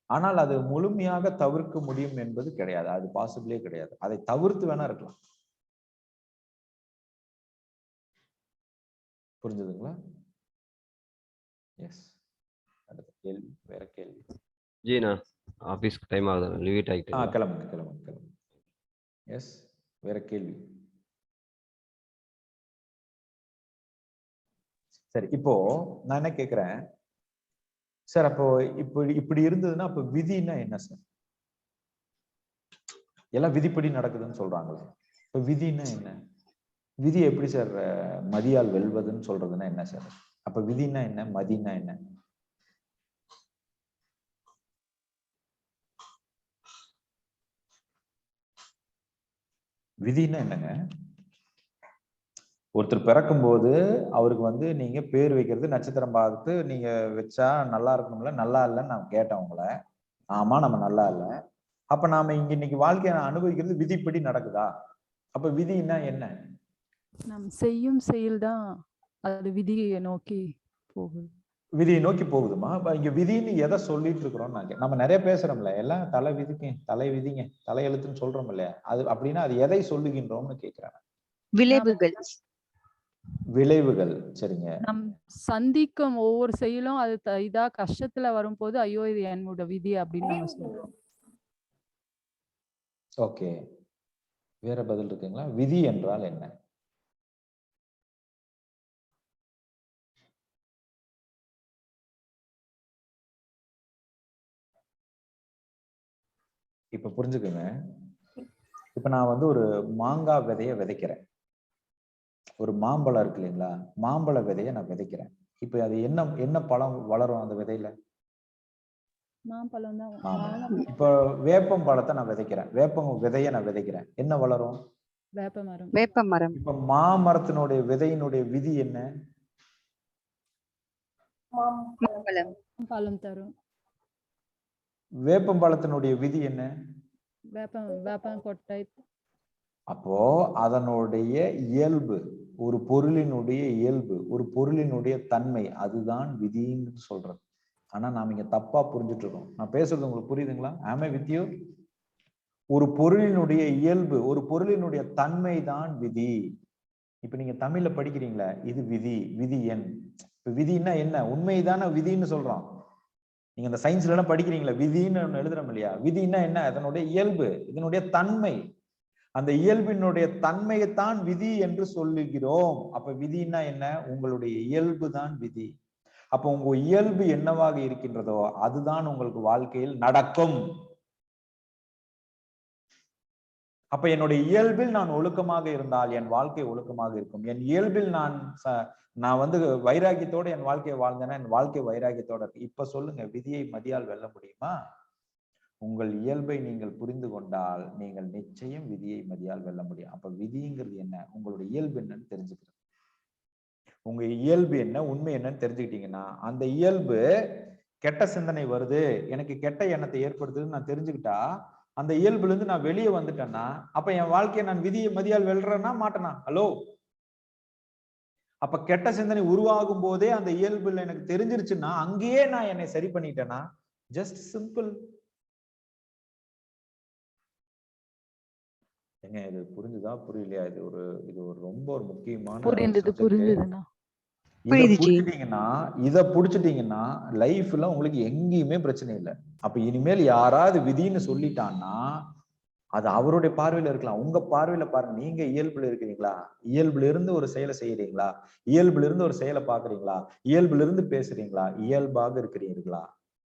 ஆனால் அது முழுமையாக தவிர்க்க முடியும் என்பது கிடையாது. அது பாசிபிளே கிடையாது. அதை தவிர்த்து வேணா இருக்கலாம். புரிஞ்சுதுங்களா? எஸ். அடுத்த கேள்வி, வேற கேள்வி. ஜி நான் ஆபீஸ்க்கு டைம் ஆகுது, லிமிட் ஆகிட்டு. கிளம்புங்க கிளம்புங்க கிளம்புங்க. எஸ், வேற கேள்வி. சரி, இப்போ நான் என்ன கேக்குறேன் சார், அப்போ இப்படி இப்படி இருந்ததுன்னா அப்ப விதினா என்ன சார்? எல்லாம் விதிப்படி நடக்குதுன்னு சொல்றாங்களே. இப்ப விதினா என்ன? விதி எப்படி சார் மதியால் வெல்வதுன்னு சொல்றதுன்னா என்ன சார்? அப்ப விதினா என்ன, மதினா என்ன? விதினா என்னங்க? ஒருத்தர் பிறக்கும் போது அவருக்கு வந்து நீங்க பேர் வைக்கிறது நட்சத்திரம் பார்த்து நீங்க வச்சா நல்லா இருக்கணும்ல. நல்லா இல்லைன்னு நான் கேட்டேன் உங்களை. ஆமா, நம்ம நல்லா இல்லை. அப்ப நாம இங்க இன்னைக்கு வாழ்க்கையை அனுபவிக்கிறது விதிப்படி நடக்குதா? அப்ப விதினா என்ன? நம் செய்யும் செயல் தான் அது விதியை நோக்கி போகுது. விதியை நோக்கி போகுதுமா? அப்ப இங்க விதின்னு எதை சொல்லிட்டு இருக்கிறோம்? நம்ம நிறைய பேசுறோம்ல, எல்லாம் தலை விதிங்க, தலை விதிங்க, தலையெழுத்துன்னு சொல்றோம் இல்லையா? அது அப்படின்னா அது எதை சொல்லுகின்றோம்னு கேட்கிறாங்க. விளைவுகள். விளைவுகள். சரிங்க. நம் சந்திக்கும் ஒவ்வொரு செயலும் அது இதா கஷ்டத்துல வரும்போது ஐயோ இது என்னோட விதி அப்படின்னு நம்ம சொல்றோம். ஓகே, வேற பதில் இருக்குங்களா? விதி என்றால் என்ன? இப்ப புரிஞ்சுக்குங்க. இப்ப நான் வந்து ஒரு மாங்காய் விதைய விதைக்கிறேன். ஒரு மாம்பழம் இருக்கு இல்லைங்களா? மாம்பழ விதைய நான் விதைக்கிறேன். இப்ப அது என்ன என்ன பழம் வளரும் அந்த விதையில? மாம்பழம் தான். மாம்பழம். இப்போ வேப்பம் பழத்தை நான் விதைக்கிறேன், வேப்பம் விதையை நான் விதைக்கிறேன், என்ன வளரும்? வேப்ப மரம். வேப்ப மரம். இப்ப மாமரத்தினுடைய விதையினுடைய விதி என்ன? மாம்பழம். பழம் தரும். வேப்பம் பழத்தினுடைய விதி என்ன? வேப்பம் கொட்டை. அப்போ அதனுடைய இயல்பு, ஒரு பொருளினுடைய இயல்பு, ஒரு பொருளினுடைய தன்மை, அதுதான் விதின்னு சொல்றது. ஆனா நாம இங்க தப்பா புரிஞ்சுட்டு இருக்கோம். நான் பேசுறது உங்களுக்கு புரியுதுங்களா? ஆமே வித் யூ? ஒரு பொருளினுடைய இயல்பு, ஒரு பொருளினுடைய தன்மை தான் விதி. இப்ப நீங்க தமிழ்ல படிக்கிறீங்களா, இது விதி, விதி எண். இப்ப விதின்னா என்ன? உண்மைதான விதின்னு சொல்றோம். நீங்க இந்த சயின்ஸ்ல எல்லாம் படிக்கிறீங்களா, விதின்னு ஒண்ணு எழுதுறோம் இல்லையா? விதின்னா என்ன? அதனுடைய இயல்பு, இதனுடைய தன்மை. அந்த இயல்பினுடைய தன்மையைத்தான் விதி என்று சொல்லுகிறோம். அப்ப விதின்னா என்ன? உங்களுடைய இயல்பு தான் விதி. அப்ப உங்க இயல்பு என்னவாக இருக்கின்றதோ அதுதான் உங்களுக்கு வாழ்க்கையில் நடக்கும். அப்ப என்னுடைய இயல்பில் நான் ஒழுக்கமாக இருந்தால் என் வாழ்க்கை ஒழுக்கமாக இருக்கும். என் இயல்பில் நான் வந்து வைராகியத்தோட என் வாழ்க்கையை வாழ்ந்தேன்னா என் வாழ்க்கை வைராகியத்தோட இருக்கு. இப்ப சொல்லுங்க, விதியை மதியால் வெல்ல முடியுமா? உங்கள் இயல்பை நீங்கள் புரிந்து கொண்டால் நீங்கள் நிச்சயம் விதியை மதியால் வெல்ல முடியும். அப்ப விதிங்கிறது என்ன? உங்களுடைய இயல்பு என்னன்னு தெரிஞ்சுக்கிறது. உங்க இயல்பு என்ன, உண்மை என்னன்னு தெரிஞ்சுக்கிட்டீங்கன்னா அந்த இயல்பு கெட்ட சிந்தனை வருது, எனக்கு கெட்ட எண்ணத்தை ஏற்படுத்துதுன்னு நான் தெரிஞ்சுக்கிட்டா அந்த இயல்புல இருந்து நான் வெளியே வந்துட்டேன்னா அப்ப என் வாழ்க்கையை நான் விதியை மதியால் வெல்றேன்னா மாட்டேனா? ஹலோ, அப்ப கெட்ட சிந்தனை உருவாகும் போதே அந்த இயல்புல எனக்கு தெரிஞ்சிருச்சுன்னா அங்கேயே நான் என்னை சரி பண்ணிட்டேன்னா ஜஸ்ட் சிம்பிள். ஏங்க இது புரிஞ்சுதா புரியலையா? இது ஒரு ரொம்ப ஒரு முக்கியமான புரிஞ்சுதுண்ணா. இத புடிச்சிட்டீங்கன்னா லைஃப்ல உங்களுக்கு எங்கேயுமே பிரச்சனை இல்லை. அப்ப இனிமேல் யாராவது விதின்னு சொல்லிட்டான்னா அது அவருடைய பார்வையில இருக்கலாம், உங்க பார்வையில பாருங்க. நீங்க இயல்புல இருக்கிறீங்களா? இயல்புல இருந்து ஒரு செயலை செய்யறீங்களா? இயல்புல இருந்து ஒரு செயலை பாக்குறீங்களா? இயல்புல இருந்து பேசுறீங்களா? இயல்பாக இருக்கிறீர்களா?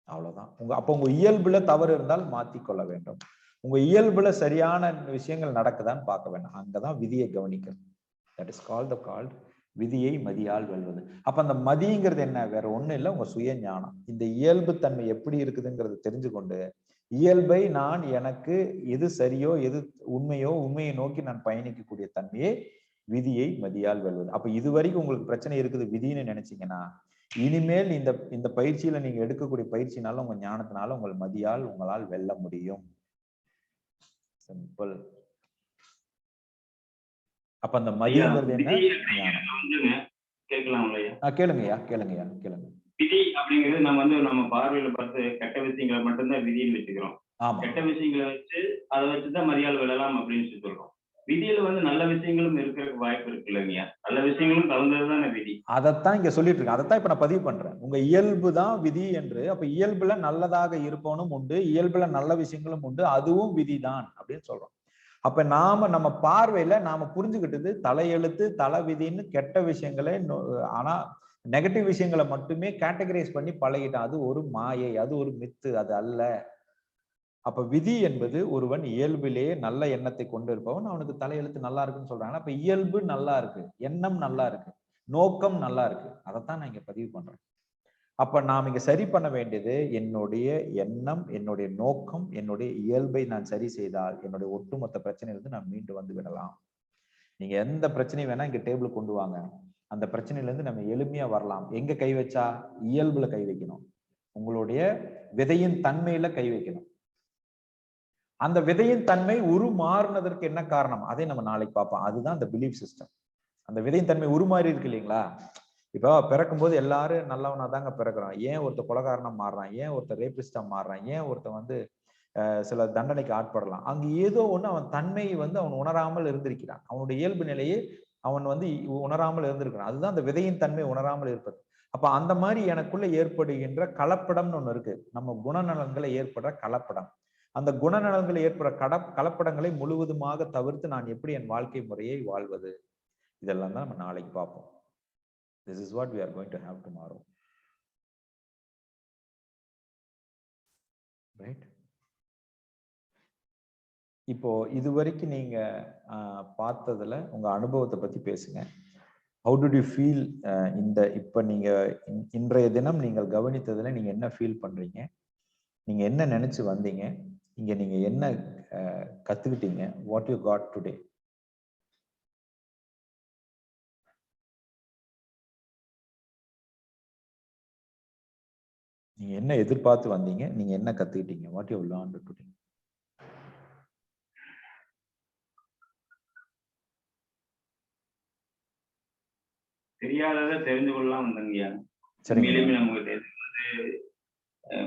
அவ்வளவுதான். அப்ப உங்க இயல்புல தவறு இருந்தால் மாத்திக்கொள்ள வேண்டும். உங்க இயல்புல சரியான விஷயங்கள் நடக்குதான்னு பார்க்க வேண்டாம். அங்கதான் விதியை கவனிக்கிறது. தட் இஸ் கால்ட் விதியை மதியால் வெல்வது. அப்ப அந்த மதிங்கிறது என்ன? வேற ஒண்ணும் இல்லை, உங்க சுய ஞானம். இந்த இயல்பு தன்மை எப்படி இருக்குதுங்கிறத தெரிஞ்சு கொண்டு இயல்பை நான் எனக்கு எது சரியோ எது உண்மையோ உண்மையை நோக்கி நான் பயணிக்கக்கூடிய தன்மையே விதியை மதியால் வெல்வது. அப்ப இது வரைக்கும் உங்களுக்கு பிரச்சனை இருக்குது விதின்னு நினைச்சீங்கன்னா இனிமேல் இந்த பயிற்சியில நீங்க எடுக்கக்கூடிய பயிற்சினால உங்க ஞானத்தினால உங்கள் மதியால் உங்களால் வெல்ல முடியும். சிம்பிள். அப்ப அந்த மதிங்கிறது என்ன? கேளுங்கய்யா. விதி அப்படிங்கிறது நம்ம பார்வையில பார்த்து கெட்ட விஷயங்களை மட்டும்தான் விதின்னு வச்சுக்கிறோம். கெட்ட விஷயங்களை வச்சு அதை வச்சுதான் மதியால் வெல்லலாம் அப்படின்னு சொல்றோம். விதியில நல்ல விஷயங்களும் இருக்கிறதுக்கு வாய்ப்பு இருக்கு இல்லைங்கய்யா? நல்ல விஷயங்களும் தகுந்ததுதானே விதி. அதைத்தான் இங்க சொல்லிட்டு இருக்கேன். அதைத்தான் இப்ப நான் பதிவு பண்றேன். உங்க இயல்பு தான் விதி என்று. அப்ப இயல்புல நல்லதாக இருப்பவனும் உண்டு, இயல்புல நல்ல விஷயங்களும் உண்டு, அதுவும் விதிதான் அப்படின்னு சொல்றோம். அப்ப நம்ம பார்வையில நாம புரிஞ்சுக்கிட்டது தலையெழுத்து தலை விதின்னு கெட்ட விஷயங்களை, ஆனா நெகட்டிவ் விஷயங்களை மட்டுமே கேட்டகரைஸ் பண்ணி பழகிட்டான். அது ஒரு மாயை, அது ஒரு மித்து, அது அல்ல. அப்ப விதி என்பது ஒருவன் இயல்பிலே நல்ல எண்ணத்தை கொண்டு இருப்பவன், அவனுக்கு தலையெழுத்து நல்லா இருக்குன்னு சொல்றாங்க. அப்ப இயல்பு நல்லா இருக்கு, எண்ணம் நல்லா இருக்கு, நோக்கம் நல்லா இருக்கு. அதைத்தான் நான் இங்க பதிவு பண்றேன். அப்ப நாம் இங்க சரி பண்ண வேண்டியது என்னுடைய எண்ணம், என்னுடைய நோக்கம், என்னுடைய இயல்பை நான் சரி செய்தால் என்னுடைய ஒட்டுமொத்த பிரச்சனையிலிருந்து நான் மீண்டு வந்து விடலாம். நீங்க எந்த பிரச்சனையும் வேணா இங்க டேபிள் கொண்டு வாங்க, அந்த பிரச்சனையில இருந்து நம்ம எளிமையா வரலாம். எங்க கை வச்சா? இயல்புல கை வைக்கணும். உங்களுடைய விதையின் தன்மையில கை வைக்கணும். அந்த விதையின் தன்மை உருமாறுனதற்கு என்ன காரணம்? அதை நம்ம நாளைக்கு பார்ப்போம். அதுதான் அந்த பிலீஃப் சிஸ்டம். அந்த விதையின் தன்மை உருமாறி இருக்கு இல்லைங்களா? இப்போ பிறக்கும் போது எல்லாரும் நல்லவனா தாங்க பிறக்கிறோம். ஏன் ஒருத்தர் கொலைகாரனா மாறுறான்? ஏன் ஒருத்தர் ரேபிஸ்டா மாறுறான்? ஏன் ஒருத்தர் சில தண்டனைக்கு ஆட்படலாம்? அங்க ஏதோ ஒண்ணு அவன் தன்மை அவன் உணராமல் இருந்திருக்கிறான். அவனுடைய இயல்பு நிலையை அவன் உணராமல் இருந்திருக்கிறான். அதுதான் அந்த விதையின் தன்மை உணராமல் இருப்பது. அப்ப அந்த மாதிரி எனக்குள்ள ஏற்படுகின்ற கலப்படம்னு ஒண்ணு இருக்கு. நம்ம குணநலன்களை ஏற்படுற கலப்படம். அந்த குணநலன்களை ஏற்படுற கலப்படங்களை முழுவதுமாக தவிர்த்து நான் எப்படி என் வாழ்க்கை முறையை வாழ்வது, இதெல்லாம் தான் நம்ம நாளைக்கு பார்ப்போம். This is what we are going to have tomorrow. Right? இப்போ இதுவரைக்கும் நீங்க பார்த்ததுல உங்க அனுபவத்தை பத்தி பேசுங்க. How did you feel? இப்ப நீங்க இன்றைய தினம் நீங்கள் கவனித்ததுல நீங்க என்ன ஃபீல் பண்றீங்க? நீங்க என்ன நினைச்சு வந்தீங்க, இங்க நீங்க என்ன கத்துக்கிட்டீங்க, வாட் யூ காட் டுடே? நீங்க என்ன எதிர்பார்த்து வந்தீங்க, நீங்க என்ன கத்துக்கிட்டீங்க, வாட் யூ லேர்ன்ட் டுடே? தெரியாததை தெரிந்து கொள்ளலாம் வந்தங்கய்யா. சரிங்க. உண்மையிலுமே நமக்கு எது வந்து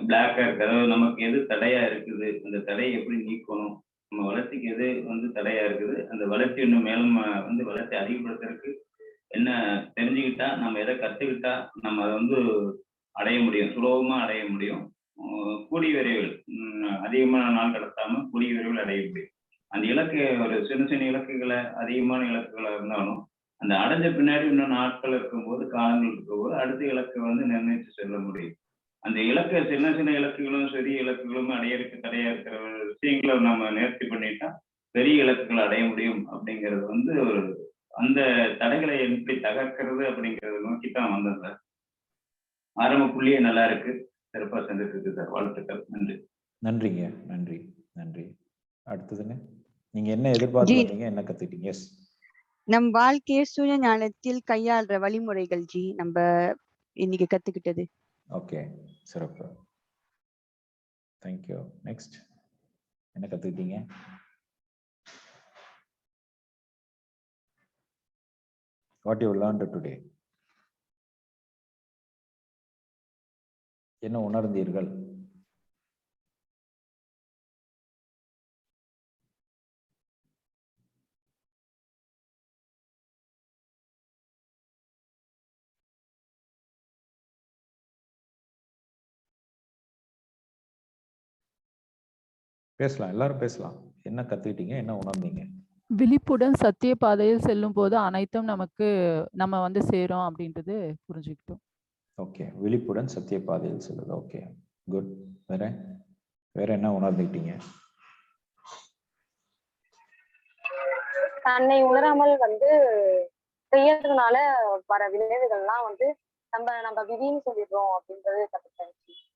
பிளாக்கா இருக்கு, அதாவது நமக்கு எது தடையா இருக்குது, அந்த தடையை எப்படி நீக்கணும், நம்ம வளர்ச்சிக்கு எது வந்து தடையா இருக்குது, அந்த வளர்ச்சி இன்னும் மேலும் வந்து வளர்ச்சி அதிகப்படுத்துறதுக்கு என்ன தெரிஞ்சுக்கிட்டா, நம்ம எதை கத்துக்கிட்டா நம்ம அதை வந்து அடைய முடியும், சுலபமா அடைய முடியும். கூடிய விரைவில் அதிகமான நாள் கடத்தாம கூடிய விரைவில் அடைய முடியும். அந்த இலக்கு ஒரு சின்ன சின்ன இலக்குகளை, அதிகமான இலக்குகளா இருந்தாலும் அந்த அடைஞ்ச பின்னாடி இன்னும் நாட்கள் இருக்கும்போது, காலங்கள் இருக்கும்போது அடுத்த இலக்கை வந்து நிர்ணயித்து செல்ல முடியும். அந்த இலக்கை சின்ன சின்ன இலக்குகளும் பெரிய இலக்குகளும் அடையறதுக்கு தடையா இருக்கிற விஷயங்களை நம்ம நேர்த்தி பண்ணிட்டா பெரிய இலக்குகளை அடைய முடியும் அப்படிங்கிறது வந்து ஒரு அந்த தடைகளை எப்படி தகர்க்கிறது அப்படிங்கிறத நோக்கி தான் வந்தேன் சார். ஆரம்ப புள்ளியே நல்லா இருக்கு, சிறப்பா செஞ்சுட்டு இருக்கு சார். வாழ்த்துக்கள். நன்றி. நன்றிங்க. நன்றி நன்றி. அடுத்ததுங்க, நீங்க என்ன எதிர்பார்த்து வந்தீங்க, என்ன கத்துக்கிட்டீங்க? எஸ். நம் வாழ்க்கையை சூழ்நிலை ஞானத்தில் கையாளுற வழிமுறைகள் ஜி நம்ம இன்னைக்கு கத்துக்கிட்டது. ஓகே, சிறப்பு. தேங்க்யூ. நெக்ஸ்ட், என்ன கத்துக்கிட்டீங்க? What you learnt today? என்ன உணர்ந்தீர்கள்? பேசலாம், எல்லாரும் பேசலாம். என்ன கத்துக்கிட்டீங்க, என்ன உணர்ந்தீங்க? விழிப்புடன் சத்திய பாதையில் செல்லும் போது அனைத்தும் நமக்கு நம்ம வந்து சேரும் அப்படின்றது புரிஞ்சுக்கிட்டோம். ஓகே, விழிப்புடன் சத்திய பாதையில் செல்லுது. Okay, good. வேற வேற என்ன உணர்ந்துக்கிட்டீங்க? தன்னை உணராமல் வந்து செய்யறதுனால வர விளைவுகள்லாம் வந்து நம்ம விதின்னு சொல்லிடுறோம் அப்படின்றது கத்துக்கிட்டேன்.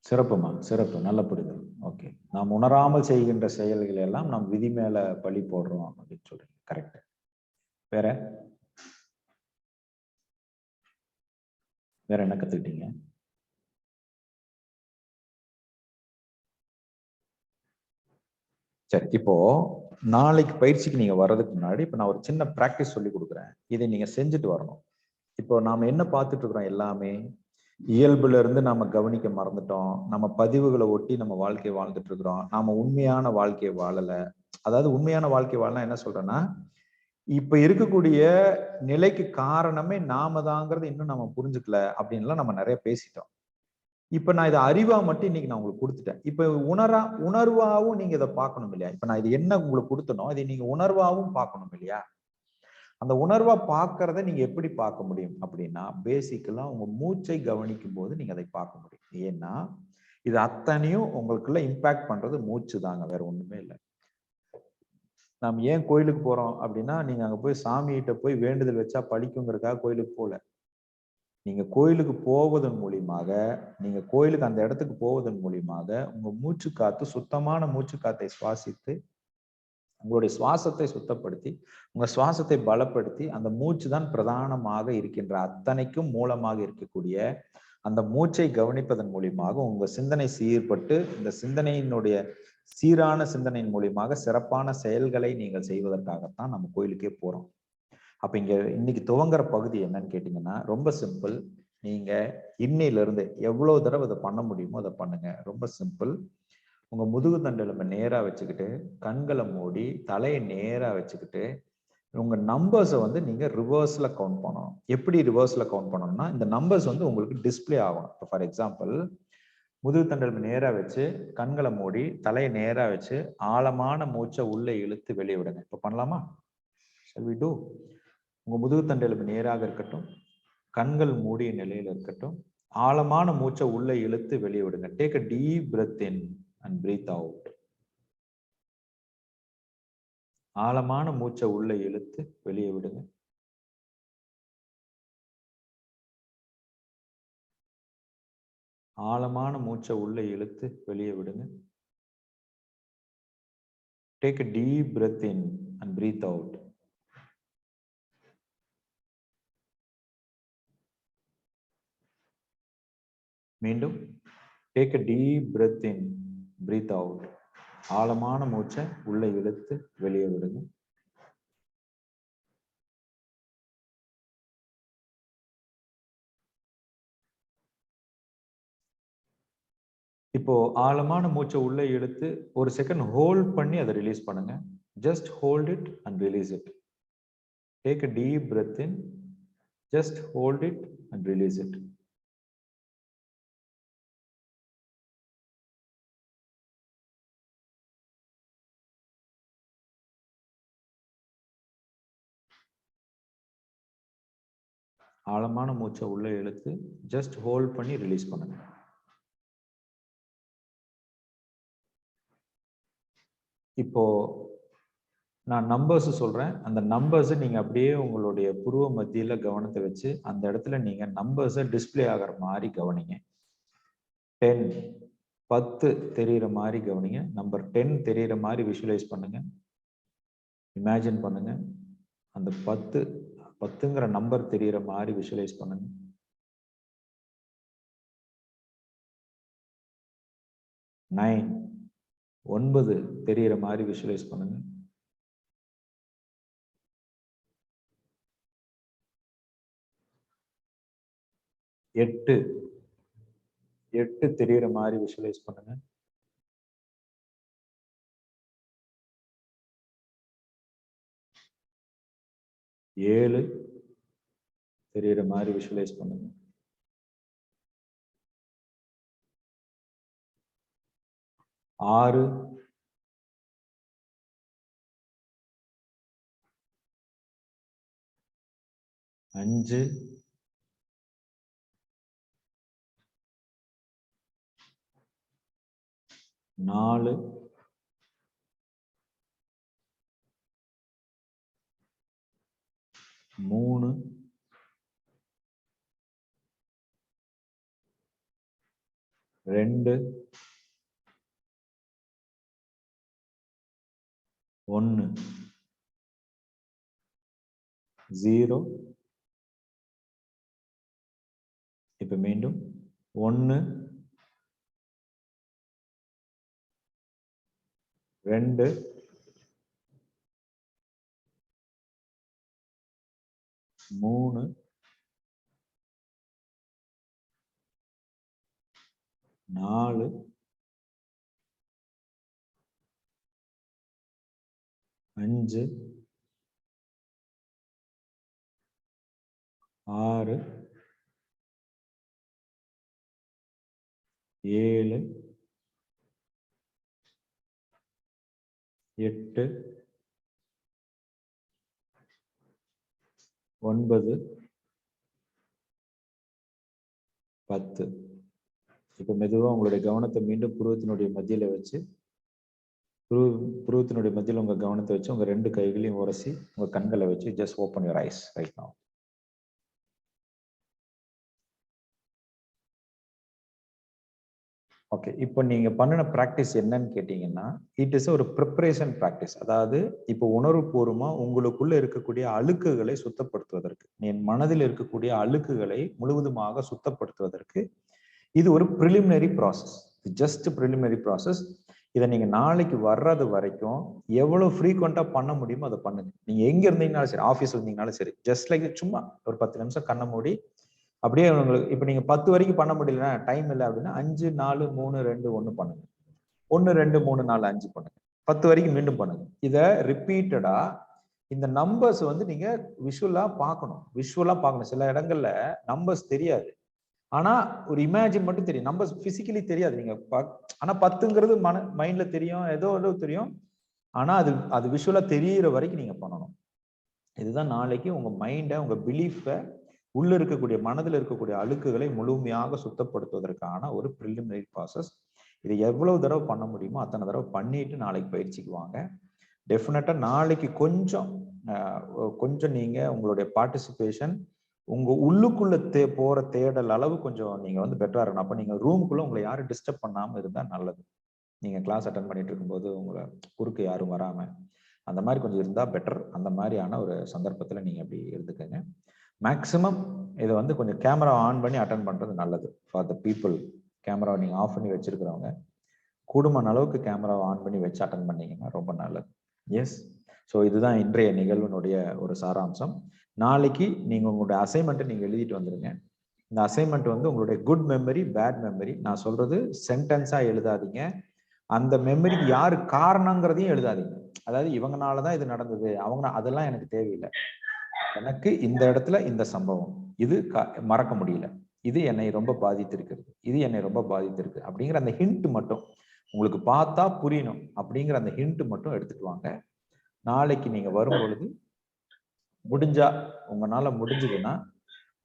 சிறப்புமா, சிறப்பு, நல்ல புரிதல். ஓகே, நாம் உணராமல் செய்கின்ற செயல்கள் எல்லாம் நாம் விதி மேல பழி போடுறோம் அப்படின்னு சொல்றீங்க. கரெக்ட். வேற வேற என்ன கத்துக்கிட்டீங்க? சரி, இப்போ நாளைக்கு பயிற்சிக்கு நீங்க வர்றதுக்கு முன்னாடி இப்ப நான் ஒரு சின்ன பிராக்டிஸ் சொல்லி கொடுக்குறேன். இதை நீங்க செஞ்சுட்டு வரணும். இப்போ நாம என்ன பார்த்துட்டு இருக்கிறோம், எல்லாமே இயல்புல இருந்து நாம கவனிக்க மறந்துட்டோம். நம்ம பதிவுகளை ஒட்டி நம்ம வாழ்க்கையை வாழ்ந்துட்டு இருக்கிறோம். நாம உண்மையான வாழ்க்கையை வாழல. அதாவது உண்மையான வாழ்க்கை வாழலாம் என்ன சொல்றேன்னா, இப்ப இருக்கக்கூடிய நிலைக்கு காரணமே நாம தாங்கிறது இன்னும் நம்ம புரிஞ்சுக்கல அப்படின்லாம் நம்ம நிறைய பேசிட்டோம். இப்ப நான் இதை அறிவா மட்டும் இன்னைக்கு நான் உங்களுக்கு கொடுத்துட்டேன். இப்ப உணர்வாவும் நீங்க இதை பார்க்கணும் இல்லையா? இப்ப நான் இது என்ன உங்களுக்கு கொடுத்தனோ இதை நீங்க உணர்வாவும் பார்க்கணும் இல்லையா? அந்த உணர்வா பார்க்கறத நீங்க எப்படி பார்க்க முடியும் அப்படின்னா, பேசிக்கலா உங்க மூச்சை கவனிக்கும் போது நீங்க அதை பார்க்க முடியும். ஏன்னா இது அத்தனையும் உங்களுக்குள்ள இம்பாக்ட் பண்றது மூச்சு தாங்க, வேற ஒண்ணுமே இல்லை. நாம் ஏன் கோயிலுக்கு போறோம் அப்படின்னா, நீங்க அங்க போய் சாமிகிட்ட போய் வேண்டுதல் வச்சா பழிக்குங்கிறதுக்காக கோயிலுக்கு போல. நீங்க கோயிலுக்கு போவதன் மூலியமாக, நீங்க கோயிலுக்கு அந்த இடத்துக்கு போவதன் மூலியமாக உங்க மூச்சு காத்து, சுத்தமான மூச்சு காத்தை சுவாசித்து உங்களுடைய சுவாசத்தை சுத்தப்படுத்தி உங்க சுவாசத்தை பலப்படுத்தி, அந்த மூச்சு தான் பிரதானமாக இருக்கின்ற அத்தனைக்கும் மூலமாக இருக்கக்கூடிய அந்த மூச்சை கவனிப்பதன் மூலியமாக உங்க சிந்தனை சீர்பட்டு, இந்த சிந்தனையினுடைய சீரான சிந்தனையின் மூலியமாக சிறப்பான செயல்களை நீங்கள் செய்வதற்காகத்தான் நம்ம கோயிலுக்கே போறோம். அப்ப இங்க இன்னைக்கு துவங்குற பகுதி என்னன்னு கேட்டீங்கன்னா, ரொம்ப சிம்பிள். நீங்க இன்னையில இருந்து எவ்வளவு தடவை இதை பண்ண முடியுமோ அதை பண்ணுங்க. ரொம்ப சிம்பிள். உங்க முதுகு தண்டெலும்பை நேரா வச்சுக்கிட்டு, கண்களை மூடி, தலையை நேரா வச்சுக்கிட்டு, உங்க நம்பர்ஸை வந்து நீங்க ரிவர்ஸ்ல கவுண்ட் பண்ணணும். எப்படி ரிவர்ஸ்ல கவுண்ட் பண்ணணும்னா, இந்த நம்பர்ஸ் வந்து உங்களுக்கு டிஸ்பிளே ஆகணும். இப்போ ஃபார் எக்ஸாம்பிள், முதுகு தண்டெலும்பு நேரா வச்சு, கண்களை மூடி, தலையை நேரா வச்சு, ஆழமான மூச்சை உள்ளே இழுத்து வெளியே விடுங்க. இப்போ பண்ணலாமா? Shall we do? உங்க முதுகு தண்டெலும்பு நேராக இருக்கட்டும், கண்கள் மூடிய நிலையில இருக்கட்டும், ஆழமான மூச்சை உள்ள இழுத்து வெளியே விடுங்க. Take a deep breath in and breathe out. ஆழமான மூச்சை உள்ள இழுத்து வெளியே விடுங்க. ஆழமான மூச்சை உள்ள இழுத்து வெளியே விடுங்க. Take a deep breath in and breathe out. மீண்டும் take a deep breath in, breathe out. ஆழமான மூச்சை உள்ள இழுத்து வெளியே விடுங்க. இப்போ ஆழமான மூச்சை உள்ள இழுத்து ஒரு செகண்ட் ஹோல்ட் பண்ணி அதை ரிலீஸ் பண்ணுங்க. Just hold it and release it. Take a deep breath in, just hold it and release it. ஆழமான மூச்சை உள்ள இழுத்து ஜஸ்ட் ஹோல்ட் பண்ணி ரிலீஸ் பண்ணுங்க. இப்போ நான் நம்பர்ஸ் சொல்றேன். அந்த நம்பர்ஸை நீங்க அப்படியே உங்களுடைய புருவ மத்தியில கவனத்தை வச்சு அந்த இடத்துல நீங்க நம்பர்ஸை டிஸ்பிளே ஆகிற மாதிரி கவனிங்க. 10 10 தெரிகிற மாதிரி கவனிங்க. நம்பர் 10 தெரிகிற மாதிரி விஷுவலைஸ் பண்ணுங்க. இமேஜின் பண்ணுங்க. அந்த 10ங்கிற நம்பர் தெரிகிற மாதிரி விஷுவலைஸ் பண்ணுங்க. 9 தெரிகிற மாதிரி விஷுவலைஸ் பண்ணுங்க. 8 தெரிகிற மாதிரி விஷுவலைஸ் பண்ணுங்க. 7 தெரிகிற மாதிரி விஷுவலைஸ் பண்ணுங்க. 6 5 4 3 2 1 0. இப்ப மீண்டும் 1 2 3 4 5 6 7 8 9 10. இப்ப மெதுவா உங்களுடைய கவனத்தை மீண்டும் புருவத்தினுடைய மத்தியில வச்சு புருவத்தினுடைய மத்தியில உங்க கவனத்தை வச்சு உங்க 2 கைகளையும் உரசி உங்க கண்களை வச்சு just open your eyes right now. Okay, இப்போ நீங்க பண்ணின ப்ராக்டிஸ் என்னன்னு கேட்டீங்கன்னா, இட் இஸ் ஒரு ப்ரிப்பரேஷன் ப்ராக்டிஸ். அதாவது இப்போ உணர்வுபூர்வமா உங்களுக்குள்ள இருக்கக்கூடிய அழுக்குகளை சுத்தப்படுத்துவதற்கு, என் மனதில் இருக்கக்கூடிய அழுக்குகளை முழுவதுமாக சுத்தப்படுத்துவதற்கு இது ஒரு preliminary process. Just preliminary process. இதை நீங்க நாளைக்கு வர்றது வரைக்கும் எவ்வளவு ஃப்ரீக்வெண்டா பண்ண முடியுமோ அதை பண்ணுங்க. நீங்க எங்க இருந்தீங்கனாலும் சரி, ஆஃபீஸ் இருந்தீங்கனாலும் சரி, ஜஸ்ட் லைக் சும்மா ஒரு 10 நிமிஷம் கண்ணை மூடி அப்படியே உங்களுக்கு இப்ப நீங்க 10 வரைக்கும் பண்ண முடியலன்னா, டைம் இல்லை அப்படின்னா 5 4 3 2 1 பண்ணுங்க. 1 2 3 4 5 பண்ணுங்க. 10 வரைக்கும் மீண்டும் பண்ணுங்க. இதை ரிப்பீட்டடா இந்த நம்பர்ஸ் வந்து நீங்க விஷுவலா பார்க்கணும். சில இடங்கள்ல நம்பர்ஸ் தெரியாது, ஆனா ஒரு இமேஜின் மட்டும் தெரியும். நம்பர்ஸ் பிசிக்கலி தெரியாது. நீங்க ஆனா 10ங்கிறது மைண்ட்ல தெரியும், ஏதோ தெரியும். ஆனா அது விஷுவலா தெரியிற வரைக்கும் நீங்க பண்ணணும். இதுதான் நாளைக்கு உங்க மைண்டை, உங்க பிலீஃபை, உள்ள இருக்கக்கூடிய மனதில் இருக்கக்கூடிய அழுக்குகளை முழுமையாக சுத்தப்படுத்துவதற்கான ஒரு ப்ரிலிமினரி ப்ராசஸ். இது எவ்வளவு தடவை பண்ண முடியுமோ அத்தனை தடவை பண்ணிட்டு நாளைக்கு பயிற்சிக்கு வாங்க. டெஃபினட்டா நாளைக்கு கொஞ்சம் நீங்க உங்களுடைய பார்ட்டிசிபேஷன் உங்க உள்ளுக்குள்ள போற தேடல் அளவு கொஞ்சம் நீங்க வந்து பெட்டரா இருக்கணும். அப்ப நீங்க ரூமுக்குள்ள உங்களை யாரும் டிஸ்டர்ப் பண்ணாம இருந்தா நல்லது. நீங்க கிளாஸ் அட்டன் பண்ணிட்டு இருக்கும்போது உங்களை குறுக்கு யாரும் வராம அந்த மாதிரி கொஞ்சம் இருந்தா பெட்டர். அந்த மாதிரியான ஒரு சந்தர்ப்பத்துல நீங்க அப்படி இருந்துக்கங்க. மேக்சிமம் இதை வந்து கொஞ்சம் கேமரா ஆன் பண்ணி அட்டன் பண்றது நல்லது ஃபார் த பீப்புள். கேமராவை நீங்க ஆஃப் பண்ணி வச்சிருக்கிறவங்க கூடுமான அளவுக்கு கேமராவை ஆன் பண்ணி வச்சு அட்டன் பண்ணீங்கன்னா ரொம்ப நல்லது. எஸ், ஸோ இதுதான் இன்றைய நிகழ்வினுடைய ஒரு சாராம்சம். நாளைக்கு நீங்க உங்களுடைய அசைன்மெண்ட்டை நீங்க எழுதிட்டு வந்துருங்க. இந்த அசைன்மெண்ட் வந்து உங்களுடைய குட் மெமரி, பேட் மெமரி. நான் சொல்றது சென்டென்ஸா எழுதாதீங்க. அந்த மெமரிக்கு யாரு காரணங்கிறதையும் எழுதாதீங்க. அதாவது இவங்கனாலதான் இது நடந்தது, அவங்க, அதெல்லாம் எனக்கு தேவையில்லை. எனக்கு இந்த இடத்துல இந்த சம்பவம் இது மறக்க முடியல, இது என்னை ரொம்ப பாதித்திருக்கிறது, இது என்னை ரொம்ப பாதித்திருக்கு அப்படிங்கிற அந்த ஹிண்ட் மட்டும் உங்களுக்கு பார்த்தா புரியணும். அப்படிங்கிற அந்த ஹிண்ட் மட்டும் எடுத்துட்டு வாங்க. நாளைக்கு நீங்க வரும் பொழுது முடிஞ்சா, உங்களால முடிஞ்சதுன்னா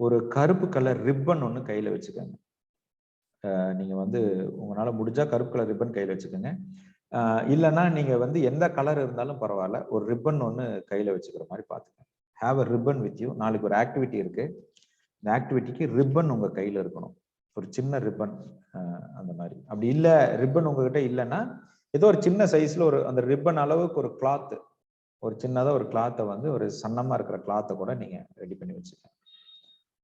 ஒரு கருப்பு கலர் ரிப்பன் ஒன்று கையில வச்சுக்கோங்க. நீங்க வந்து உங்களால முடிஞ்சா கருப்பு கலர் ரிப்பன் கையில வச்சுக்கோங்க. இல்லைன்னா நீங்க வந்து எந்த கலர் இருந்தாலும் பரவாயில்ல, ஒரு ரிப்பன் ஒன்று கையில வச்சுக்கிற மாதிரி பார்த்துக்கோங்க. Have a ribbon with you. நாளைக்கு ஒரு ஆக்டிவிட்டி இருக்கு. இந்த ஆக்டிவிட்டிக்கு ரிப்பன் உங்க கையில இருக்கணும், ஒரு சின்ன ரிப்பன். அந்த மாதிரி அப்படி இல்லை, ரிப்பன் உங்ககிட்ட இல்லைன்னா ஏதோ ஒரு சின்ன சைஸ்ல ஒரு அந்த ரிப்பன் அளவுக்கு ஒரு கிளாத், ஒரு சின்னதாக ஒரு கிளாத்தை வந்து ஒரு சன்னமா இருக்கிற கிளாத்தை கூட நீங்க ரெடி பண்ணி வச்சுக்கலாம்.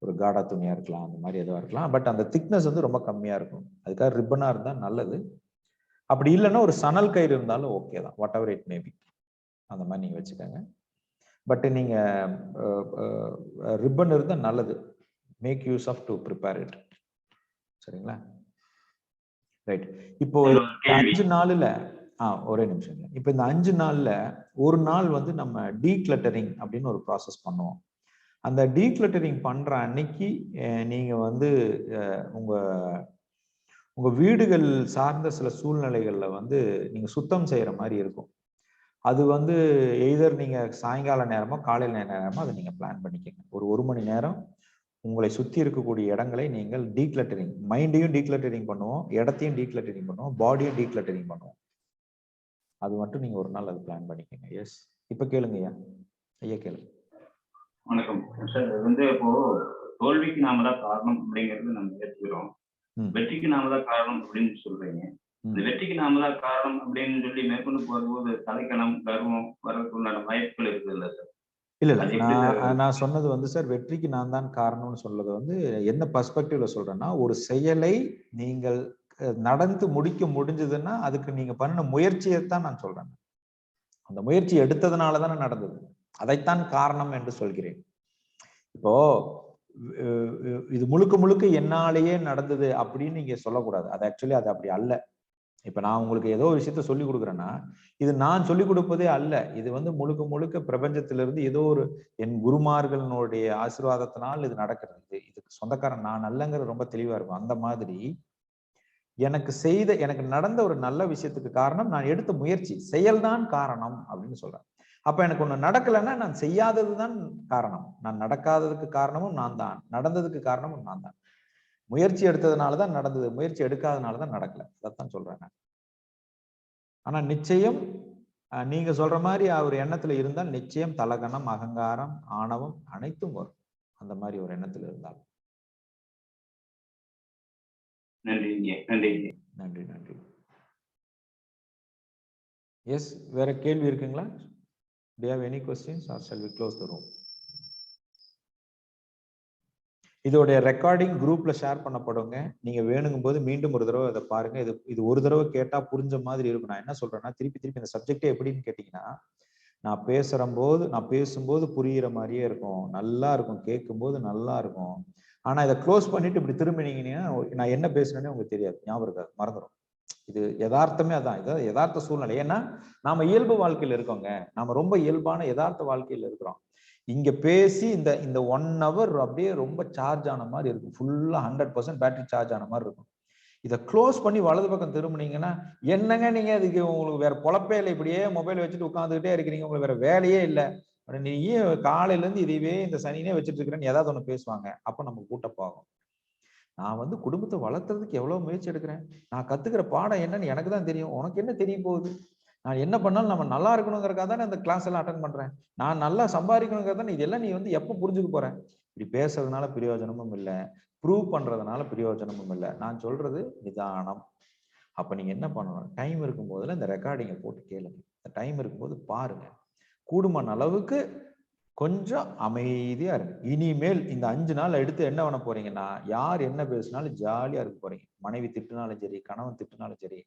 ஒரு காடா துணியா இருக்கலாம், அந்த மாதிரி எதுவாக இருக்கலாம். பட் அந்த திக்னஸ் வந்து ரொம்ப கம்மியா இருக்கும். அதுக்காக ரிப்பனா இருந்தா நல்லது. அப்படி இல்லைன்னா ஒரு சணல் கயிறு இருந்தாலும் ஓகே தான், வாட் எவர் இட் மேபி, அந்த மாதிரி நீங்க வச்சுக்கோங்க. பட் நீங்க ரிப்பன் இருந்தா நல்லது. Make use of to prepare it. சரிங்களா? ரைட். இப்போ 5 நாள்ல ஒரே நிமிஷம். இப்போ இந்த 5 நாள்ல ஒரு நாள் வந்து நம்ம டீக்ளட்டரிங் அப்படின்னு ஒரு ப்ராசஸ் பண்ணுவோம். அந்த டீக்ளட்டரிங் பண்ற அன்னைக்கு நீங்க வந்து உங்க வீடுகள் சார்ந்த சில சூழ்நிலைகள்ல வந்து நீங்க சுத்தம் செய்யற மாதிரி இருக்கும். அது வந்து எய்தர் நீங்க சாயங்கால நேரமோ காலையில நேரமோ அதை நீங்க பிளான் பண்ணிக்கங்க. ஒரு மணி நேரம் உங்களை சுத்தி இருக்கக்கூடிய இடங்களை நீங்கள் டீக்ளட்டரிங், மைண்டையும் டீக்ளட்டரிங் பண்ணுவோம், இடத்தையும் டீக்ளட்டரிங் பண்ணுவோம், பாடியும் டீக்ளட்டரிங் பண்ணுவோம். அது மட்டும் நீங்க ஒரு நாள் அது பிளான் பண்ணிக்கங்க. எஸ், இப்ப கேளுங்க ஐயா. ஐயா கேளுங்க. வணக்கம் சார். வந்து இப்போ தோல்விக்கு நாம தான் காரணம் அப்படிங்கிறது நம்ம ஏற்றுக்கிறோம். வெற்றிக்கு நாம தான் காரணம் அப்படின்னு சொல்றீங்க. இந்த வெற்றிக்கு நாம தான் காரணம் அப்படின்னு சொல்லி மேற்கொண்டு போகும்போது தலைக்கணம், கர்வம் வரதுக்குண்டான வாய்ப்புகள் இருக்குது இல்ல சார்? இல்ல, நான் சொன்னது வந்து சார், வெற்றிக்கு நான் தான் காரணம்னு சொல்றது வந்து என்ன பர்ஸ்பெக்டிவ்ல சொல்றேன்னா, ஒரு செயலை நீங்கள் நடந்து முடிஞ்சதுன்னா அதுக்கு நீங்க பண்ண முயற்சியைத்தான் நான் சொல்றேன். அந்த முயற்சி எடுத்ததுனாலதானே நடந்தது, அதைத்தான் காரணம் என்று சொல்கிறேன். இப்போ இது முழுக்க என்னாலேயே நடந்தது அப்படின்னு நீங்க சொல்லக்கூடாது. அது ஆக்சுவலி அது அப்படி அல்ல. இப்ப நான் உங்களுக்கு ஏதோ ஒரு விஷயத்த சொல்லி கொடுக்குறேன்னா, இது நான் சொல்லிக் கொடுப்பதே அல்ல. இது வந்து முழுக்க பிரபஞ்சத்திலிருந்து ஏதோ ஒரு என் குருமார்களுடைய ஆசீர்வாதத்தினால் இது நடக்கிறது. இதுக்கு சொந்தக்காரன் நான் அல்லங்கிறது ரொம்ப தெளிவா இருக்கும். அந்த மாதிரி எனக்கு நடந்த ஒரு நல்ல விஷயத்துக்கு காரணம் நான் எடுத்த முயற்சி, செயல்தான் காரணம் அப்படின்னு சொல்றேன். அப்ப எனக்கு ஒண்ணு நடக்கலைன்னா நான் செய்யாததுதான் காரணம். நான் நடக்காததுக்கு காரணமும் நான் தான், நடந்ததுக்கு காரணமும் நான் தான். முயற்சி எடுத்ததுனாலதான் நடந்தது, முயற்சி எடுக்காதனாலதான் நடக்கல. அதைத்தான் சொல்றேன் நான். ஆனா நிச்சயம் நீங்க சொல்ற மாதிரி ஒரு எண்ணத்துல இருந்தால் நிச்சயம் தலகணம், அகங்காரம், ஆணவம் அனைத்தும் வரும். அந்த மாதிரி ஒரு எண்ணத்துல இருந்தால். நன்றி. எஸ், வேற கேள்வி இருக்குங்களா? Do you have any questions or shall we close the room? இதோட ரெக்கார்டிங் குரூப்ல ஷேர் பண்ணப்படுங்க. நீங்க வேணுங்கும் போது மீண்டும் ஒரு தடவை அதை பாருங்க. இது ஒரு தடவை கேட்டா புரிஞ்ச மாதிரி இருக்கும். நான் என்ன சொல்றேன்னா, திருப்பி இந்த சப்ஜெக்டே எப்படின்னு கேட்டீங்கன்னா, நான் பேசும்போது புரியுற மாதிரியே இருக்கும், நல்லா இருக்கும், கேட்கும்போது நல்லா இருக்கும். ஆனா இதை க்ளோஸ் பண்ணிட்டு இப்படி திரும்பினீங்கன்னா நான் என்ன பேசுனேன்னு உங்களுக்கு தெரியாது, ஞாபகம் இருக்காது, மறந்துடும். இது யதார்த்தமே அதான், இது யதார்த்த சூழ்நிலை. ஏன்னா நாம இயல்பு வாழ்க்கையில இருக்கோங்க, நாம ரொம்ப இயல்பான யதார்த்த வாழ்க்கையில இருக்கிறோம். இங்க பேசி இந்த 1 hour அப்படியே ரொம்ப சார்ஜ் ஆன மாதிரி இருக்கும், ஃபுல்லா 100% பேட்டரி சார்ஜ் ஆன மாதிரி இருக்கும். இதை க்ளோஸ் பண்ணி வலது பக்கம் திரும்பினீங்கன்னா என்னங்க நீங்க இதுக்கு உங்களுக்கு வேற பொழப்பே இல்லை, இப்படியே மொபைல் வச்சுட்டு உட்காந்துக்கிட்டே இருக்கிறீங்க, உங்களுக்கு வேற வேலையே இல்லை, நீ காலையில இருந்து இதையே இந்த சனினே வச்சுட்டு இருக்கிறேன்னு ஏதாவது ஒண்ணு பேசுவாங்க. அப்ப நம்ம கூட்டப்பாகும். நான் வந்து குடும்பத்தை வளர்த்துறதுக்கு எவ்வளவு முயற்சி எடுக்கிறேன், நான் கத்துக்கிற பாடம் என்னன்னு எனக்கு தான் தெரியும், உனக்கு என்ன தெரிய போகுது, நான் என்ன பண்ணாலும் நம்ம நல்லா இருக்கணுங்கிறக்காக தானே அந்த கிளாஸ் எல்லாம் அட்டன் பண்றேன், நான் நல்லா சம்பாதிக்கணுங்கிறத இதெல்லாம் நீ வந்து எப்ப புரிஞ்சுக்க போற, இப்படி பேசுறதுனால பிரயோஜனமும் இல்லை, ப்ரூவ் பண்றதுனால பிரயோஜனமும் இல்லை. நான் சொல்றது நிதானம். அப்ப நீங்க என்ன பண்ணணும், டைம் இருக்கும் போதுல இந்த ரெக்கார்டிங்கை போட்டு கேளுங்க, இந்த டைம் இருக்கும்போது பாருங்க, கூடுமான அளவுக்கு கொஞ்சம் அமைதியா இருங்க. இனிமேல் இந்த 5 நாள் எடுத்து என்ன பண்ண போறீங்கன்னா, யார் என்ன பேசினாலும் ஜாலியா இருக்க போறீங்க. மனைவி திட்டுனாலும் சரி, கணவன் திட்டுனாலும் சரி,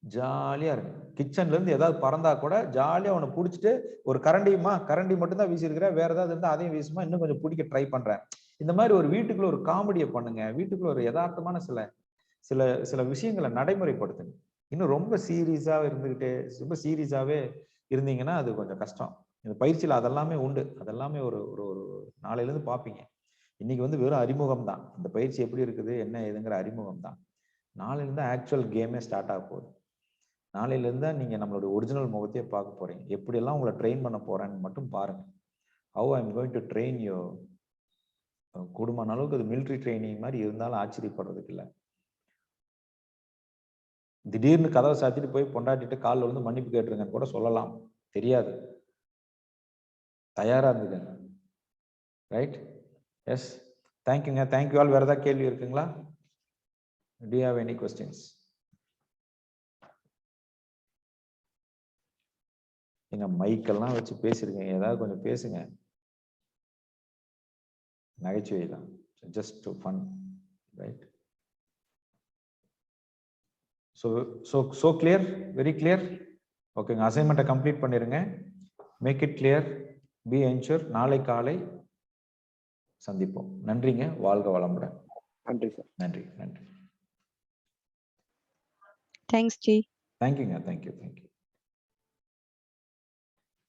ஜாலியா இருங்க. கிச்சன்ல இருந்து ஏதாவது பறந்தா கூட ஜாலியா அவனை பிடிச்சிட்டு, ஒரு கரண்டி மட்டும் தான் வீசிருக்கிற, வேற ஏதாவது இருந்தா அதையும் வீசுமா, இன்னும் கொஞ்சம் பிடிக்க ட்ரை பண்றேன். இந்த மாதிரி ஒரு வீட்டுக்குள்ள ஒரு காமெடியை பண்ணுங்க. வீட்டுக்குள்ள ஒரு யதார்த்தமான சில விஷயங்களை நடைமுறைப்படுத்துங்க. இன்னும் ரொம்ப சீரியஸாவே இருந்தீங்கன்னா அது கொஞ்சம் கஷ்டம். இந்த பயிற்சியில அதெல்லாமே உண்டு. அதெல்லாமே ஒரு ஒரு நாளையில இருந்து பார்ப்பீங்க. இன்னைக்கு வந்து வெறும் அறிமுகம் தான். இந்த பயிற்சி எப்படி இருக்குது என்ன ஏதுங்கிற அறிமுகம் தான். நாளையில இருந்து ஆக்சுவல் கேமே ஸ்டார்ட் ஆக போகுது. நாளையில இருந்தா நீங்க நம்மளோட ஒரிஜினல் முகத்தையே பார்க்க போறீங்க. எப்படியெல்லாம் உங்களை ட்ரெயின் பண்ண போறேன்னு மட்டும் பாருங்க. How I am going to train you. கூடுமான அளவுக்கு அது மிலிட்ரி ட்ரைனிங் மாதிரி இருந்தாலும் ஆச்சரியப்படுறதுக்கு இல்லை. திடீர்னு கதவை சாத்திட்டு போய் பொண்டாட்டிட்டு காலில் வந்து மன்னிப்பு கேட்டுருங்கன்னு கூட சொல்லலாம், தெரியாது. தயாரா இருந்துக்கங்க. ரைட்? எஸ், தேங்க்யூங்க. Thank you all. வேற ஏதாவது கேள்வி இருக்குங்களா? Do you have any questions? நீங்க மைக்கெல்லாம் வச்சு பேசிருக்கீங்க, ஏதாவது கொஞ்சம் பேசுங்க. நகைச்சுவை தான், just to fun, right? So clear, very clear. ஓகேங்க, அசைன்மெண்ட்டை கம்ப்ளீட் பண்ணிருங்க. Make it clear, be ensure. நாளை காலை சந்திப்போம். நன்றிங்க, வாழ்க வளமுடன். நன்றி சார். நன்றி. தேங்க்ஸ் ஜி. தேங்க்யூங்க, தேங்க்யூ.